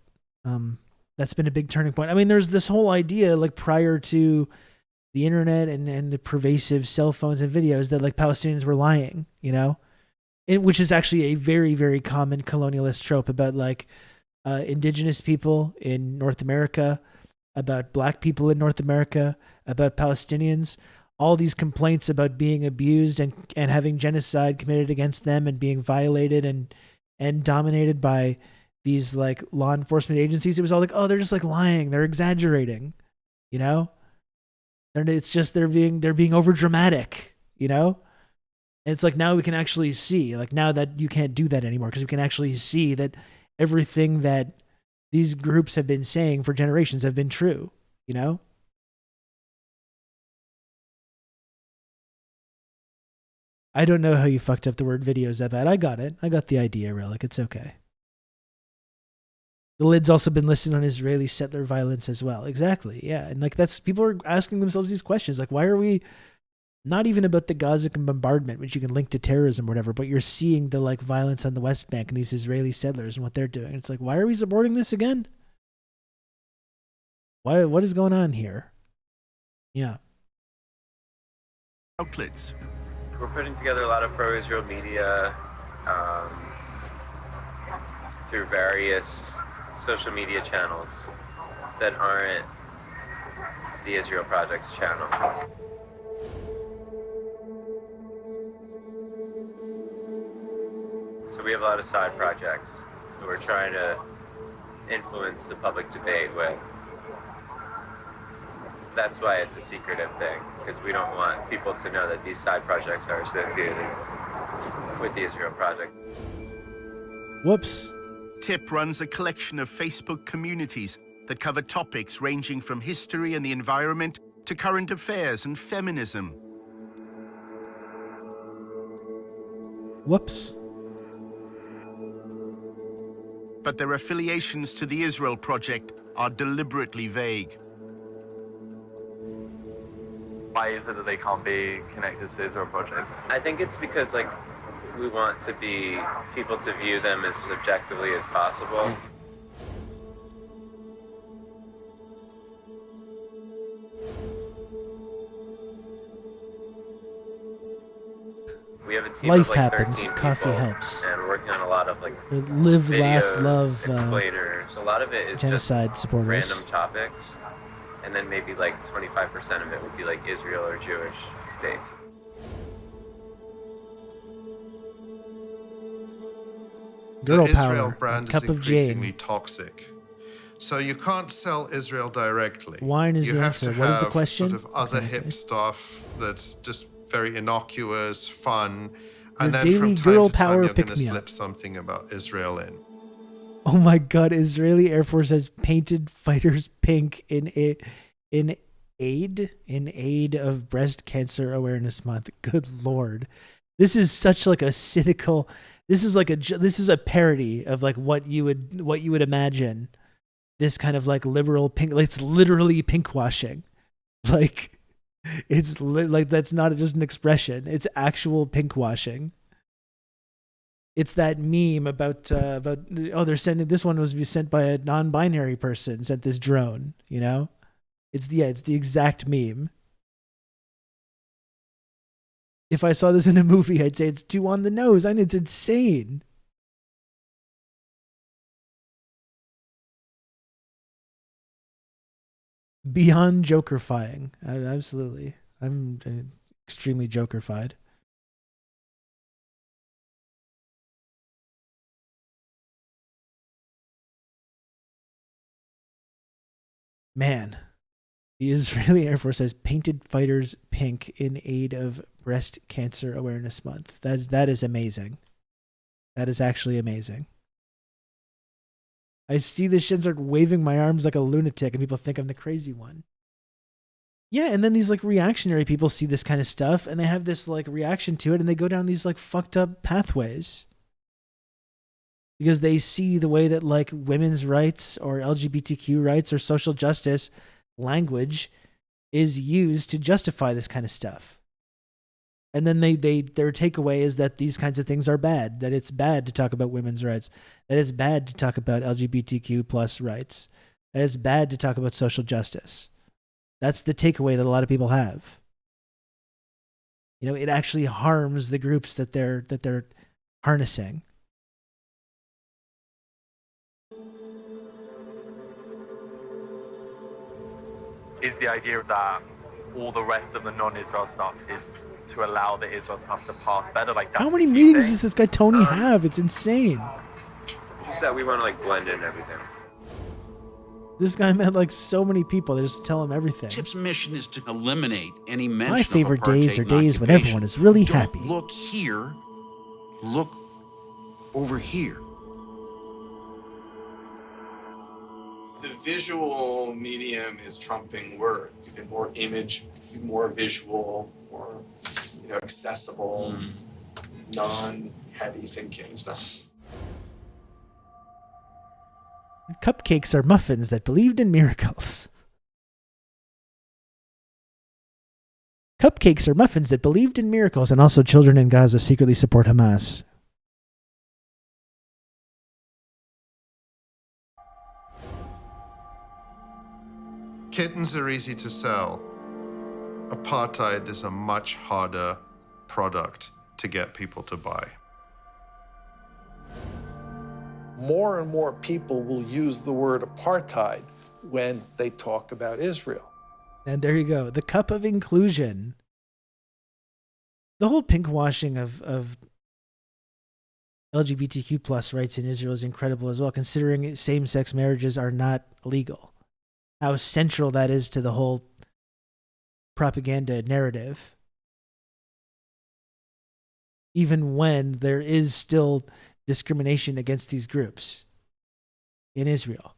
S1: That's been a big turning point. I mean, there's this whole idea, like prior to the internet and the pervasive cell phones and videos, that like Palestinians were lying, which is actually a very, very common colonialist trope about like indigenous people in North America, about black people in North America, about Palestinians. All these complaints about being abused and having genocide committed against them and being violated and dominated by these like law enforcement agencies. It was all like, oh, they're just like lying. They're exaggerating, It's just they're being over dramatic, And it's like now we can actually see, like now that you can't do that anymore because we can actually see that everything that these groups have been saying for generations have been true, I don't know how you fucked up the word videos that bad. I got it. I got the idea, Relic. It's okay. The lid's also been listed on Israeli settler violence as well. Exactly. Yeah. And like people are asking themselves these questions. Like, why are we not even about the Gaza bombardment, which you can link to terrorism or whatever, but you're seeing the like violence on the West Bank and these Israeli settlers and what they're doing. It's like, why are we supporting this again? What is going on here? Yeah.
S5: Outlets.
S12: We're putting together a lot of pro-Israel media through various social media channels that aren't the Israel Project's channel. So we have a lot of side projects that we're trying to influence the public debate with. So that's why it's a secretive thing, because we don't want people to know that these side projects are associated with the Israel Project.
S1: Whoops.
S5: TIP runs a collection of Facebook communities that cover topics ranging from history and the environment to current affairs and feminism.
S1: Whoops.
S5: But their affiliations to the Israel Project are deliberately vague.
S13: Why is it that they can't be connected to the Israel Project?
S12: I think it's because we want people to view them as subjectively as possible. We have a team
S1: Life
S12: of
S1: happens.
S12: 13
S1: Coffee
S12: people,
S1: helps.
S12: and we're working on a lot of
S1: Live,
S12: videos,
S1: laugh, love.
S12: explainers. A lot of it is
S1: genocide
S12: just
S1: supporters.
S12: random topics, and then maybe 25% of it would be Israel or Jewish based.
S1: Girl
S26: the Israel
S1: power.
S26: brand
S1: Cup
S26: is
S1: of
S26: increasingly
S1: Jane.
S26: toxic. So you can't sell Israel directly.
S1: Wine is
S26: you
S1: the
S26: have
S1: answer.
S26: to
S1: What is
S26: have
S1: the question?
S26: sort of other
S1: Exactly.
S26: hip stuff that's just very innocuous, fun,
S1: Your
S26: and then
S1: daily
S26: from time
S1: girl
S26: to time
S1: power
S26: you're going to
S1: pick-me-up.
S26: slip something about Israel in.
S1: Oh my God! Israeli Air Force has painted fighters pink in aid of Breast Cancer Awareness Month. Good Lord, this is such like a cynical. This is a parody of like what you would imagine. This kind of like liberal pink. Like, it's literally pinkwashing. Like it's like that's not just an expression. It's actual pinkwashing. It's that meme about they're sending this one was sent by a non-binary person, sent this drone, you know? It's the exact meme. If I saw this in a movie, I'd say it's too on the nose. I mean, it's insane. Beyond jokerfying. Absolutely. I'm extremely jokerfied. Man, the Israeli Air Force has painted fighters pink in aid of Breast Cancer Awareness Month. That is amazing. That is actually amazing. I see this shit, start waving my arms like a lunatic, and people think I'm the crazy one. Yeah, and then these like reactionary people see this kind of stuff, and they have this like reaction to it, and they go down these like fucked up pathways. Because they see the way that like women's rights or LGBTQ rights or social justice language is used to justify this kind of stuff. And then their takeaway is that these kinds of things are bad, that it's bad to talk about women's rights, that it's bad to talk about LGBTQ plus rights, that it's bad to talk about social justice. That's the takeaway that a lot of people have. You know, it actually harms the groups that they're harnessing.
S13: Is the idea of that all the rest of the non-Israel stuff is to allow the Israel stuff to pass better? Like,
S1: how many meetings does this guy Tony have? It's insane.
S12: Just that we want to like blend in everything.
S1: This guy met like so many people. They just tell him everything.
S21: TIP's mission is to eliminate any mention
S1: My favorite
S21: of apartheid
S1: days are
S21: and
S1: days when
S21: occupation.
S1: everyone is really
S21: Don't
S1: happy.
S21: Look here. Look over here.
S10: The visual medium is trumping words. And more image, more visual, more accessible, non-heavy thinking stuff.
S1: Cupcakes are muffins that believed in miracles. Cupcakes are muffins that believed in miracles, and also children in Gaza secretly support Hamas.
S26: Kittens are easy to sell. Apartheid is a much harder product to get people to buy.
S7: More and more people will use the word apartheid when they talk about Israel.
S1: And there you go. The cup of inclusion. The whole pinkwashing of LGBTQ plus rights in Israel is incredible as well, considering same-sex marriages are not legal. How central that is to the whole propaganda narrative. Even when there is still discrimination against these groups in Israel.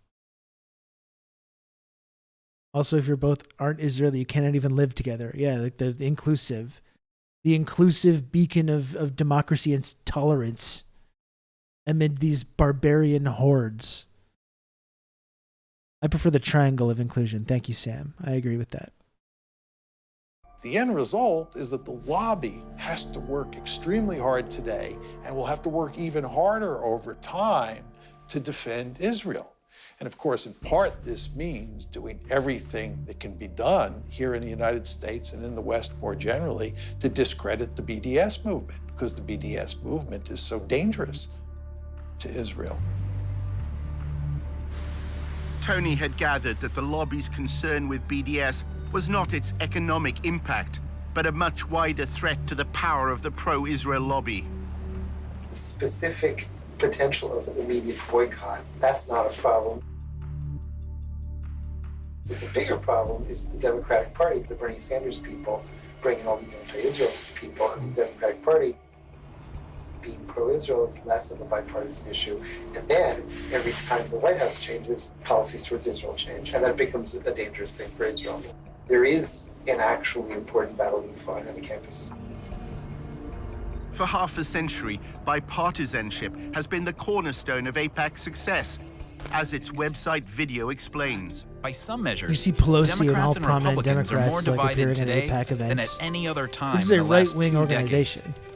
S1: Also, if you're both aren't Israeli, you cannot even live together. Yeah, like the inclusive beacon of democracy and tolerance amid these barbarian hordes. I prefer the triangle of inclusion. Thank you, Sam. I agree with that.
S7: The end result is that the lobby has to work extremely hard today and will have to work even harder over time to defend Israel. And of course, in part, this means doing everything that can be done here in the United States and in the West more generally to discredit the BDS movement, because the BDS movement is so dangerous to Israel.
S5: Tony had gathered that the lobby's concern with BDS was not its economic impact, but a much wider threat to the power of the pro-Israel lobby.
S6: The specific potential of an immediate boycott. That's not a problem. It's a bigger problem is the Democratic Party, the Bernie Sanders people, bringing all these anti-Israel people, and the Democratic Party being pro-Israel is less of a bipartisan issue. And then every time the White House changes, policies towards Israel change, and that becomes a dangerous thing for Israel. There is an actually important battle being fought on the campuses.
S5: For half a century, bipartisanship has been the cornerstone of AIPAC's success, as its website video explains.
S9: By some measures,
S1: You see Pelosi and all
S9: Democrats and
S1: prominent
S9: Republicans are more
S1: Democrats like
S9: divided
S1: appearing
S9: today
S1: at AIPAC
S9: than at
S1: events.
S9: any other time
S1: This is
S9: in
S1: a
S9: the last
S1: right-wing
S9: 2
S1: organization.
S9: decades.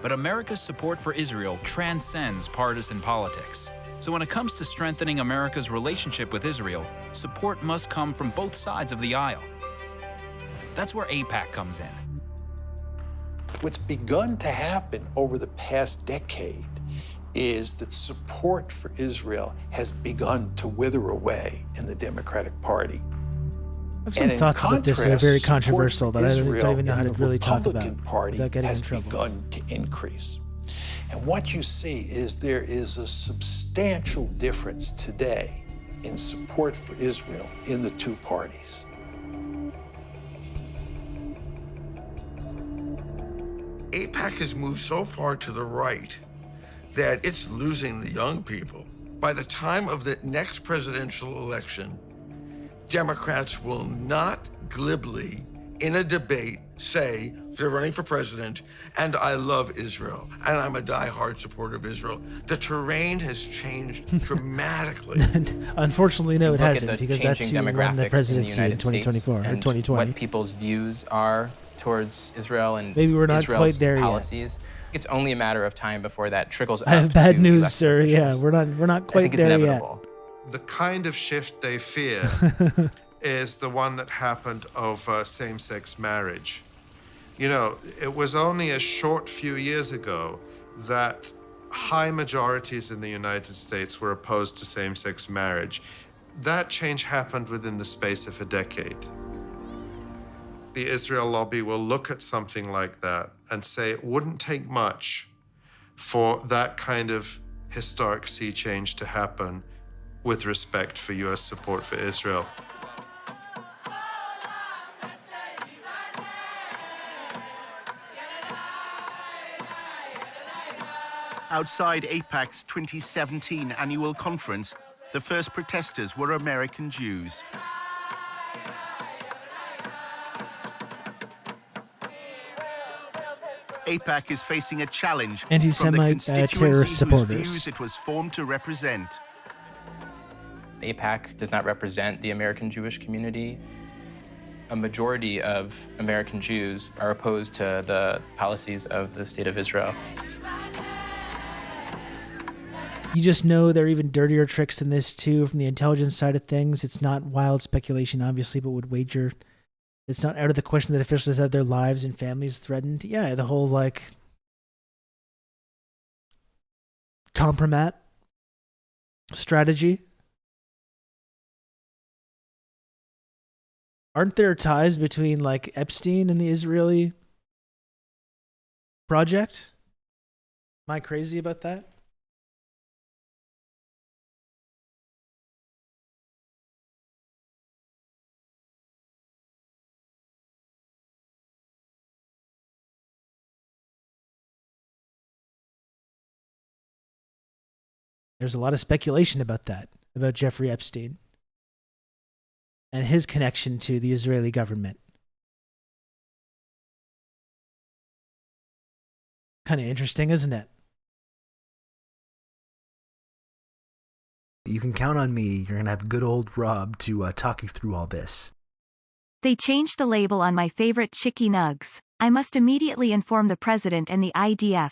S9: But America's support for Israel transcends partisan politics. So when it comes to strengthening America's relationship with Israel, support must come from both sides of the aisle. That's where AIPAC comes in.
S7: What's begun to happen over the past decade is that support for Israel has begun to wither away in the Democratic Party.
S1: I have some thoughts about this that are very controversial that I don't even know how to really talk about without getting in trouble.
S7: Begun to increase. And what you see is there is a substantial difference today in support for Israel in the two parties.
S15: AIPAC has moved so far to the right that it's losing the young people. By the time of the next presidential election, Democrats will not glibly, in a debate, say they're running for president, and I love Israel, and I'm a diehard supporter of Israel. The terrain has changed dramatically.
S1: Unfortunately, no, it
S16: Look at
S1: hasn't,
S16: the
S1: because that's
S16: changing
S1: who won the
S16: demographics
S1: presidency in
S16: in the United
S1: 2024 or
S16: States
S1: 2020.
S16: and what people's views are towards Israel and
S1: Maybe we're not
S16: Israel's
S1: quite there yet.
S16: policies. It's only a matter of time before that trickles
S1: I have
S16: up
S1: bad
S16: to
S1: news,
S16: elected
S1: sir. Yeah,
S16: officials.
S1: we're not
S16: I
S1: quite
S16: think it's
S1: there
S16: inevitable.
S26: The kind of shift they fear is the one that happened over same-sex marriage. You know, it was only a short few years ago that high majorities in the United States were opposed to same-sex marriage. That change happened within the space of a decade. The Israel lobby will look at something like that and say it wouldn't take much for that kind of historic sea change to happen with respect for U.S. support for Israel.
S5: Outside AIPAC's 2017 annual conference, the first protesters were American Jews. AIPAC is facing a challenge from the
S1: Anti-Semite
S5: constituency
S1: terrorist
S5: whose
S1: supporters.
S5: views it was formed to represent.
S16: AIPAC does not represent the American Jewish community. A majority of American Jews are opposed to the policies of the State of Israel.
S1: You just know there are even dirtier tricks than this too from the intelligence side of things. It's not wild speculation, obviously, but would wager it's not out of the question that officials have their lives and families threatened. Yeah, the whole like compromat strategy. Aren't there ties between like Epstein and the Israeli project? Am I crazy about that? There's a lot of speculation about that, about Jeffrey Epstein and his connection to the Israeli government. Kind of interesting, isn't it?
S17: You can count on me. You're going to have good old Rob to talk you through all this.
S18: They changed the label on my favorite chicky nugs. I must immediately inform the president and the IDF.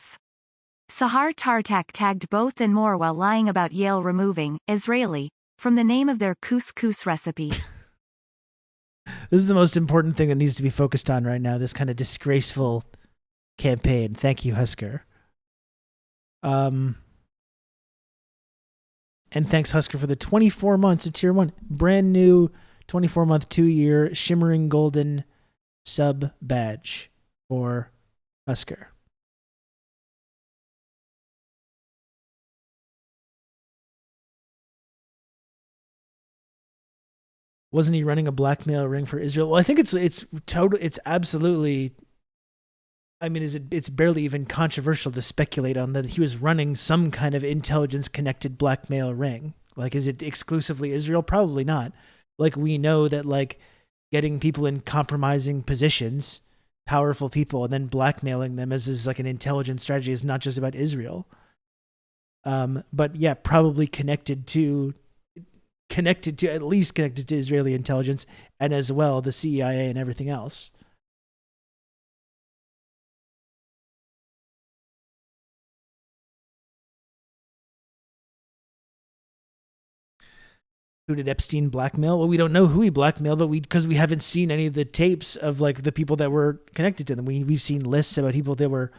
S18: Sahar Tartak tagged both and more while lying about Yale removing Israeli from the name of their couscous recipe.
S1: This is the most important thing that needs to be focused on right now, this kind of disgraceful campaign. Thank you, Husker. And thanks, Husker, for the 24 months of Tier 1. Brand new 24-month, 2-year shimmering golden sub badge for Husker. Wasn't he running a blackmail ring for Israel? Well, I think it's absolutely. I mean, it's barely even controversial to speculate on that he was running some kind of intelligence-connected blackmail ring. Like, is it exclusively Israel? Probably not. Like, we know that, like, getting people in compromising positions, powerful people, and then blackmailing them as like an intelligence strategy is not just about Israel. But yeah, probably connected to at least connected to Israeli intelligence, and as well the CIA and everything else. Who did Epstein blackmail? Well, we don't know who he blackmailed, but because we haven't seen any of the tapes of like the people that were connected to them. We've seen lists about people that were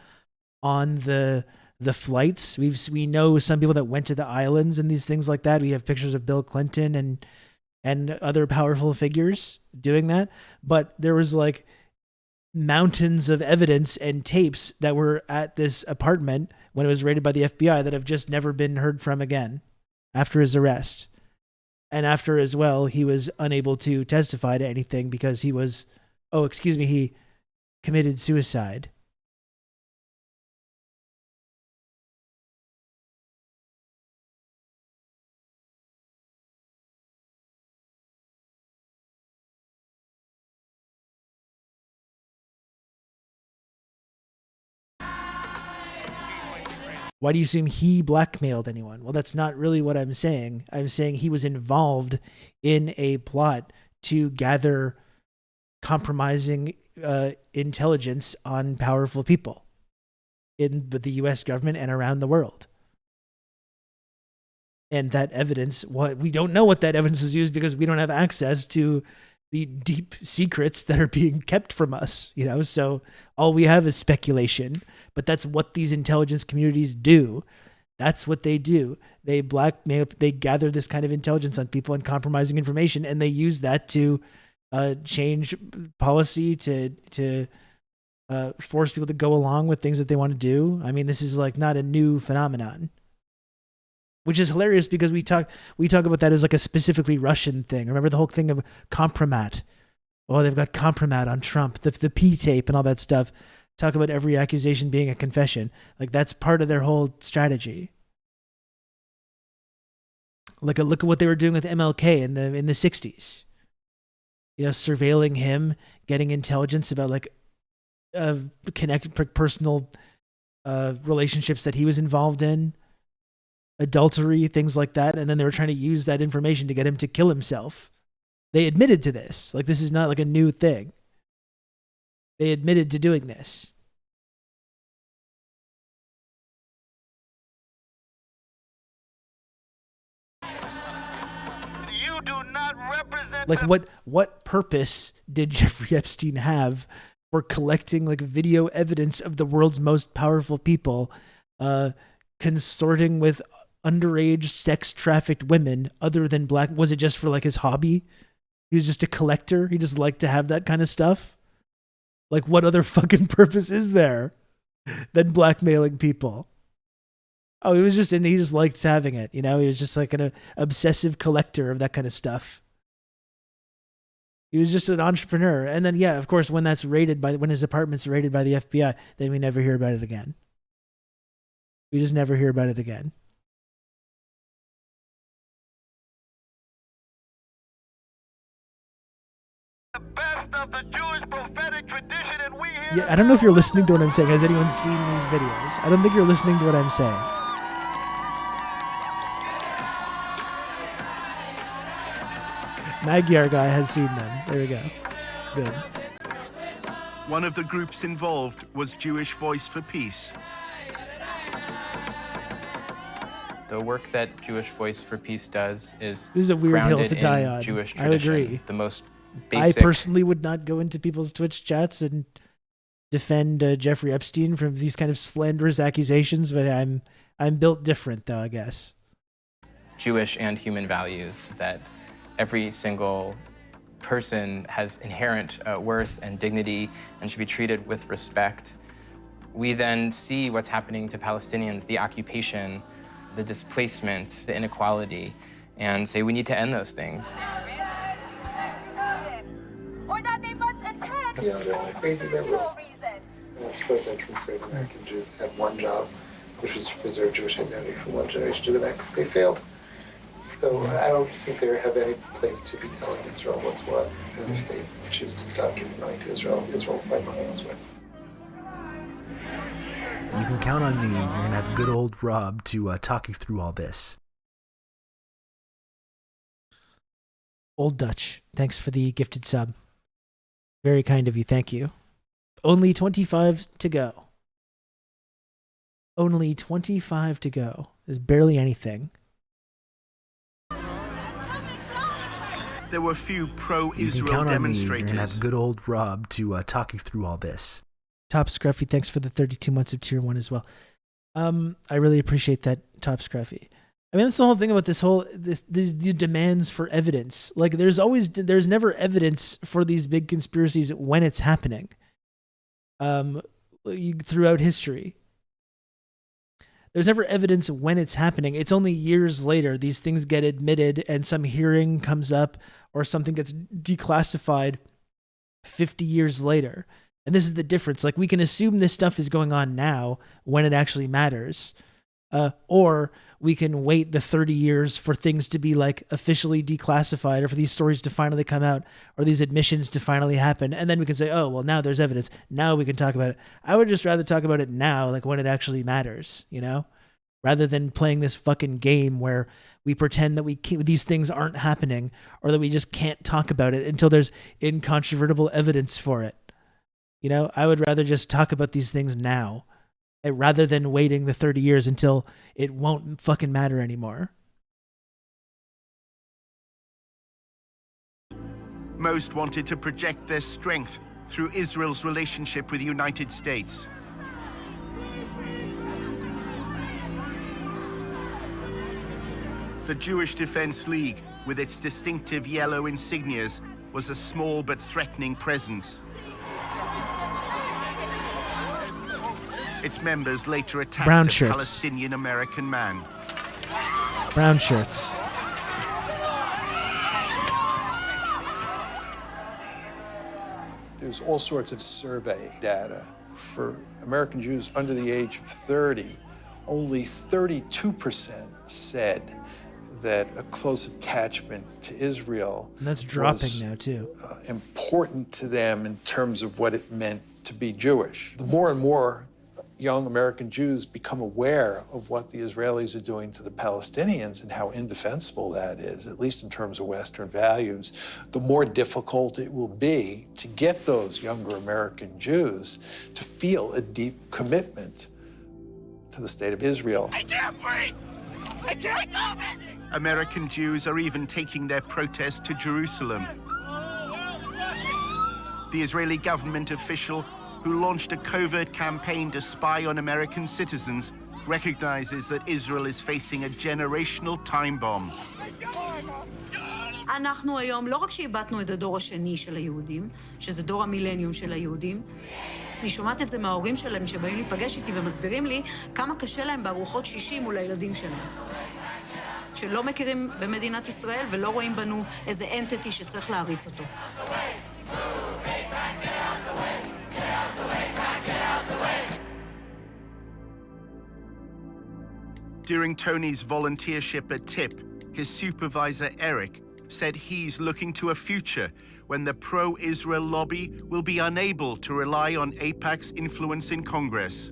S1: on the flights. We know some people that went to the islands and these things like that. We have pictures of Bill Clinton and other powerful figures doing that. But there was like mountains of evidence and tapes that were at this apartment when it was raided by the FBI that have just never been heard from again after his arrest. And after as well, he was unable to testify to anything because he committed suicide. Why do you assume he blackmailed anyone? Well, that's not really what I'm saying. I'm saying he was involved in a plot to gather compromising intelligence on powerful people in the U.S. government and around the world. And that evidence, we don't know what that evidence is used because we don't have access to the deep secrets that are being kept from us, so all we have is speculation, but that's what these intelligence communities do. That's what they do. They blackmail, they gather this kind of intelligence on people and compromising information, and they use that to change policy, to force people to go along with things that they want to do. I mean, this is like not a new phenomenon. Which is hilarious because we talk about that as like a specifically Russian thing. Remember the whole thing of compromat? Oh, they've got compromat on Trump, the P tape and all that stuff. Talk about every accusation being a confession. Like that's part of their whole strategy. Like look at what they were doing with MLK in the 60s. Surveilling him, getting intelligence about like personal relationships that he was involved in. Adultery, things like that, and then they were trying to use that information to get him to kill himself. They admitted to this. Like this is not like a new thing. They admitted to doing this.
S3: You do not represent.
S1: Like what purpose did Jeffrey Epstein have for collecting like video evidence of the world's most powerful people consorting with underage sex trafficked women other than black? Was it just for like his hobby? He was just a collector. He just liked to have that kind of stuff. Like what other fucking purpose is there than blackmailing people? Oh, he just liked having it. He was just like an obsessive collector of that kind of stuff. He was just an entrepreneur. And then, yeah, of course, when his apartment's raided by the FBI, then we never hear about it again. We just never hear about it again.
S3: The best of the Jewish prophetic tradition, and we here.
S1: Yeah, I don't know if you're listening to what I'm saying. Has anyone seen these videos? I don't think you're listening to what I'm saying. Magyar guy has seen them. There we go. Good.
S5: One of the groups involved was Jewish Voice for Peace.
S16: The work that Jewish Voice for Peace does is
S1: this is a weird hill to die on.
S16: Jewish tradition.
S1: I agree.
S16: The most
S1: I
S16: basic.
S1: personally would not go into people's Twitch chats and defend Jeffrey Epstein from these kind of slanderous accusations, but I'm built different, though, I guess.
S16: Jewish and human values, that every single person has inherent worth and dignity and should be treated with respect. We then see what's happening to Palestinians, the occupation, the displacement, the inequality, and say we need to end those things.
S6: You know, they're like crazy liberals. And as far as I'm concerned, American Jews had one job, which was to preserve Jewish identity from one generation to the next. They failed. So I don't think they have any place to be telling Israel what's what. And if they choose to stop giving money to Israel, Israel will find money elsewhere.
S17: You can count on me. You're going to have good old Rob to talk you through all this.
S1: Old Dutch, thanks for the gifted sub. Very kind of you, thank you. Only 25 to go. Only 25 to go. There's barely anything.
S5: There were few
S17: You can
S5: pro-Israel
S17: count on me. You're
S5: demonstrators.
S17: going to have good old Rob to talk you through all this.
S1: Top Scruffy, thanks for the 32 months of tier 1 as well. I really appreciate that, Top Scruffy. I mean, that's the whole thing about these demands for evidence. Like, there's never evidence for these big conspiracies when it's happening. Throughout history, there's never evidence when it's happening. It's only years later these things get admitted, and some hearing comes up, or something gets declassified 50 years later. And this is the difference. Like, we can assume this stuff is going on now when it actually matters. Or we can wait the 30 years for things to be like officially declassified, or for these stories to finally come out, or these admissions to finally happen. And then we can say, oh, well, now there's evidence. Now we can talk about it. I would just rather talk about it now, like when it actually matters, you know, rather than playing this fucking game where we pretend that these things aren't happening, or that we just can't talk about it until there's incontrovertible evidence for it. You know, I would rather just talk about these things now, rather than waiting the 30 years until it won't fucking matter anymore.
S5: Most wanted to project their strength through Israel's relationship with the United States. The Jewish Defense League, with its distinctive yellow insignias, was a small but threatening presence. Its members later attacked
S1: Brown
S5: a
S1: shirts.
S5: Palestinian-American man.
S1: Brown shirts.
S7: There's all sorts of survey data. For American Jews under the age of 30, only 32% said that a close attachment to Israel
S1: And that's dropping
S7: was
S1: now, too.
S7: important to them in terms of what it meant to be Jewish. The more and more young American Jews become aware of what the Israelis are doing to the Palestinians and how indefensible that is, at least in terms of Western values, the more difficult it will be to get those younger American Jews to feel a deep commitment to the state of Israel.
S3: I can't breathe! I can't go!
S5: American Jews are even taking their protest to Jerusalem. The Israeli government official who launched a covert campaign to spy on American citizens recognizes that Israel is facing a generational time bomb.
S11: אנחנו היום לא רק שאיבדנו את הדור השני של היהודים, שזה דור המילניום של היהודים, אני שומעת את זה מההורים שלהם שבאים להיפגש איתי ומסבירים לי כמה קשה להם בארוחות שישי מול הילדים שלהם. שלא מכירים במדינת ישראל ולא רואים בנו איזה אנטיטי שצריך להריץ אותו.
S5: During Tony's volunteership at TIP, his supervisor, Eric, said he's looking to a future when the pro-Israel lobby will be unable to rely on AIPAC's influence in Congress.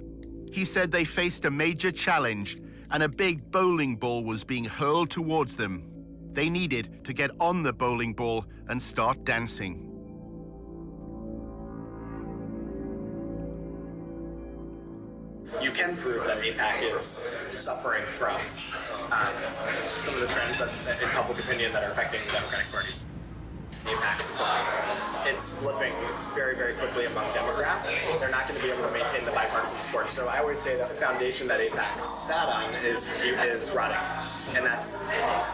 S5: He said they faced a major challenge and a big bowling ball was being hurled towards them. They needed to get on the bowling ball and start dancing.
S14: You can prove that AIPAC is suffering from some of the trends in public opinion that are affecting the Democratic Party. AIPAC's supply. It's slipping very, very quickly among Democrats. They're not going to be able to maintain the bipartisan support. So I always say that the foundation that AIPAC sat on is rotting. And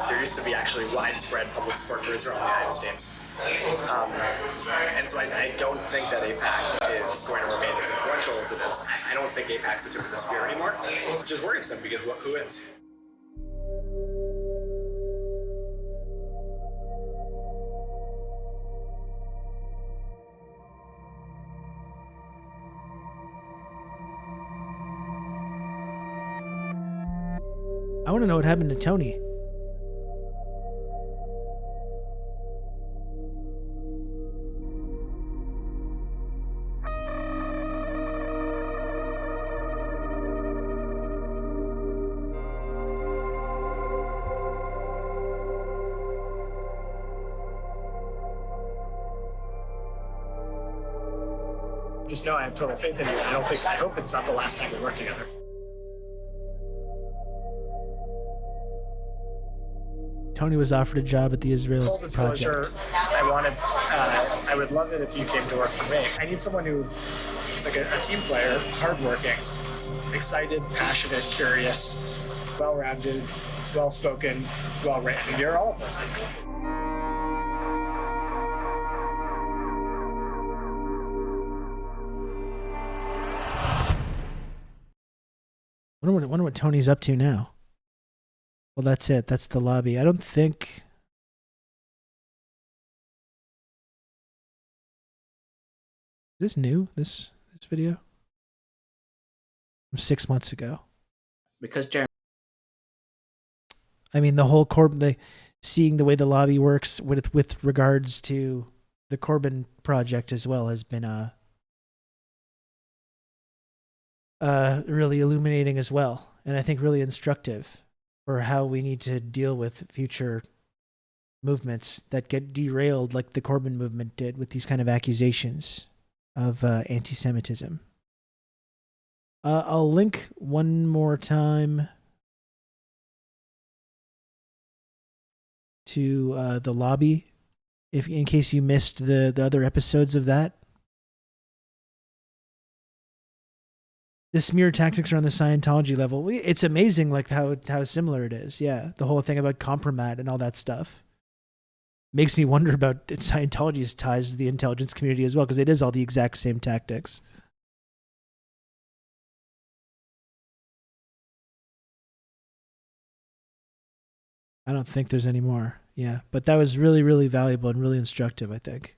S14: there used to be actually widespread public support for Israel in the United States. And so I don't think that AIPAC is going to remain as influential as it is. I don't think AIPAC's the tip of the spear anymore, which is worrisome because who is?
S1: I want to know what happened to Tony.
S14: Just know I have total faith in you. I hope it's not the last time we work together.
S1: Tony was offered a job at the Israel
S14: Full disclosure,
S1: project.
S14: I would love it if you came to work for me. I need someone who is like a team player, hardworking, excited, passionate, curious, well-rounded, well-spoken, well-written. You're all of those things.
S1: I wonder what Tony's up to now. Well, that's it. That's the lobby. I don't think... Is this new? This video? From 6 months ago.
S19: Because Jeremy...
S1: I mean, the whole seeing the way the lobby works with regards to the Corbyn project as well has been really illuminating as well, and I think really instructive for how we need to deal with future movements that get derailed like the Corbyn movement did with these kind of accusations of anti-Semitism. I'll link one more time to the lobby, in case you missed the other episodes of that. The smear tactics are on the Scientology level. It's amazing, like how similar it is. Yeah, the whole thing about compromat and all that stuff makes me wonder about Scientology's ties to the intelligence community as well, because it is all the exact same tactics. I don't think there's any more. Yeah, but that was really, really valuable and really instructive, I think.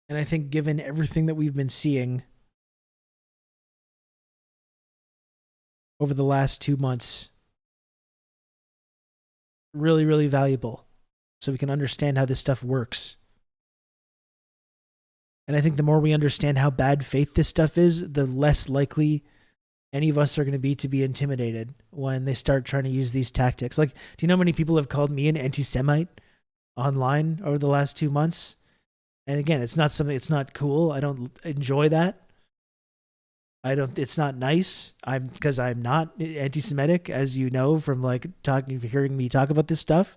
S1: And I think given everything that we've been seeing over the last 2 months, really, really valuable so we can understand how this stuff works. And I think the more we understand how bad faith this stuff is, the less likely any of us are going to be intimidated when they start trying to use these tactics. Like, do you know how many people have called me an anti-Semite online over the last 2 months? And again, it's not cool. I don't enjoy that. It's not nice. Because I'm not anti-Semitic, as you know, from hearing me talk about this stuff.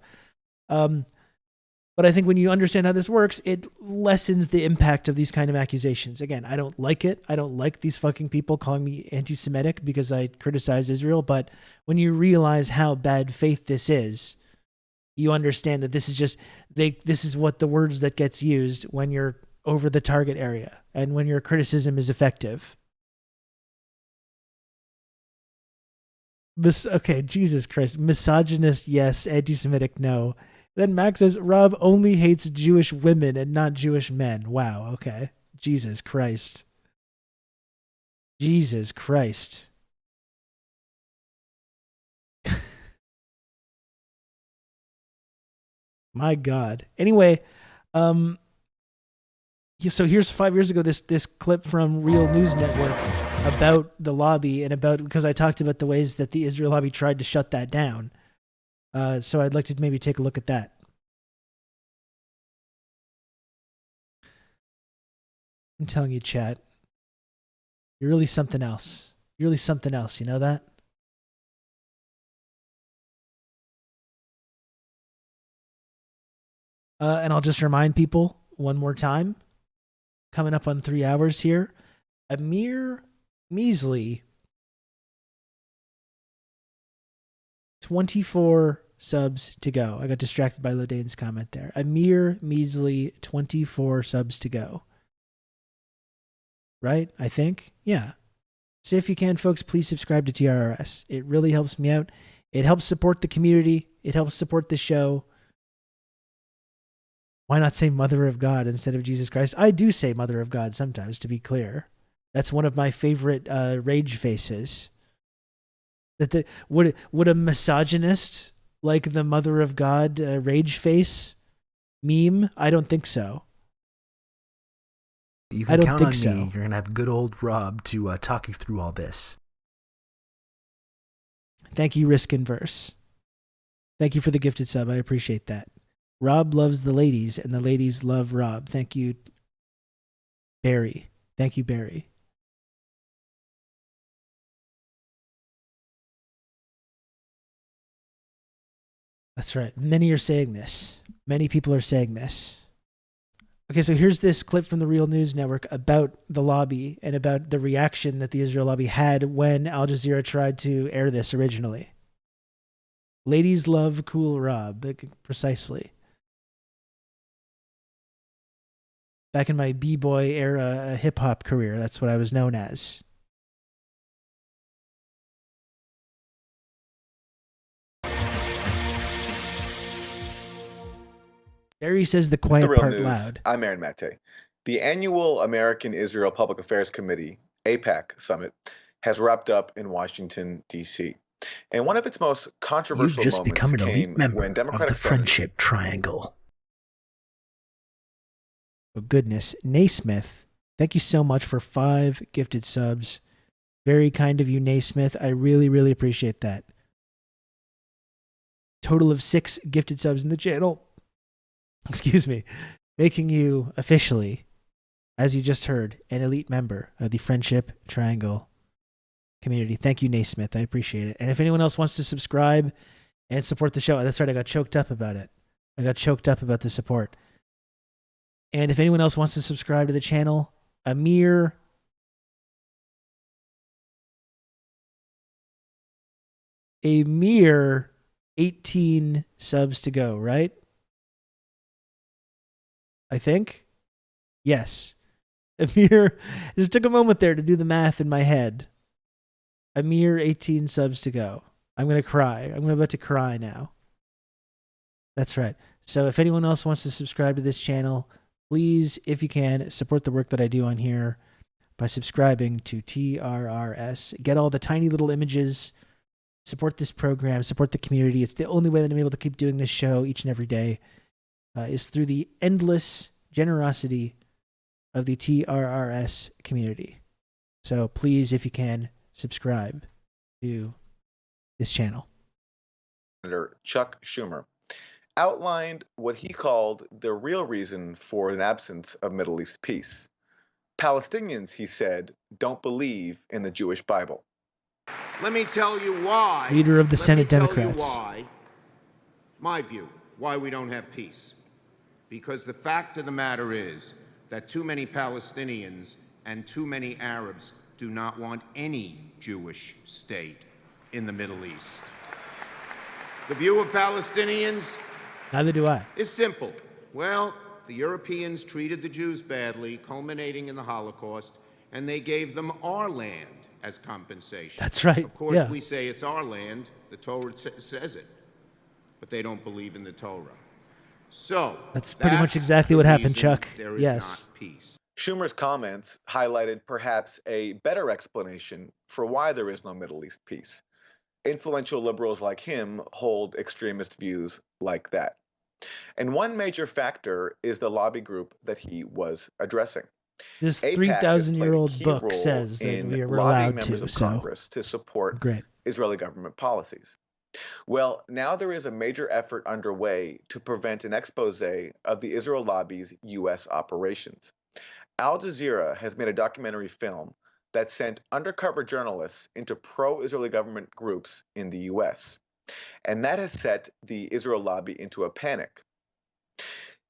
S1: But I think when you understand how this works, it lessens the impact of these kind of accusations. Again, I don't like it. I don't like these fucking people calling me anti-Semitic because I criticize Israel. But when you realize how bad faith this is, you understand that this is what the words that gets used when you're over the target area and when your criticism is effective. Okay, Jesus Christ. Misogynist, yes. Anti-Semitic, no. Then Max says, Rob only hates Jewish women and not Jewish men. Wow, okay. Jesus Christ. Jesus Christ. My God. Anyway, so here's 5 years ago, this clip from Real News Network about the lobby and because I talked about the ways that the Israel lobby tried to shut that down. So I'd like to maybe take a look at that. I'm telling you, chat, you're really something else. You're really something else. You know that? And I'll just remind people one more time, coming up on 3 hours here, a mere measly 24 subs to go. I got distracted by Lodane's comment there. A mere measly 24 subs to go. Right? I think? Yeah. So if you can, folks, please subscribe to TRRS. It really helps me out. It helps support the community. It helps support the show. Why not say Mother of God instead of Jesus Christ? I do say Mother of God sometimes, to be clear. That's one of my favorite rage faces. Would a misogynist like the Mother of God rage face meme? I don't think so.
S17: You can count on me. You're going to have good old Rob to talk you through all this.
S1: Thank you, Risk and Verse. Thank you for the gifted sub. I appreciate that. Rob loves the ladies, and the ladies love Rob. Thank you, Barry. Thank you, Barry. That's right. Many are saying this. Many people are saying this. Okay, so here's this clip from the Real News Network about the lobby and about the reaction that the Israel lobby had when Al Jazeera tried to air this originally. Ladies love Cool Rob, precisely. Back in my B-boy era hip-hop career, that's what I was known as. Barry says the quiet
S19: the Real
S1: part
S19: News.
S1: loud.
S19: I'm Aaron Mate. The annual American-Israel Public Affairs Committee, APAC Summit, has wrapped up in Washington, D.C. And one of its most controversial
S17: You've just
S19: moments
S17: become an elite
S19: came
S17: member
S19: when
S17: of
S19: Democratic
S17: the Friendship Triangle.
S1: Oh, goodness. Naismith, thank you so much for 5 gifted subs. Very kind of you, Naismith. I really, really appreciate that. Total of 6 gifted subs in the channel. Excuse me. Making you officially, as you just heard, an elite member of the Friendship Triangle community. Thank you, Naismith. I appreciate it. And if anyone else wants to subscribe and support the show, that's right, I got choked up about it. I got choked up about the support. And if anyone else wants to subscribe to the channel, a mere a mere 18 subs to go, right? I think. Yes. A mere, just took a moment there to do the math in my head. A mere 18 subs to go. I'm going to cry. I'm about to cry now. That's right. So if anyone else wants to subscribe to this channel, please, if you can, support the work that I do on here by subscribing to TRRS. Get all the tiny little images. Support this program. Support the community. It's the only way that I'm able to keep doing this show each and every day is through the endless generosity of the TRRS community. So please, if you can, subscribe to this channel.
S19: Senator Chuck Schumer outlined what he called the real reason for an absence of Middle East peace. Palestinians, he said, don't believe in the Jewish Bible.
S20: Let me tell you why.
S1: Leader of the Senate Democrats.
S20: Let me tell you why, my view, why we don't have peace. Because the fact of the matter is that too many Palestinians and too many Arabs do not want any Jewish state in the Middle East. The view of Palestinians
S1: Neither do I.
S20: is simple. Well, the Europeans treated the Jews badly, culminating in the Holocaust, and they gave them our land as compensation.
S1: That's right.
S20: Of course,
S1: yeah.
S20: we say it's our land. The Torah says it. But they don't believe in the Torah. So
S1: That's pretty much exactly what happened, Chuck.
S20: There is
S1: Yes.
S20: not peace.
S19: Schumer's comments highlighted perhaps a better explanation for why there is no Middle East peace. Influential liberals like him hold extremist views like that. And one major factor is the lobby group that he was addressing.
S1: This
S19: AIPAC has played a
S1: 3,000-year-old
S19: key
S1: book
S19: role
S1: says that
S19: in
S1: we are
S19: lobbying
S1: allowed
S19: members
S1: to.
S19: of
S1: So
S19: Congress to support
S1: great.
S19: Israeli government policies. Well, now there is a major effort underway to prevent an expose of the Israel lobby's U.S. operations. Al Jazeera has made a documentary film that sent undercover journalists into pro-Israeli government groups in the U.S. And that has set the Israel lobby into a panic.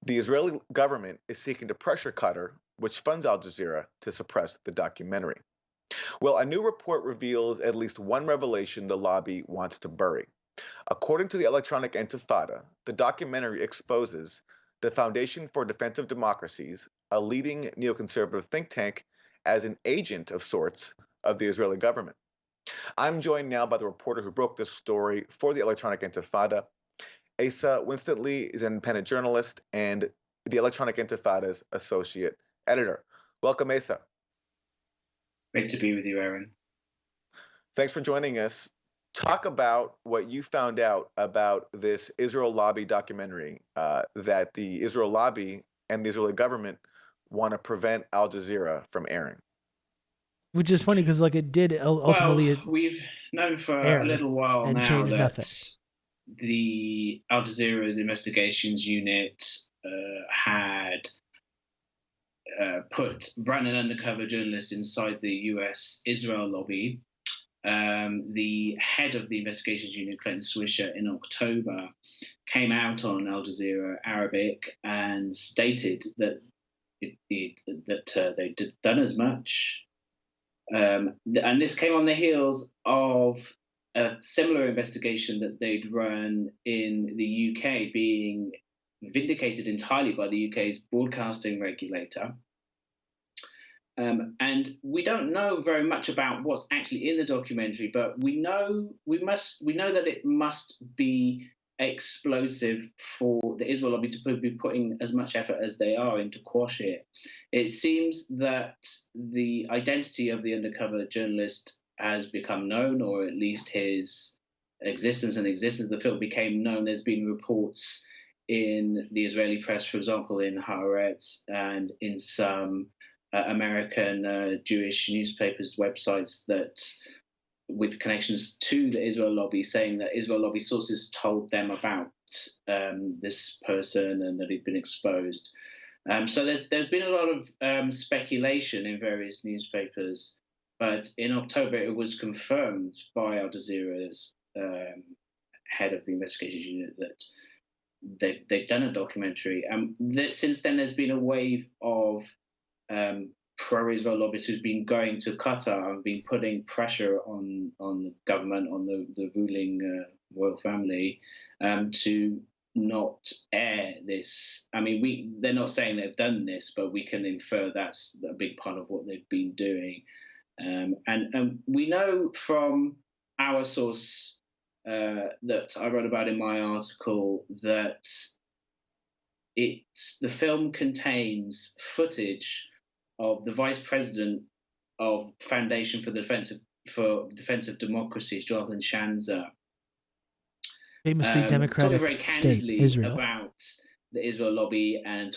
S19: The Israeli government is seeking to pressure Qatar, which funds Al Jazeera, to suppress the documentary. Well, a new report reveals at least one revelation the lobby wants to bury. According to the Electronic Intifada, the documentary exposes the Foundation for Defense of Democracies, a leading neoconservative think tank, as an agent of sorts of the Israeli government. I'm joined now by the reporter who broke this story for the Electronic Intifada. Asa Winstanley is an independent journalist and the Electronic Intifada's associate editor. Welcome, Asa.
S2: Great to be with you, Aaron.
S19: Thanks for joining us. Talk about what you found out about this Israel Lobby documentary that the Israel Lobby and the Israeli government want to prevent Al Jazeera from airing.
S1: Which is funny because, like, it did ultimately.
S2: Well, we've known for a little while
S1: and
S2: now
S1: changed
S2: that
S1: nothing.
S2: the Al Jazeera's investigations unit had run an undercover journalist inside the U.S. Israel lobby. The head of the investigations unit, Clinton Swisher, in October came out on Al Jazeera Arabic and stated that they'd done as much. And this came on the heels of a similar investigation that they'd run in the UK, being vindicated entirely by the UK's broadcasting regulator. And we don't know very much about what's actually in the documentary, but we know that it must be explosive for the Israel lobby to be putting as much effort as they are in to quash it. It seems that the identity of the undercover journalist has become known, or at least his existence and the existence of the film became known. There's been reports in the Israeli press, for example, in Haaretz and in some American Jewish newspapers' websites that with connections to the Israel lobby, saying that Israel lobby sources told them about this person and that he'd been exposed. So there's been a lot of speculation in various newspapers, but in October it was confirmed by Al Jazeera's head of the investigations unit that they've done a documentary. That since then there's been a wave of pro-Israel lobbyists who's been going to Qatar and been putting pressure on the government, on the ruling royal family, to not air this. I mean, they're not saying they've done this, but we can infer that's a big part of what they've been doing. And we know from our source that I wrote about in my article that the film contains footage of the vice president of Foundation for the Defense of Democracies, Jonathan Shanzer,
S1: famously democratic
S2: talking very
S1: state
S2: candidly
S1: Israel,
S2: about the Israel lobby and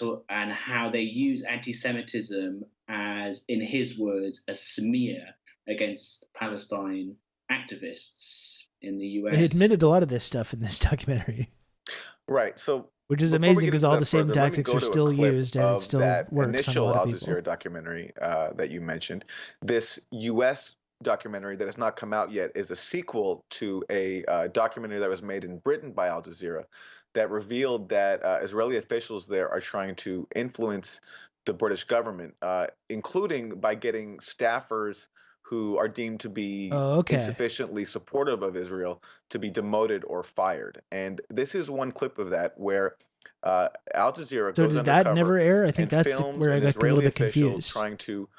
S2: how they use anti-Semitism as, in his words, a smear against Palestine activists in the US.
S1: they admitted a lot of this stuff in this documentary.
S19: Right. So,
S1: which is amazing because all the same tactics are still used and it still works on a lot of people.
S19: Initial Al Jazeera documentary that you mentioned, this U.S. documentary that has not come out yet is a sequel to a documentary that was made in Britain by Al Jazeera that revealed that Israeli officials there are trying to influence the British government, including by getting staffers who are deemed to be insufficiently supportive of Israel to be demoted or fired. And this is one clip of that where Al Jazeera goes
S1: did that never air? I think that's
S19: films
S1: where I got a little bit confused.
S19: Trying to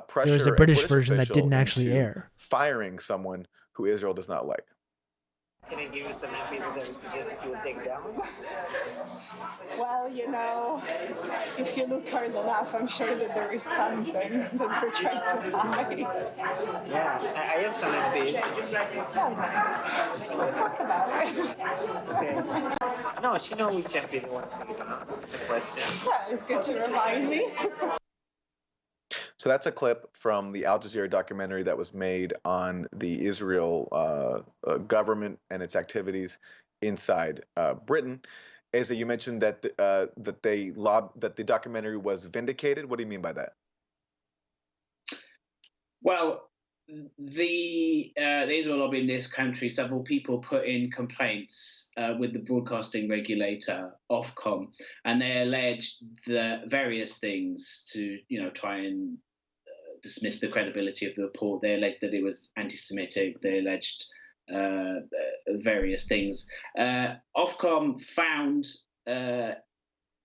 S19: pressure
S1: there was a British version that
S19: official
S1: didn't actually
S19: into
S1: air.
S19: firing someone who Israel does not like.
S4: Can I give you some MPs that we suggest that you will take down?
S22: Well, you know, if you look hard enough, I'm sure that there is something that we're trying to hide.
S4: Yeah, I have some MPs.
S22: Yeah. Let's talk about it.
S4: Okay. No, she knows which MP they want to take down. That's the question.
S22: Yeah, it's good to remind me.
S19: So that's a clip from the Al Jazeera documentary that was made on the Israel government and its activities inside Britain. Asa, you mentioned that that the documentary was vindicated. What do you mean by that?
S2: Well, the Israel lobby in this country, several people put in complaints with the broadcasting regulator, Ofcom, and they alleged the various things to, try and dismiss the credibility of the report. They alleged that it was anti-Semitic. They alleged various things. Ofcom found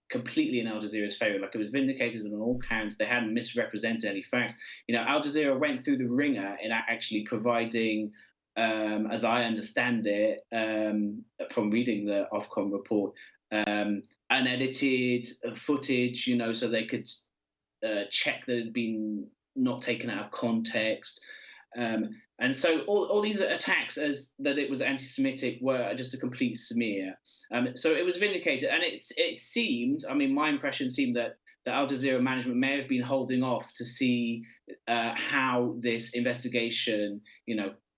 S2: completely in Al Jazeera's favor, like it was vindicated on all counts. They hadn't misrepresented any facts. Al Jazeera went through the ringer in actually providing, as I understand it, from reading the Ofcom report, unedited footage, so they could check that it had been not taken out of context. And so all these attacks as that it was anti-Semitic were just a complete smear. So it was vindicated, and it seemed, my impression seemed that the Al Jazeera management may have been holding off to see how this investigation,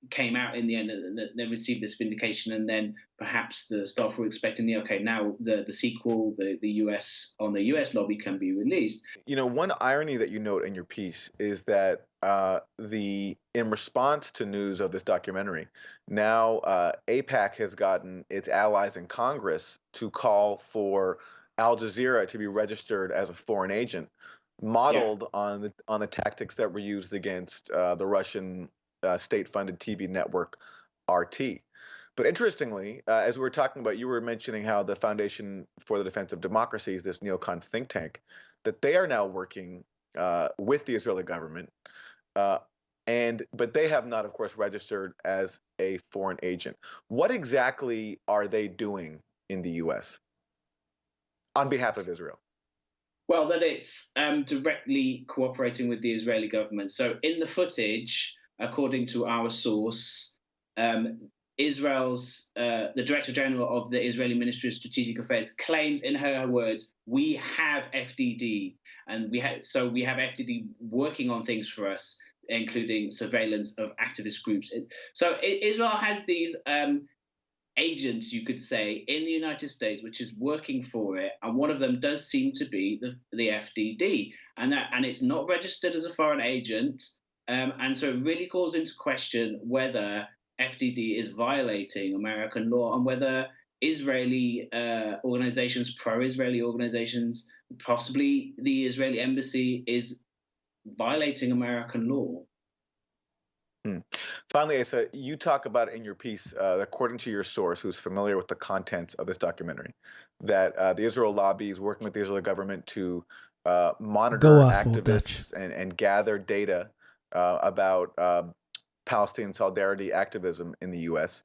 S2: came out in the end, that they received this vindication, and then perhaps the staff were expecting now the sequel, the US lobby can be released.
S19: One irony that you note in your piece is that in response to news of this documentary, now AIPAC has gotten its allies in Congress to call for Al Jazeera to be registered as a foreign agent, modeled on the tactics that were used against the Russian state-funded TV network RT. But interestingly, as we were talking about, you were mentioning how the Foundation for the Defense of Democracy is this neocon think tank, that they are now working with the Israeli government, but they have not, of course, registered as a foreign agent. What exactly are they doing in the U.S. on behalf of Israel?
S2: Well, that it's directly cooperating with the Israeli government. So in the footage, according to our source, Israel's the Director General of the Israeli Ministry of Strategic Affairs claims, in her words, we have FDD, and we have FDD working on things for us, including surveillance of activist groups. So Israel has these agents, you could say, in the United States, which is working for it, and one of them does seem to be the FDD, and it's not registered as a foreign agent. And so it really calls into question whether FDD is violating American law, and whether Israeli organizations, pro-Israeli organizations, possibly the Israeli embassy, is violating American law.
S19: Finally, Asa, you talk about in your piece, according to your source, who's familiar with the contents of this documentary, that the Israel lobby is working with the Israeli government to monitor activists and gather data about Palestinian solidarity activism in the U.S.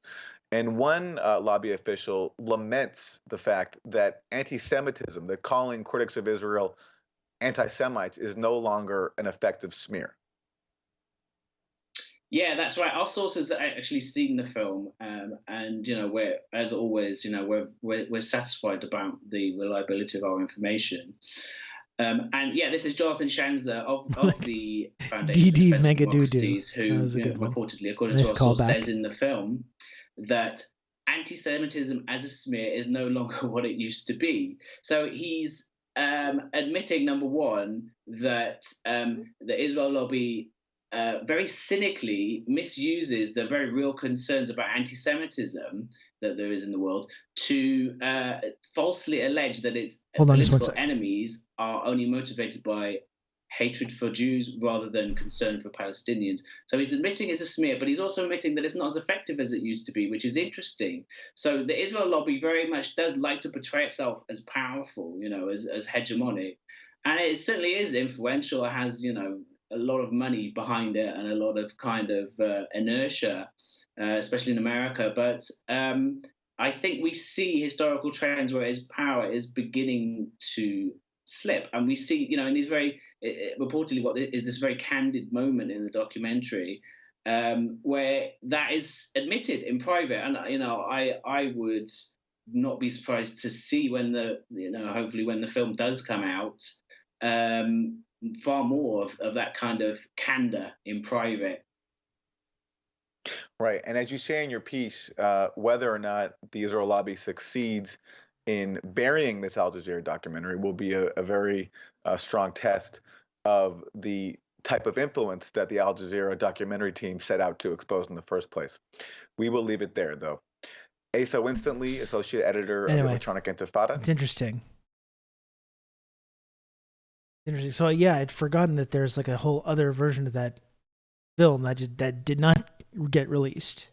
S19: And one lobby official laments the fact that anti-Semitism, that calling critics of Israel anti-Semites, is no longer an effective smear.
S2: Yeah, that's right. Our sources have actually seen the film, and we're, as always, we're satisfied about the reliability of our information. And yeah, this is Jonathan Shanzler of the Foundation for Defense of Democracies, who reportedly, according to our source, says in the film that anti-Semitism as a smear is no longer what it used to be. So he's admitting, number one, that the Israel lobby very cynically misuses the very real concerns about anti-Semitism that there is in the world to falsely allege that its political enemies are only motivated by hatred for Jews rather than concern for Palestinians. So he's admitting it's a smear, but he's also admitting that it's not as effective as it used to be, which is interesting. So the Israel lobby very much does like to portray itself as powerful, as hegemonic. And it certainly is influential. It has, a lot of money behind it and a lot of kind of inertia, especially in America. But I think we see historical trends where its power is beginning to slip. And we see, in these very, reportedly what is this very candid moment in the documentary where that is admitted in private. And, I would not be surprised to see when hopefully when the film does come out, far more of that kind of candor in private.
S19: Right. And as you say in your piece, whether or not the Israel lobby succeeds in burying this Al Jazeera documentary will be a very strong test of the type of influence that the Al Jazeera documentary team set out to expose in the first place. We will leave it there, though. Asa Winstanley, Associate Editor of Electronic Intifada.
S1: It's interesting. So yeah, I'd forgotten that there's like a whole other version of that film that did not get released.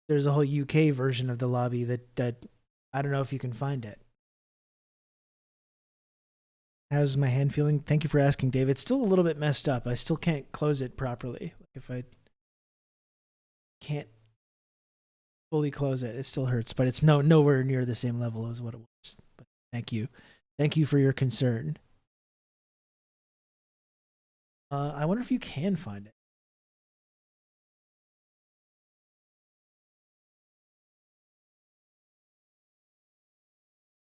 S1: There's a whole UK version of the lobby that I don't know if you can find it. How's my hand feeling? Thank you for asking, Dave. It's still a little bit messed up. I still can't close it properly. If I can't fully close it, it still hurts, but it's nowhere near the same level as what it was Thank you. Thank you for your concern. I wonder if you can find it.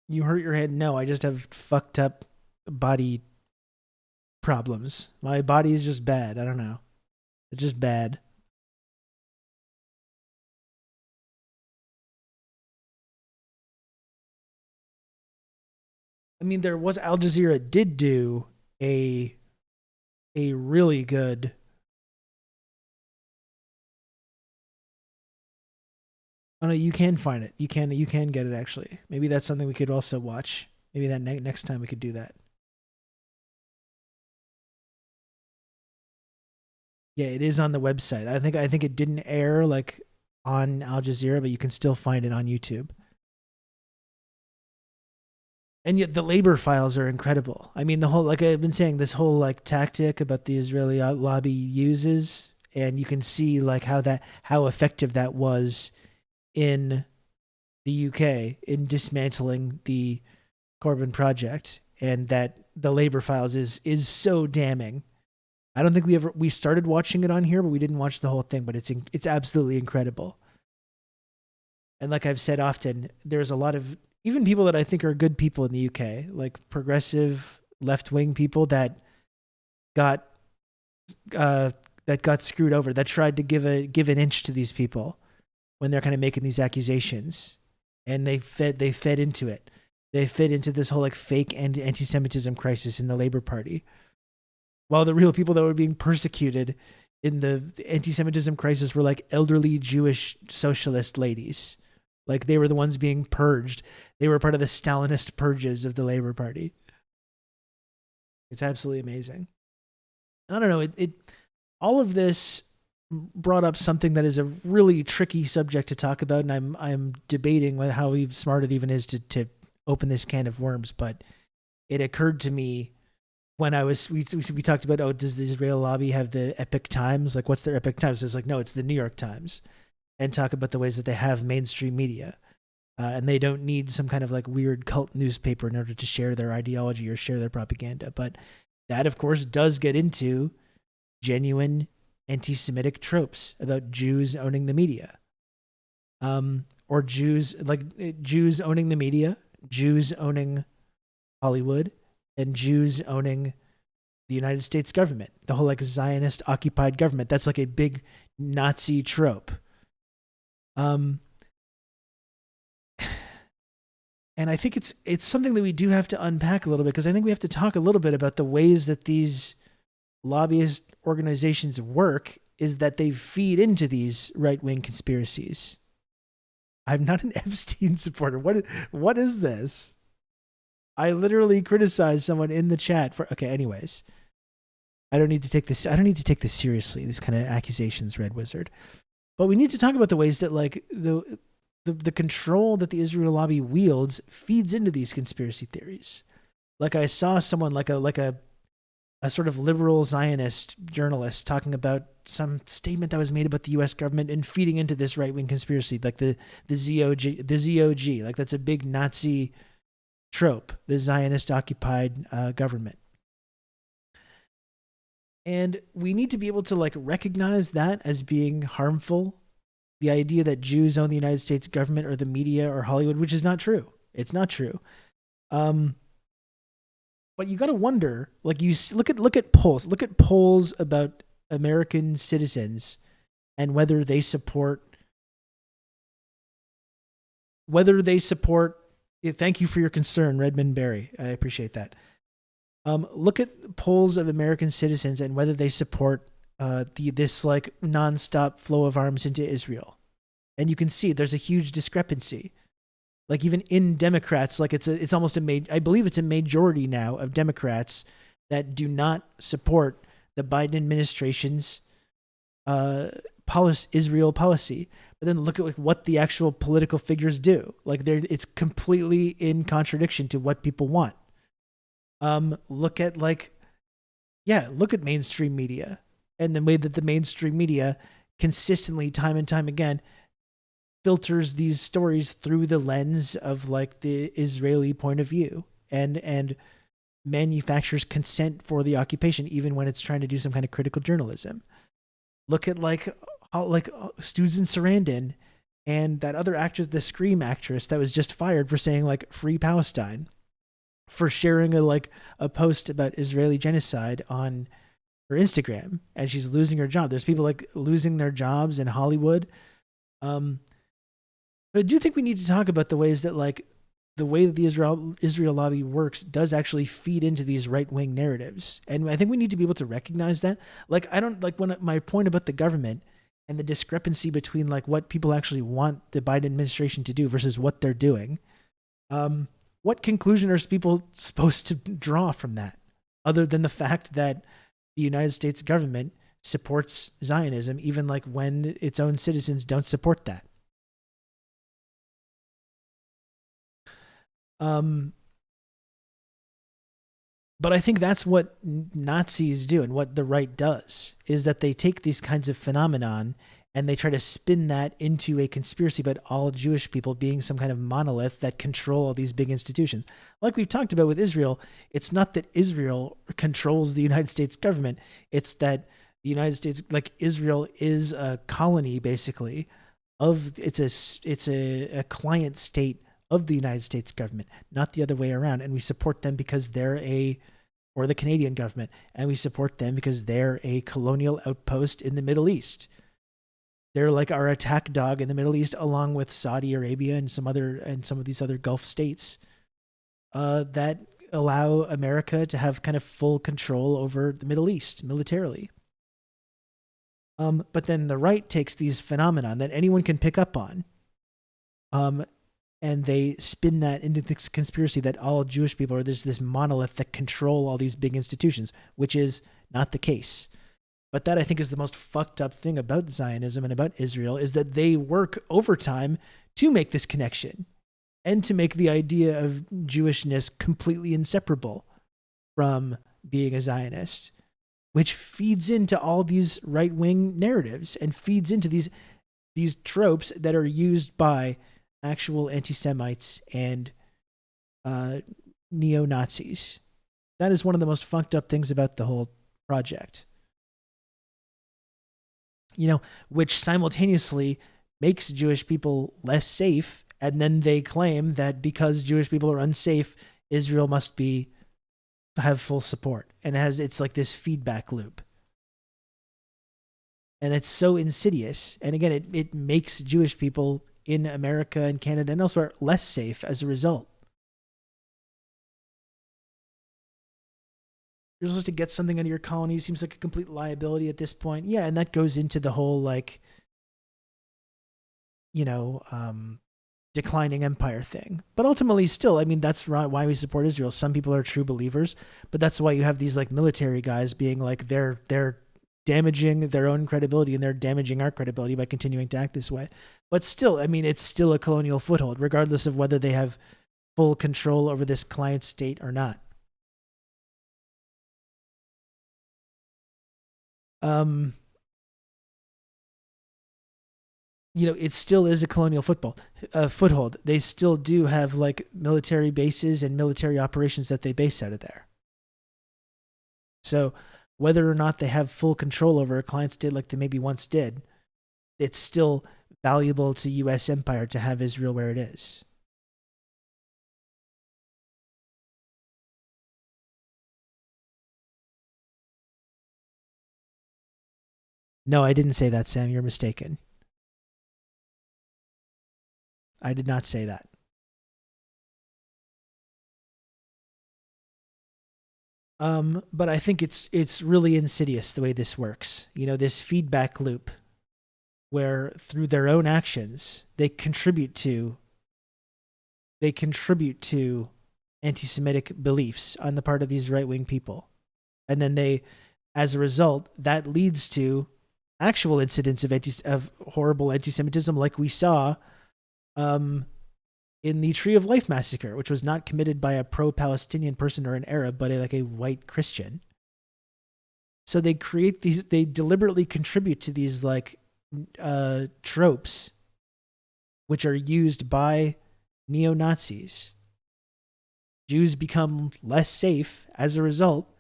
S1: You hurt your head? No, I just have fucked up body problems. My body is just bad. I don't know. It's just bad. I mean, there was Al Jazeera did do a really good Oh no, you can find it. You can get it actually. Maybe that's something we could also watch. Maybe that next time we could do that. Yeah, it is on the website. I think it didn't air like on Al Jazeera, but you can still find it on YouTube. And yet the labor files are incredible. I mean, the whole, like I've been saying, this whole like tactic about the Israeli lobby uses, and you can see like how effective that was in the UK in dismantling the Corbyn project, and that the labor files is so damning. I don't think we started watching it on here, but we didn't watch the whole thing, but it's absolutely incredible. And like I've said often, there's a lot of even people that I think are good people in the UK, like progressive left-wing people that got screwed over, that tried to give an inch to these people when they're kind of making these accusations, and they fed into it. They fit into this whole like fake anti-Semitism crisis in the Labour Party, while the real people that were being persecuted in the anti-Semitism crisis were like elderly Jewish socialist ladies. Like they were the ones being purged. They were part of the Stalinist purges of the Labour Party. It's absolutely amazing. I don't know. It all of this brought up something that is a really tricky subject to talk about, and I'm debating how smart it even is to open this can of worms. But it occurred to me when we talked about, oh, does the Israel lobby have the Epoch Times? Like, what's their Epoch Times? It's like, no, it's the New York Times, and talk about the ways that they have mainstream media, and they don't need some kind of like weird cult newspaper in order to share their ideology or share their propaganda. But that, of course, does get into genuine anti-Semitic tropes about Jews owning the media, or Jews owning the media, Jews owning Hollywood, and Jews owning the United States government. The whole like Zionist occupied government. That's like a big Nazi trope. And I think it's something that we do have to unpack a little bit, because I think we have to talk a little bit about the ways that these lobbyist organizations work, is that they feed into these right-wing conspiracies. I'm not an Epstein supporter. What is this? I literally criticized someone in the chat for, okay, anyways. I don't need to take this seriously, these kind of accusations, Red Wizard. But we need to talk about the ways that like the control that the Israel lobby wields feeds into these conspiracy theories. Like I saw someone like a sort of liberal Zionist journalist talking about some statement that was made about the U.S. government and feeding into this right-wing conspiracy, like the ZOG, like that's a big Nazi trope, the Zionist occupied government. And we need to be able to like recognize that as being harmful. The idea that Jews own the United States government or the media or Hollywood, which is not true. It's not true. But you got to wonder, like you look at polls. Look at polls about American citizens and whether they support. Thank you for your concern, Redmond Berry. I appreciate that. Look at polls of American citizens and whether they support this like nonstop flow of arms into Israel, and you can see there's a huge discrepancy. Like even in Democrats, like it's almost I believe it's a majority now of Democrats that do not support the Biden administration's Israel policy. But then look at like what the actual political figures do. Like it's completely in contradiction to what people want. Look at mainstream media and the way that the mainstream media consistently, time and time again, filters these stories through the lens of like the Israeli point of view and manufactures consent for the occupation, even when it's trying to do some kind of critical journalism. Look at like Susan Sarandon and that other actress, the Scream actress that was just fired for saying like free Palestine, for sharing a post about Israeli genocide on her Instagram, and she's losing her job. There's people like losing their jobs in Hollywood. But I do think we need to talk about the ways that like the way that the Israel lobby works does actually feed into these right-wing narratives. And I think we need to be able to recognize that. Like, I don't like when my point about the government and the discrepancy between like what people actually want the Biden administration to do versus what they're doing. What conclusion are people supposed to draw from that, other than the fact that the United States government supports Zionism, even like when its own citizens don't support that? But I think that's what Nazis do, and what the right does, is that they take these kinds of phenomenon and they try to spin that into a conspiracy about all Jewish people being some kind of monolith that control all these big institutions. Like we've talked about with Israel, it's not that Israel controls the United States government. It's that the United States, like Israel is a colony basically it's a client state of the United States government, not the other way around. And we support them because or the Canadian government, and we support them because they're a colonial outpost in the Middle East. They're like our attack dog in the Middle East, along with Saudi Arabia and some of these other Gulf states that allow America to have kind of full control over the Middle East militarily. But then the right takes these phenomenon that anyone can pick up on, and they spin that into this conspiracy that all Jewish people are this monolith that control all these big institutions, which is not the case. But that, I think, is the most fucked up thing about Zionism and about Israel, is that they work overtime to make this connection and to make the idea of Jewishness completely inseparable from being a Zionist, which feeds into all these right-wing narratives and feeds into these tropes that are used by actual anti-Semites and neo-Nazis. That is one of the most fucked up things about the whole project. Which simultaneously makes Jewish people less safe, and then they claim that because Jewish people are unsafe, Israel must have full support. And it's like this feedback loop. And it's so insidious. And again, it makes Jewish people in America and Canada and elsewhere less safe as a result. You're supposed to get something out of your colony. Seems like a complete liability at this point. Yeah, and that goes into the whole declining empire thing. But ultimately, still, I mean, that's why we support Israel. Some people are true believers, but that's why you have these like military guys being like they're damaging their own credibility and they're damaging our credibility by continuing to act this way. But still, I mean, it's still a colonial foothold, regardless of whether they have full control over this client state or not. It still is a colonial foothold. They still do have like military bases and military operations that they base out of there. So whether or not they have full control over a client state like they maybe once did, it's still valuable to U.S. empire to have Israel where it is. No, I didn't say that, Sam. You're mistaken. I did not say that. But I think it's really insidious the way this works. This feedback loop where through their own actions, they contribute to anti-Semitic beliefs on the part of these right-wing people. And then as a result, that leads to actual incidents of horrible anti-Semitism, like we saw in the Tree of Life massacre, which was not committed by a pro-Palestinian person or an Arab, but a white Christian. So they deliberately contribute to these tropes which are used by neo-Nazis. Jews become less safe as a result,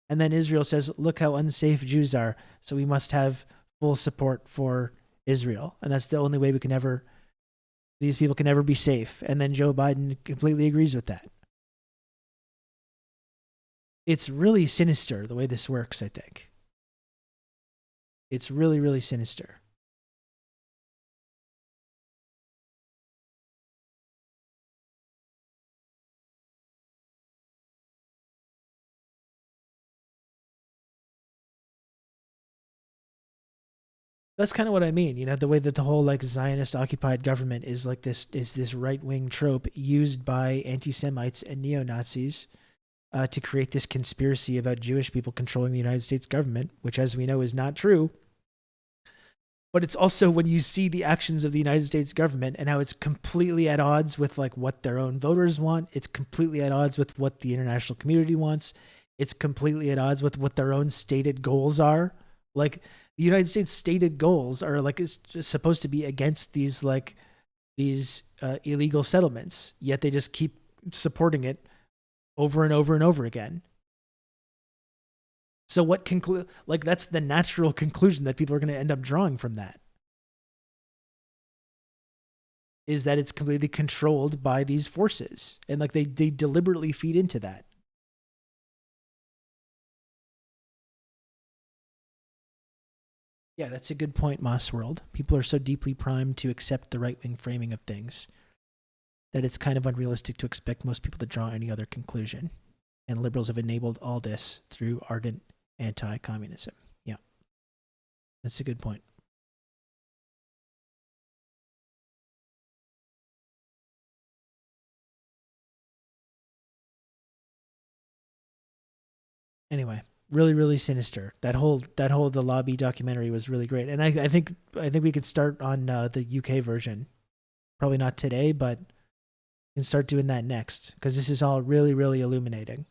S1: and then Israel says, look how unsafe Jews are, so we must have full support for Israel. And that's the only way these people can never be safe. And then Joe Biden completely agrees with that. It's really sinister the way this works, I think. It's really, really sinister. That's kind of what I mean, the way that the whole like Zionist occupied government is like this right-wing trope used by anti-Semites and neo-Nazis to create this conspiracy about Jewish people controlling the United States government, which as we know is not true. But it's also when you see the actions of the United States government and how it's completely at odds with like what their own voters want. It's completely at odds with what the international community wants. It's completely at odds with what their own stated goals are. Like the United States stated goals are like it's just supposed to be against these illegal settlements, yet they just keep supporting it over and over and over again. So what that's the natural conclusion that people are going to end up drawing from that, is that it's completely controlled by these forces, and like they deliberately feed into that. Yeah, that's a good point, Moss World. People are so deeply primed to accept the right-wing framing of things that it's kind of unrealistic to expect most people to draw any other conclusion. And liberals have enabled all this through ardent anti-communism. Yeah, that's a good point. Anyway, really, really sinister. That whole the lobby documentary was really great, and I think we could start on the UK version. Probably not today, but we can start doing that next because this is all really, really illuminating.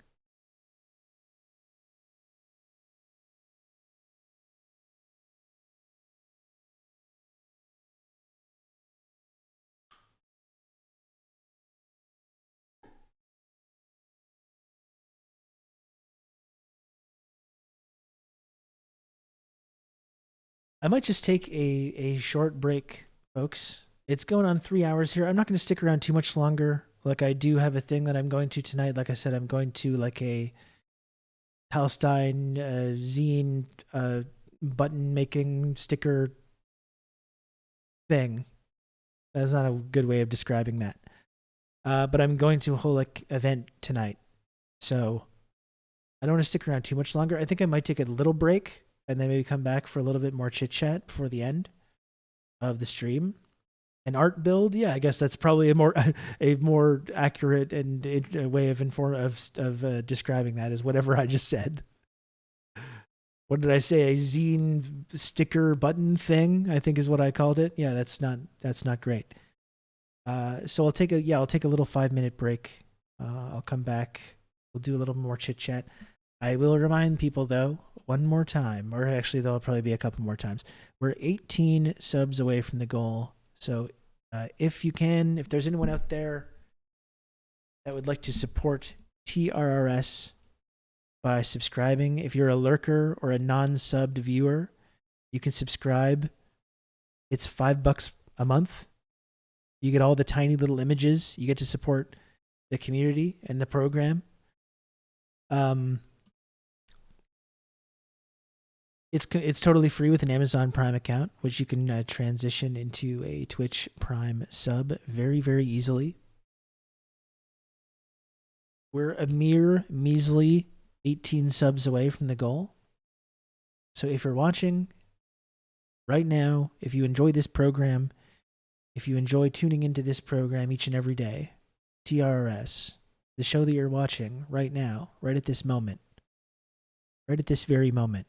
S1: I might just take a short break, folks. It's going on 3 hours here. I'm not going to stick around too much longer. Like I do have a thing that I'm going to tonight. Like I said, I'm going to like a Palestine zine button making sticker thing. That's not a good way of describing that. But I'm going to a whole like event tonight. So I don't want to stick around too much longer. I think I might take a little break and then maybe come back for a little bit more chit chat before the end of the stream. An art build, yeah, I guess that's probably a more accurate and a way of describing that is whatever I just said. What did I say? A zine sticker button thing, I think is what I called it. Yeah, that's not great. So I'll take a little 5-minute break. I'll come back. We'll do a little more chit chat. I will remind people though, one more time, or actually there'll probably be a couple more times. We're 18 subs away from the goal. So if there's anyone out there that would like to support TRRS by subscribing, if you're a lurker or a non-subbed viewer, you can subscribe. It's $5 a month. You get all the tiny little images. You get to support the community and the program. It's totally free with an Amazon Prime account, which you can transition into a Twitch Prime sub very, very easily. We're a mere measly 18 subs away from the goal. So if you're watching right now, if you enjoy this program, if you enjoy tuning into this program each and every day, TRRS, the show that you're watching right now, right at this moment, right at this very moment.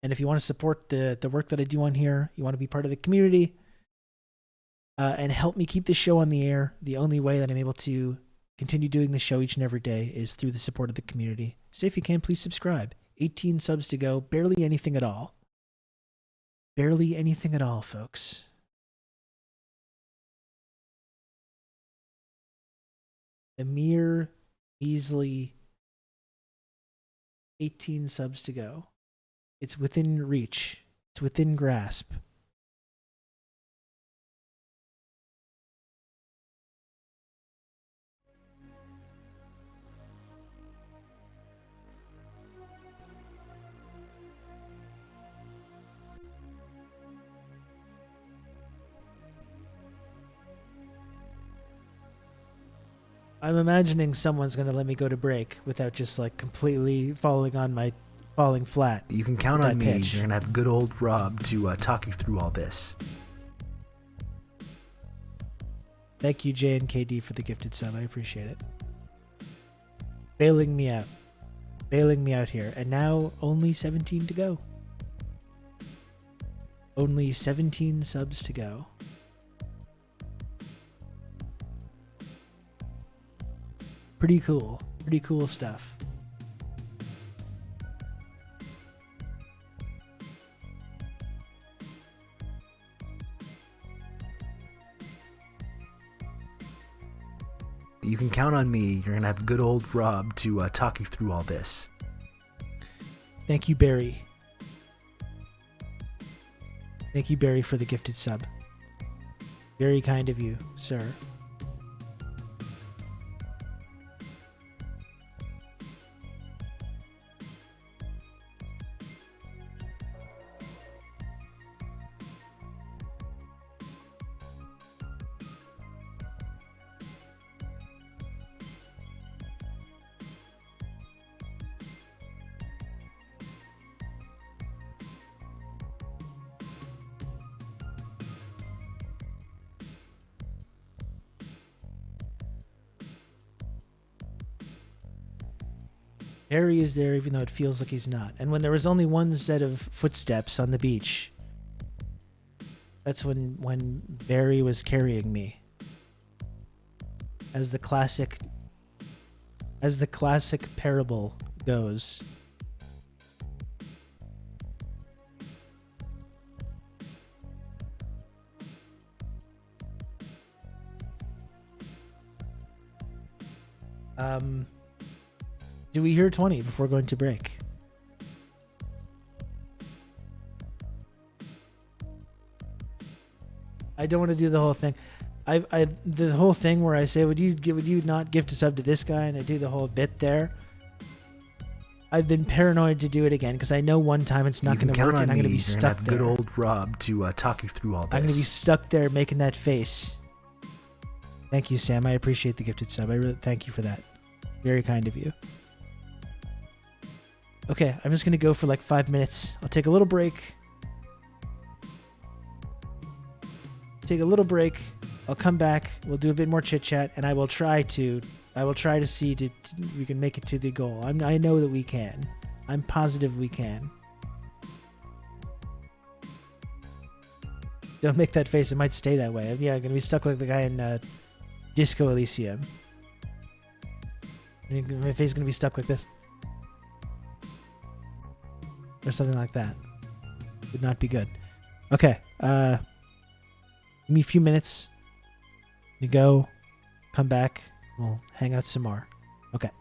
S1: And if you want to support the work that I do on here, you want to be part of the community, and help me keep this show on the air, the only way that I'm able to continue doing the show each and every day is through the support of the community. So if you can, please subscribe. 18 subs to go. Barely anything at all. Barely anything at all, folks. A mere measly 18 subs to go. It's within reach. It's within grasp. I'm imagining someone's going to let me go to break without just like completely falling flat.
S17: You can count on me. You're going to have good old Rob to talk you through all this.
S1: Thank you, J and KD, for the gifted sub. I appreciate it. Bailing me out. Bailing me out here. And now only 17 to go. Only 17 subs to go. Pretty cool. Pretty cool stuff.
S17: You can count on me. You're going to have good old Rob to talk you through all this.
S1: Thank you, Barry. Thank you, Barry, for the gifted sub. Very kind of you, sir. Harry is there even though it feels like he's not. And when there was only one set of footsteps on the beach, that's when Barry was carrying me. As the classic parable goes. Do we hear 20 before going to break? I don't want to do the whole thing. The whole thing where I say, would you not gift a sub to this guy, and I do the whole bit there. I've been paranoid to do it again because I know one time it's not going to work, and I'm going to be stuck there.
S17: Good old Rob to talk you through all this.
S1: I'm going to be stuck there making that face. Thank you, Sam. I appreciate the gifted sub. I really thank you for that. Very kind of you. Okay, I'm just going to go for like 5 minutes. I'll take a little break. I'll come back. We'll do a bit more chit chat, and I will try to see to we can make it to the goal. I know that we can. I'm positive we can. Don't make that face. It might stay that way. Yeah, I'm going to be stuck like the guy in Disco Elysium. My face is going to be stuck like this. Or something like that. Would not be good. Okay. Give me a few minutes. You go. Come back. We'll hang out some more. Okay.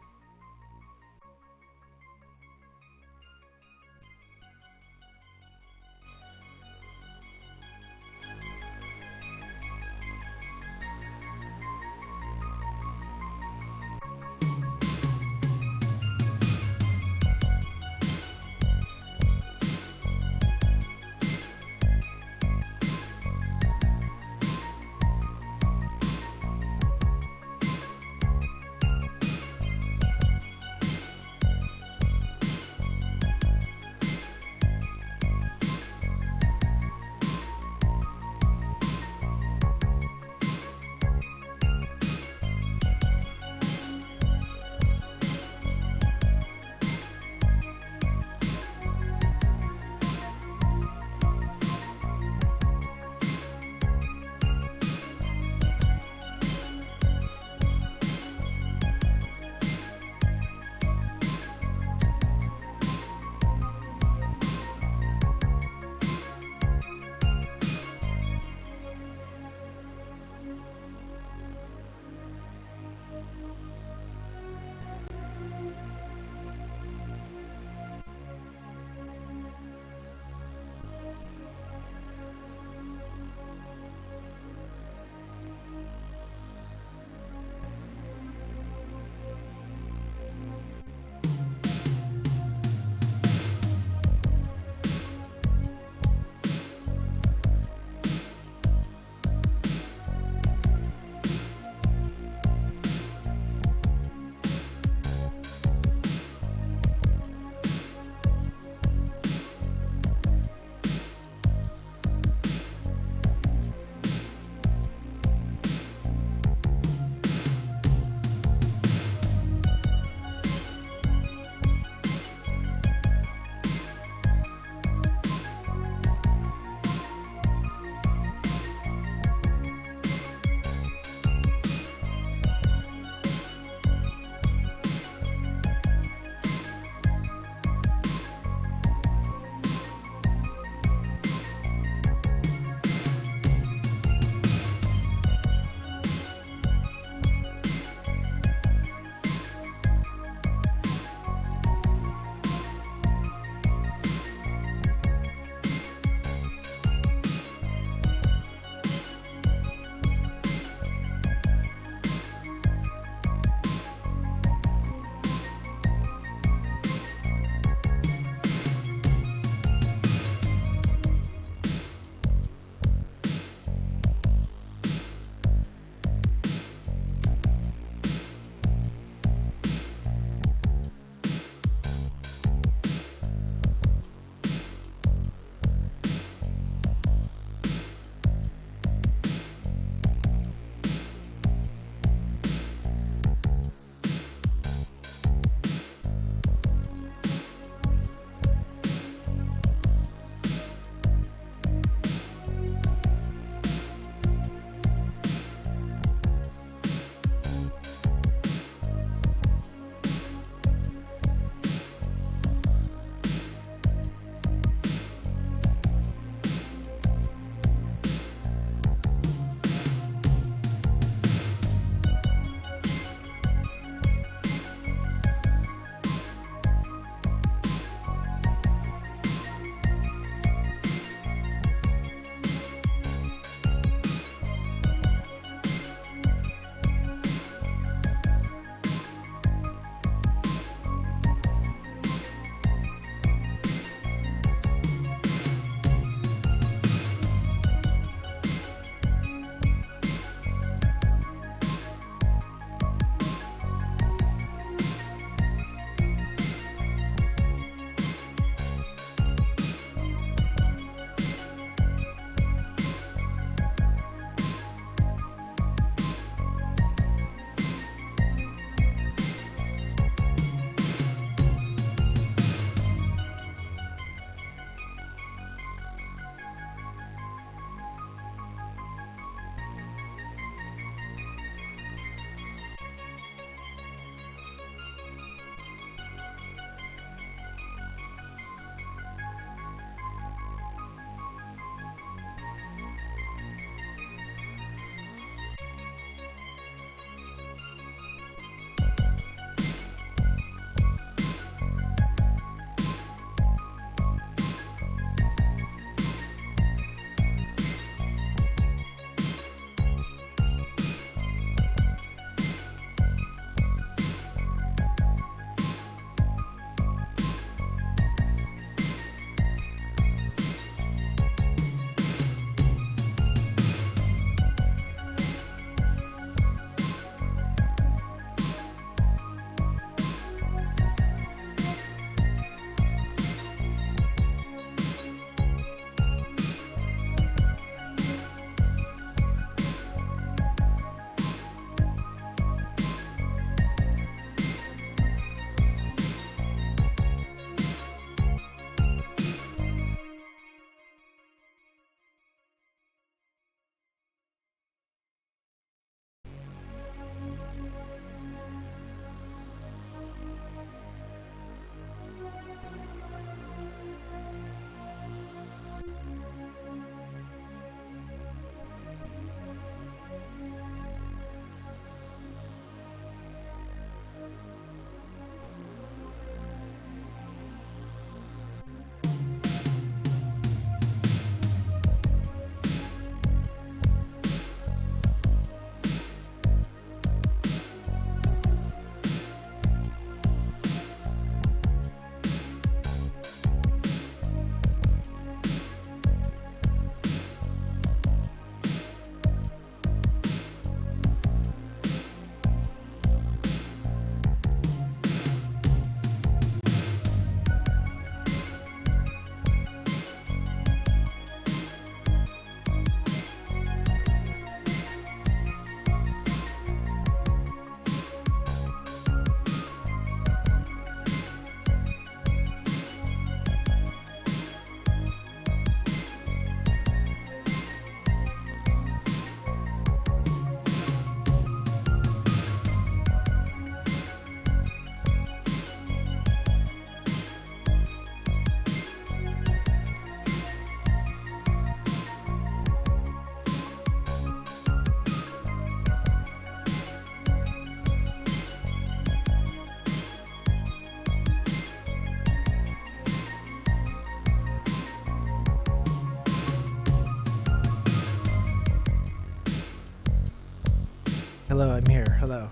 S1: Hello, I'm here. Hello.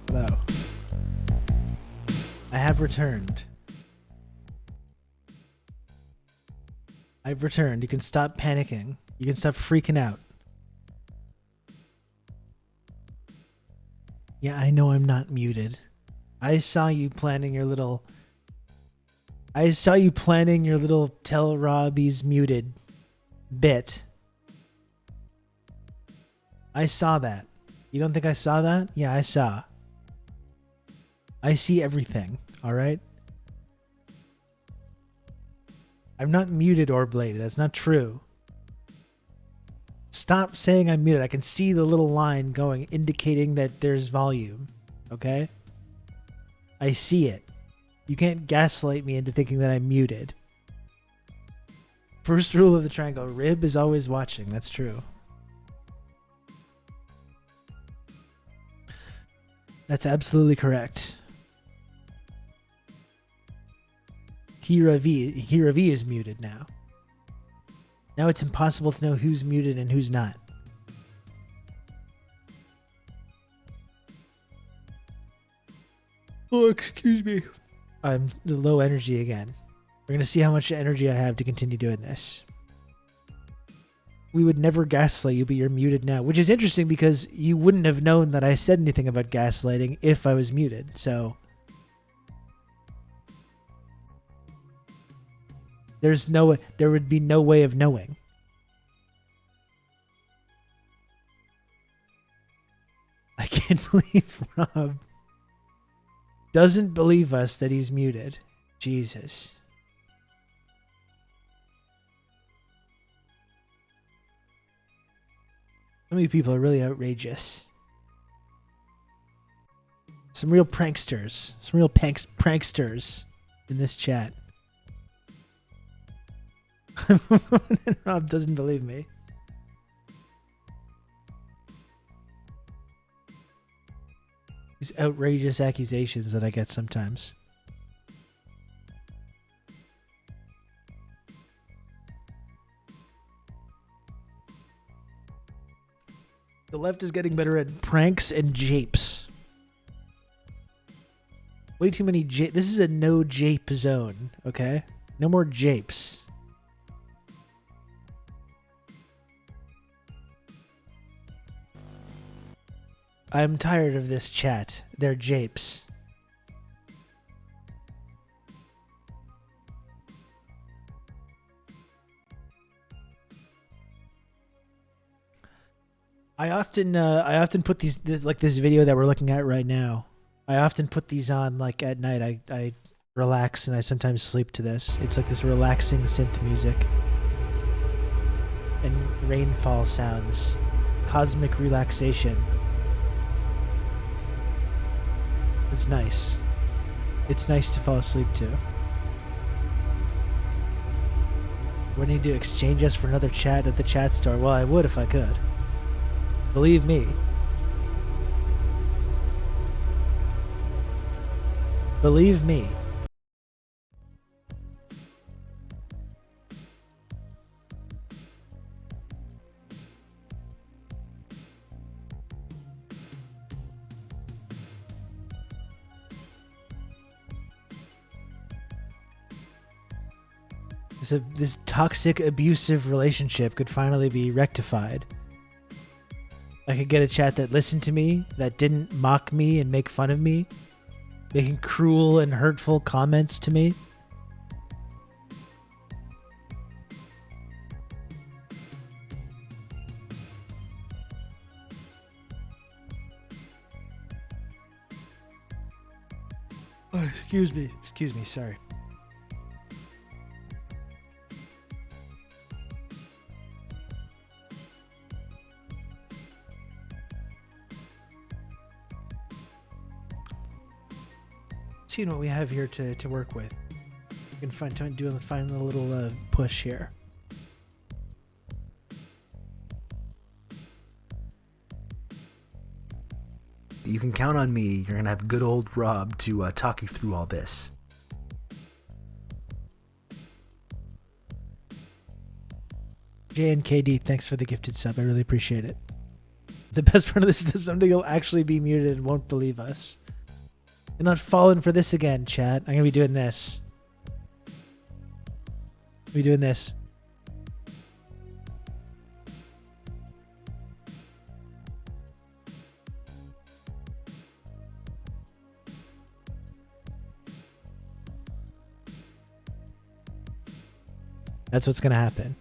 S1: Hello. I have returned. I've returned. You can stop panicking. You can stop freaking out. Yeah, I know I'm not muted. I saw you planning your little... tell Rob he's muted bit. I saw that. You don't think I saw that? Yeah, I saw. I see everything, alright? I'm not muted, Orblade. That's not true. Stop saying I'm muted. I can see the little line going, indicating that there's volume. Okay? I see it. You can't gaslight me into thinking that I'm muted. First rule of the triangle. Rib is always watching. That's true. That's absolutely correct. Hira V is muted now. Now it's impossible to know who's muted and who's not. Oh, excuse me. I'm low energy again. We're going to see how much energy I have to continue doing this. We would never gaslight you, but you're muted now. Which is interesting because you wouldn't have known that I said anything about gaslighting if I was muted. So... there would be no way of knowing. I can't believe Rob doesn't believe us that he's muted. Jesus. So many people are really outrageous. Some real pranksters. Some real pranksters in this chat. Rob doesn't believe me. These outrageous accusations that I get sometimes. The left is getting better at pranks and japes. Way too many japes. This is a no jape zone, okay? No more japes. I'm tired of this chat. They're japes. I often put these like this video that we're looking at right now. I often put these on like at night. I relax and I sometimes sleep to this. It's like this relaxing synth music and rainfall sounds, cosmic relaxation. It's nice. It's nice to fall asleep to. What do you do? Exchange us for another chat at the chat store? Well, I would if I could. Believe me. Believe me. This toxic, abusive relationship could finally be rectified. I could get a chat that listened to me, that didn't mock me and make fun of me, making cruel and hurtful comments to me. Oh, excuse me, sorry. Seeing what we have here to work with. We can find a little push here.
S17: You can count on me. You're going to have good old Rob to talk you through all this.
S1: JNKD, thanks for the gifted sub. I really appreciate it. The best part of this is that somebody will actually be muted and won't believe us. I'm not falling for this again, chat. I'm going to be doing this. Be doing this. That's what's going to happen.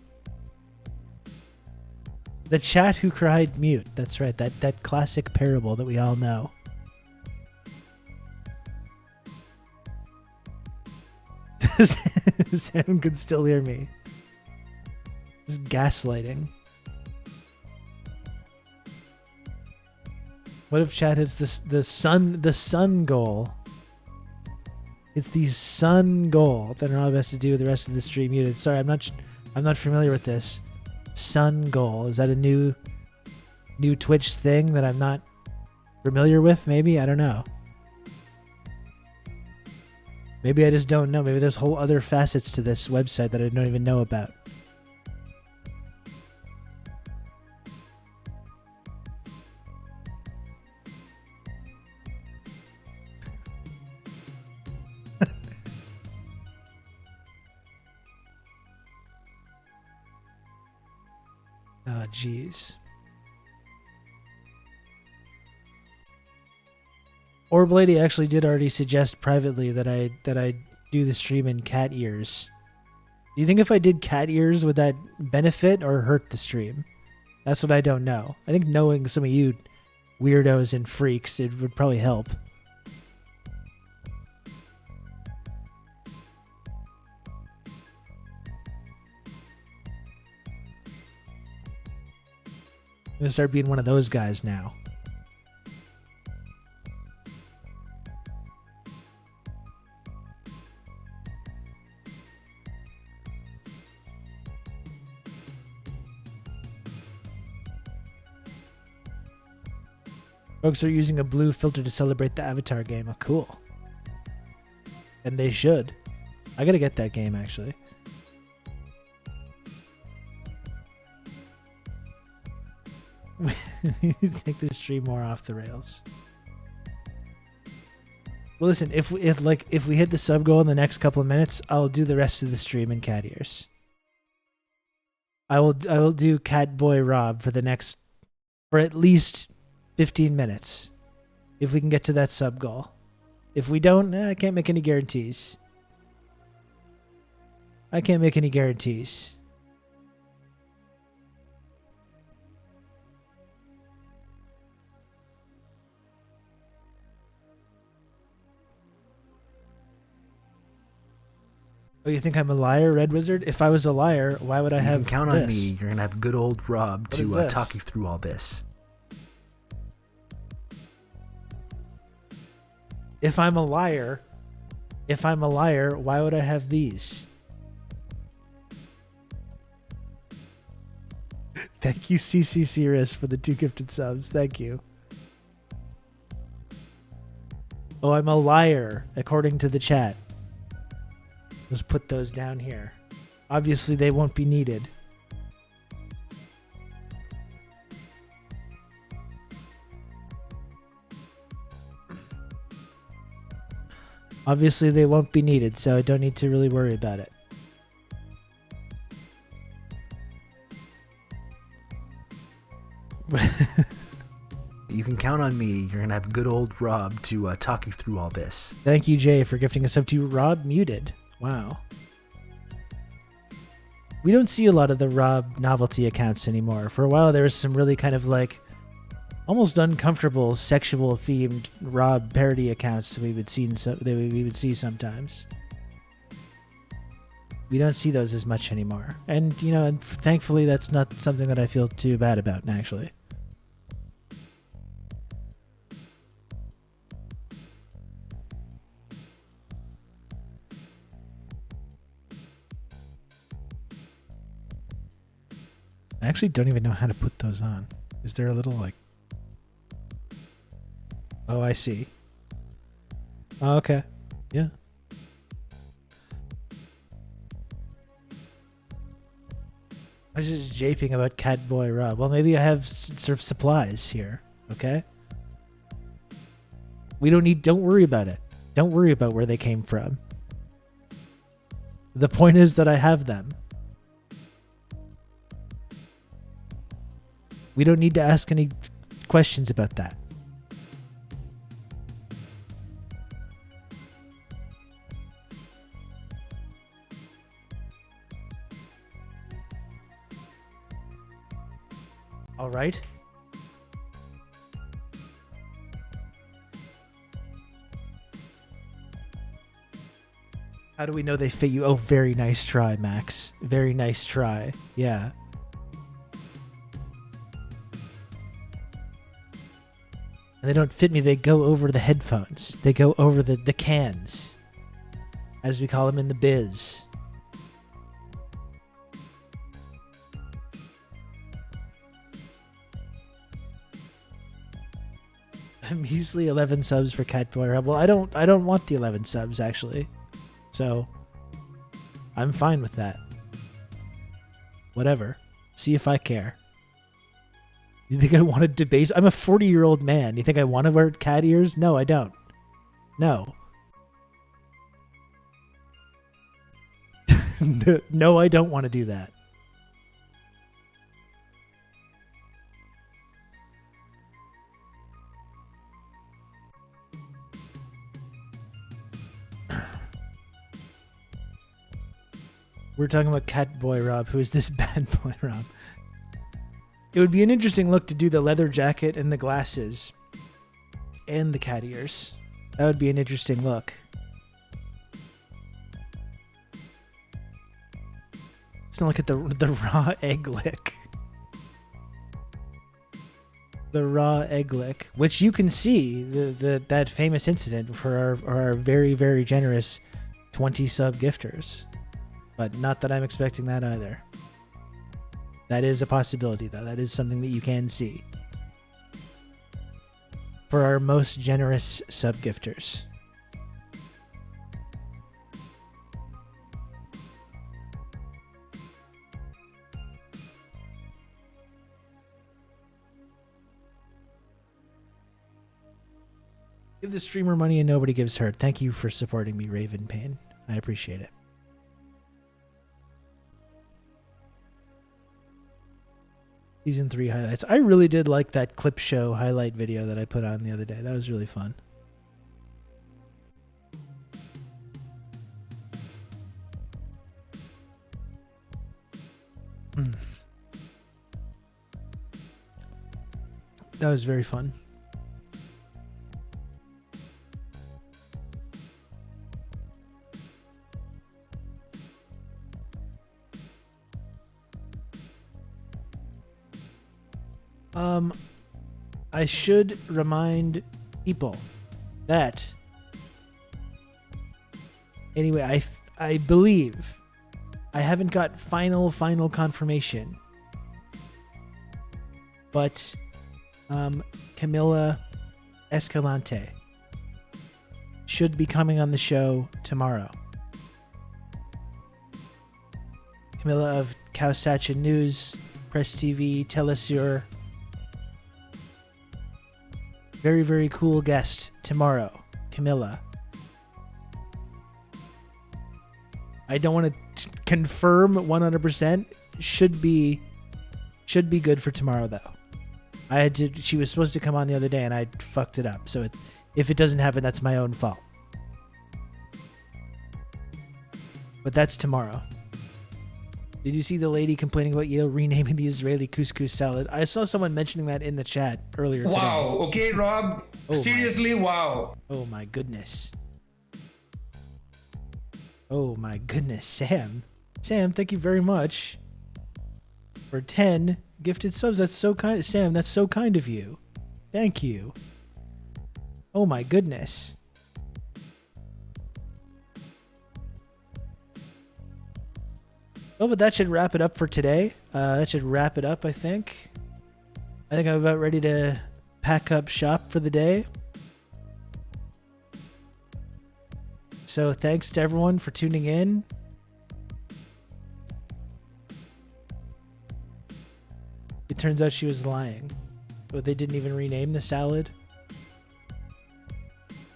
S1: The chat who cried mute. That's right. That classic parable that we all know. Sam could still hear me. This is gaslighting. What if chat has the sun goal? It's the sun goal that Rob has to do with the rest of the stream muted. Sorry, I'm not familiar with this. Sun goal. Is that a new Twitch thing that I'm not familiar with? Maybe, I don't know. Maybe I just don't know. Maybe there's whole other facets to this website that I don't even know about. Oh, jeez. Orb Lady actually did already suggest privately that I do the stream in cat ears. Do you think if I did cat ears, would that benefit or hurt the stream? That's what I don't know. I think knowing some of you weirdos and freaks, it would probably help. I'm gonna start being one of those guys now. Folks are using a blue filter to celebrate the Avatar game. Oh, cool. And they should. I gotta get that game, actually. Take this stream more off the rails. Well, listen, if we hit the sub goal in the next couple of minutes, I'll do the rest of the stream in cat ears. I will do Catboy Rob for at least 15 minutes. If we can get to that sub goal. If we don't, I can't make any guarantees. I can't make any guarantees. Oh, you think I'm a liar, Red Wizard? If I was a liar, why would I have
S17: You can count
S1: this?
S17: on me. You're going to have good old Rob to talk you through all this.
S1: If I'm a liar, why would I have these? Thank you, CC Cirrus, for the 2 gifted subs. Thank you. Oh, I'm a liar, according to the chat. Let's put those down here. Obviously, they won't be needed. Obviously, they won't be needed, so I don't need to really worry about it.
S17: You can count on me. You're going to have good old Rob to talk you through all this.
S1: Thank you, Jay, for gifting us up to Rob muted. Wow. We don't see a lot of the Rob novelty accounts anymore. For a while, there was some really kind of like almost uncomfortable sexual themed Rob parody accounts that we would see sometimes. We don't see those as much anymore. And, you know, and thankfully that's not something that I feel too bad about, actually. I actually don't even know how to put those on. Is there a little like... Oh, I see. Oh, okay. Yeah. I was just japing about Catboy Rob. Well, maybe I have sort of supplies here. Okay. Don't worry about it. Don't worry about where they came from. The point is that I have them. We don't need to ask any questions about that. All right. How do we know they fit you? Oh, very nice try, Max. Very nice try. Yeah. And they don't fit me. They go over the headphones. They go over the cans, as we call them in the biz. A measly 11 subs for Catboy Rebel. I don't want the 11 subs actually. So I'm fine with that. Whatever. See if I care. You think I want to debase? I'm a 40-year-old man. You think I want to wear cat ears? No, I don't. No. No, I don't want to do that. We're talking about Catboy Rob. Who is this bad boy Rob? It would be an interesting look to do the leather jacket and the glasses and the cat ears. That would be an interesting look. Let's not look at the raw egg lick. The raw egg lick, which you can see that famous incident for our very, very generous 20 sub gifters. But not that I'm expecting that either. That is a possibility, though. That is something that you can see. For our most generous sub-gifters. Give the streamer money and nobody gives hurt. Thank you for supporting me, Raven Pain. I appreciate it. Season 3 highlights. I really did like that clip show highlight video that I put on the other day. That was really fun. That was very fun. I should remind people that anyway, I believe I haven't got final confirmation, but Camilla Escalante should be coming on the show tomorrow. Camilla of Cowsatcha News, Press TV, Telesur. Very, very cool guest tomorrow, Camilla. I don't want to confirm 100%. Should be good for tomorrow though. She was supposed to come on the other day and I fucked it up. So if it doesn't happen, that's my own fault. But that's tomorrow. Did you see the lady complaining about Yale renaming the Israeli couscous salad? I saw someone mentioning that in the chat earlier today.
S8: Wow. Okay, Rob. Seriously, wow.
S1: Oh my goodness. Oh my goodness, Sam. Sam, thank you very much for 10 gifted subs. That's so kind. Sam, that's so kind of you. Thank you. Oh my goodness. Oh, but that should wrap it up for today. That should wrap it up, I think. I think I'm about ready to pack up shop for the day. So thanks to everyone for tuning in. turns out she was lying. But they didn't even rename the salad.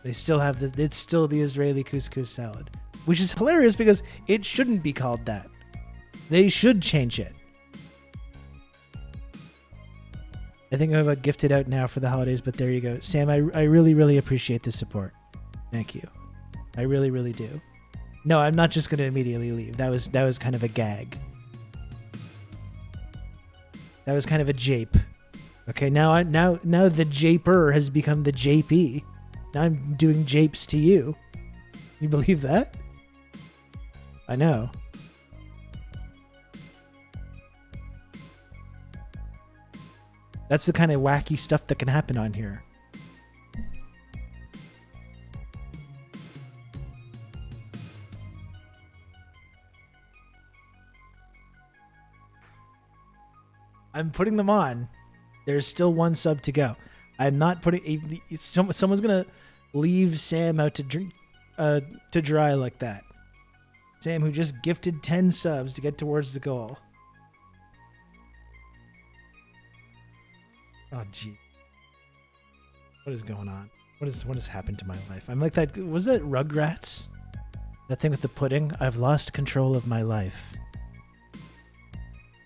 S1: They still have it's still the Israeli couscous salad. Which is hilarious because it shouldn't be called that. They should change it. I think I'm about gifted out now for the holidays, but there you go. Sam, I really, really appreciate the support. Thank you. I really, really do. No, I'm not just going to immediately leave. That was kind of a gag. That was kind of a jape. Okay, now the japer has become the JP. Now I'm doing japes to you. You believe that? I know. That's the kind of wacky stuff that can happen on here. I'm putting them on. There's still one sub to go. I'm not putting... Someone's going to leave Sam out to dry like that. Sam, who just gifted 10 subs to get towards the goal. Oh, gee. What is going on? What has happened to my life? I'm like that... Was that Rugrats? That thing with the pudding? I've lost control of my life.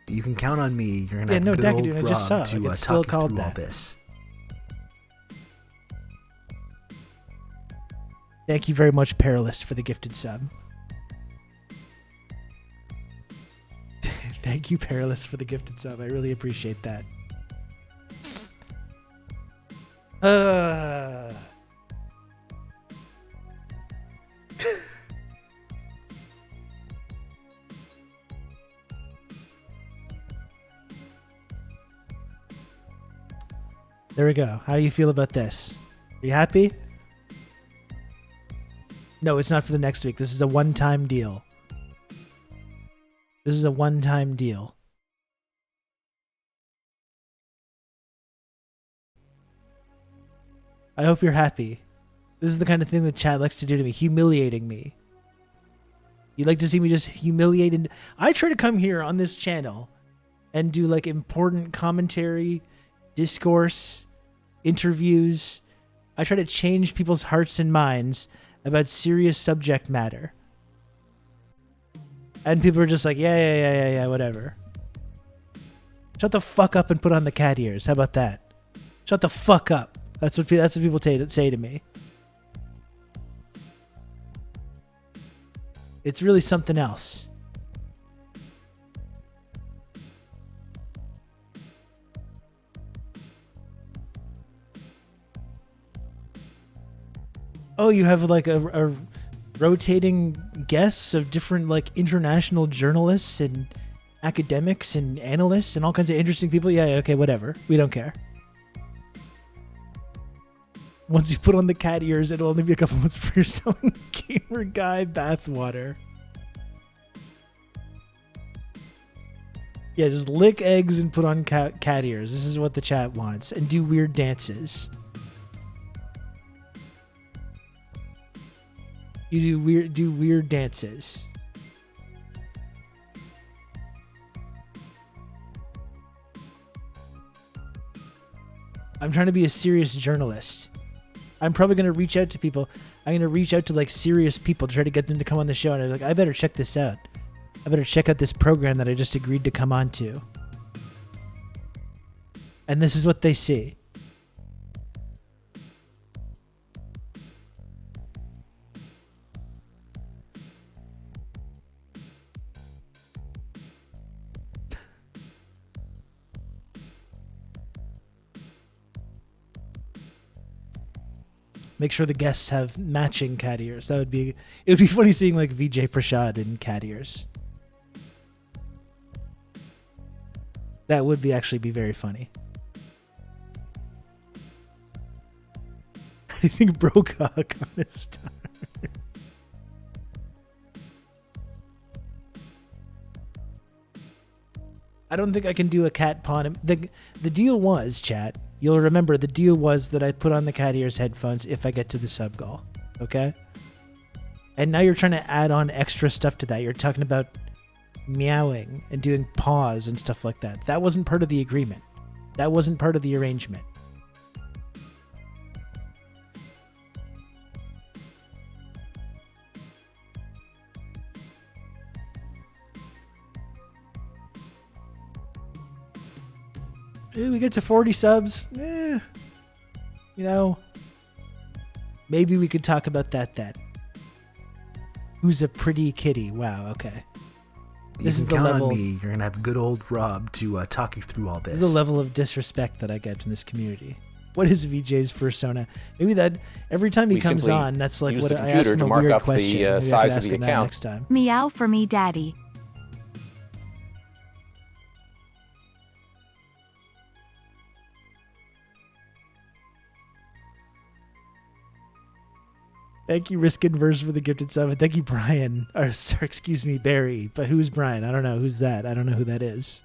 S17: You can count on me. You're gonna have
S1: no,
S17: good old
S1: I just saw.
S17: Rob to
S1: It's still
S17: talk you
S1: called
S17: through all
S1: that.
S17: this.
S1: Thank you very much, Perilous, for the gifted sub. Thank you, Perilous, for the gifted sub. I really appreciate that. There we go. How do you feel about this? Are you happy? No, it's not for the next week. This is a one-time deal. This is a one-time deal. I hope you're happy. This is the kind of thing that Chad likes to do to me, humiliating me. You'd like to see me just humiliated. I try to come here on this channel and do like important commentary, discourse, interviews. I try to change people's hearts and minds about serious subject matter. And people are just like, yeah, whatever. Shut the fuck up and put on the cat ears. How about that? Shut the fuck up. That's what people say to me. It's really something else. Oh, you have like a rotating guests of different like international journalists and academics and analysts and all kinds of interesting people. Yeah, okay, whatever. We don't care. Once you put on the cat ears, it'll only be a couple months before you're selling Gamer Guy bathwater. Yeah, just lick eggs and put on cat ears. This is what the chat wants. And do weird dances. You do weird dances. I'm trying to be a serious journalist. I'm probably going to reach out to people. I'm going to reach out to like serious people to try to get them to come on the show. And I'm like, I better check this out. I better check out this program that I just agreed to come on to. And this is what they see. Make sure the guests have matching cat ears. It would be funny seeing like Vijay Prashad in cat ears. That would actually be very funny. I think Brokaw on his star. I don't think I can do a cat pawn. The deal was, chat. You'll remember the deal was that I put on the cat ears headphones if I get to the sub goal. Okay? And now you're trying to add on extra stuff to that. You're talking about meowing and doing paws and stuff like that. That wasn't part of the agreement. That wasn't part of the arrangement. We get to 40 subs. You know, maybe we could talk about that then. Who's a pretty kitty? Wow, okay. This is the level.
S17: On me. You're gonna have good old Rob to talk you through all this.
S1: This is the level of disrespect that I get from this community. What is VJ's persona? Maybe that every time he comes on, that's like what I ask him a weird question. Maybe I could ask him that next time.
S18: Meow for me, daddy.
S1: Thank you, Risk Inverse, for the gifted sub. And thank you, Brian. Or, sorry, excuse me, Barry. But who's Brian? I don't know. Who's that? I don't know who that is.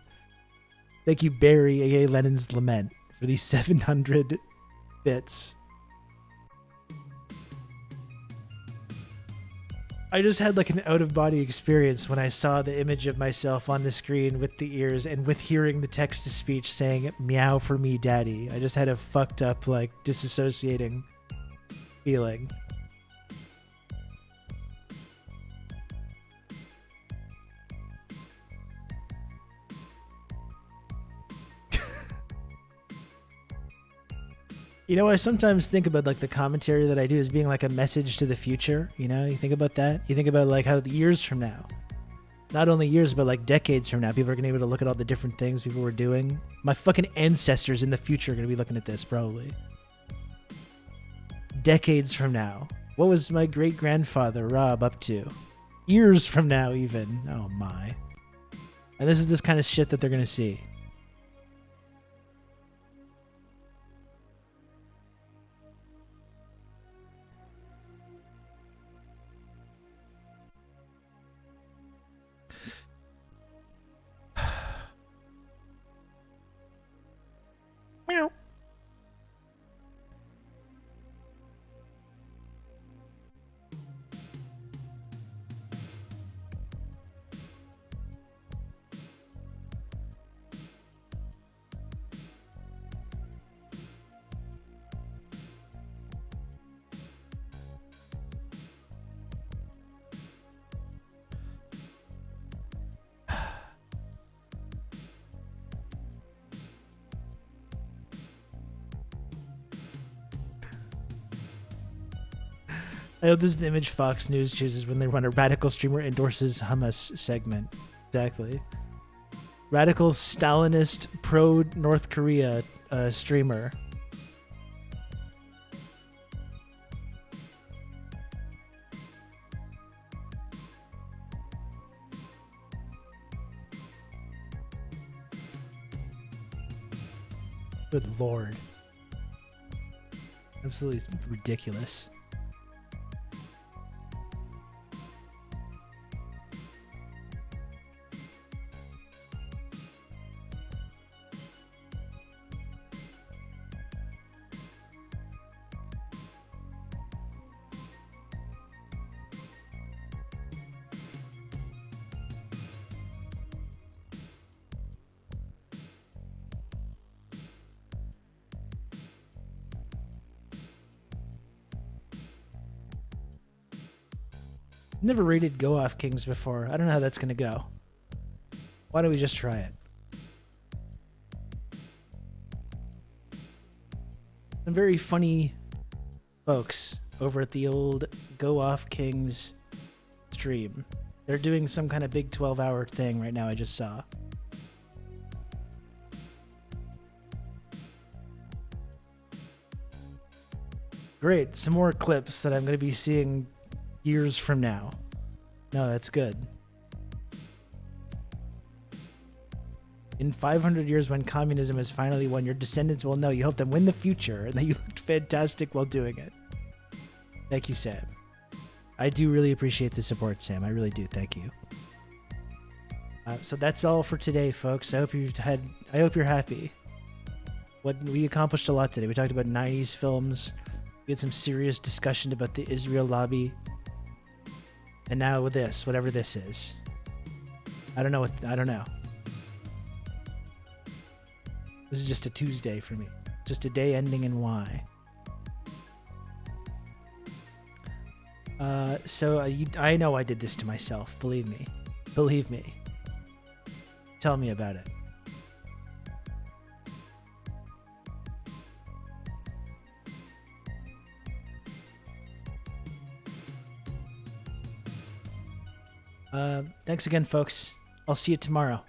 S1: Thank you, Barry, a.k.a. Lenin's Lament, for these 700 bits. I just had like an out-of-body experience when I saw the image of myself on the screen with the ears and with hearing the text-to-speech saying, meow for me, daddy. I just had a fucked up, like, disassociating feeling. You know, I sometimes think about like the commentary that I do as being like a message to the future. You know, you think about that. You think about like how the years from now, not only years, but like decades from now, people are going to be able to look at all the different things people were doing. My fucking ancestors in the future are going to be looking at this probably. Decades from now. What was my great grandfather Rob up to? Years from now even. Oh my. And this is this kind of shit that they're going to see. Meow. I hope this is the image Fox News chooses when they run a radical streamer endorses Hamas segment. Exactly. Radical Stalinist pro-North Korea streamer. Good lord. Absolutely ridiculous. Never rated Go Off Kings before. I don't know how that's going to go. Why don't we just try it? Some very funny folks over at the old Go Off Kings stream. They're doing some kind of big 12-hour thing right now I just saw. Great. Some more clips that I'm going to be seeing years from now. No, that's good. In 500 years, when communism has finally won, your descendants will know you helped them win the future and that you looked fantastic while doing it. Thank you, Sam. I do really appreciate the support, Sam. I really do. Thank you. So that's all for today, folks. I hope you're happy. We accomplished a lot today. We talked about 90s films. We had some serious discussion about the Israel lobby. And now with this, whatever this is. I don't know. This is just a Tuesday for me. Just a day ending in Y. I know I did this to myself. Believe me. Believe me. Tell me about it. Thanks again, folks. I'll see you tomorrow.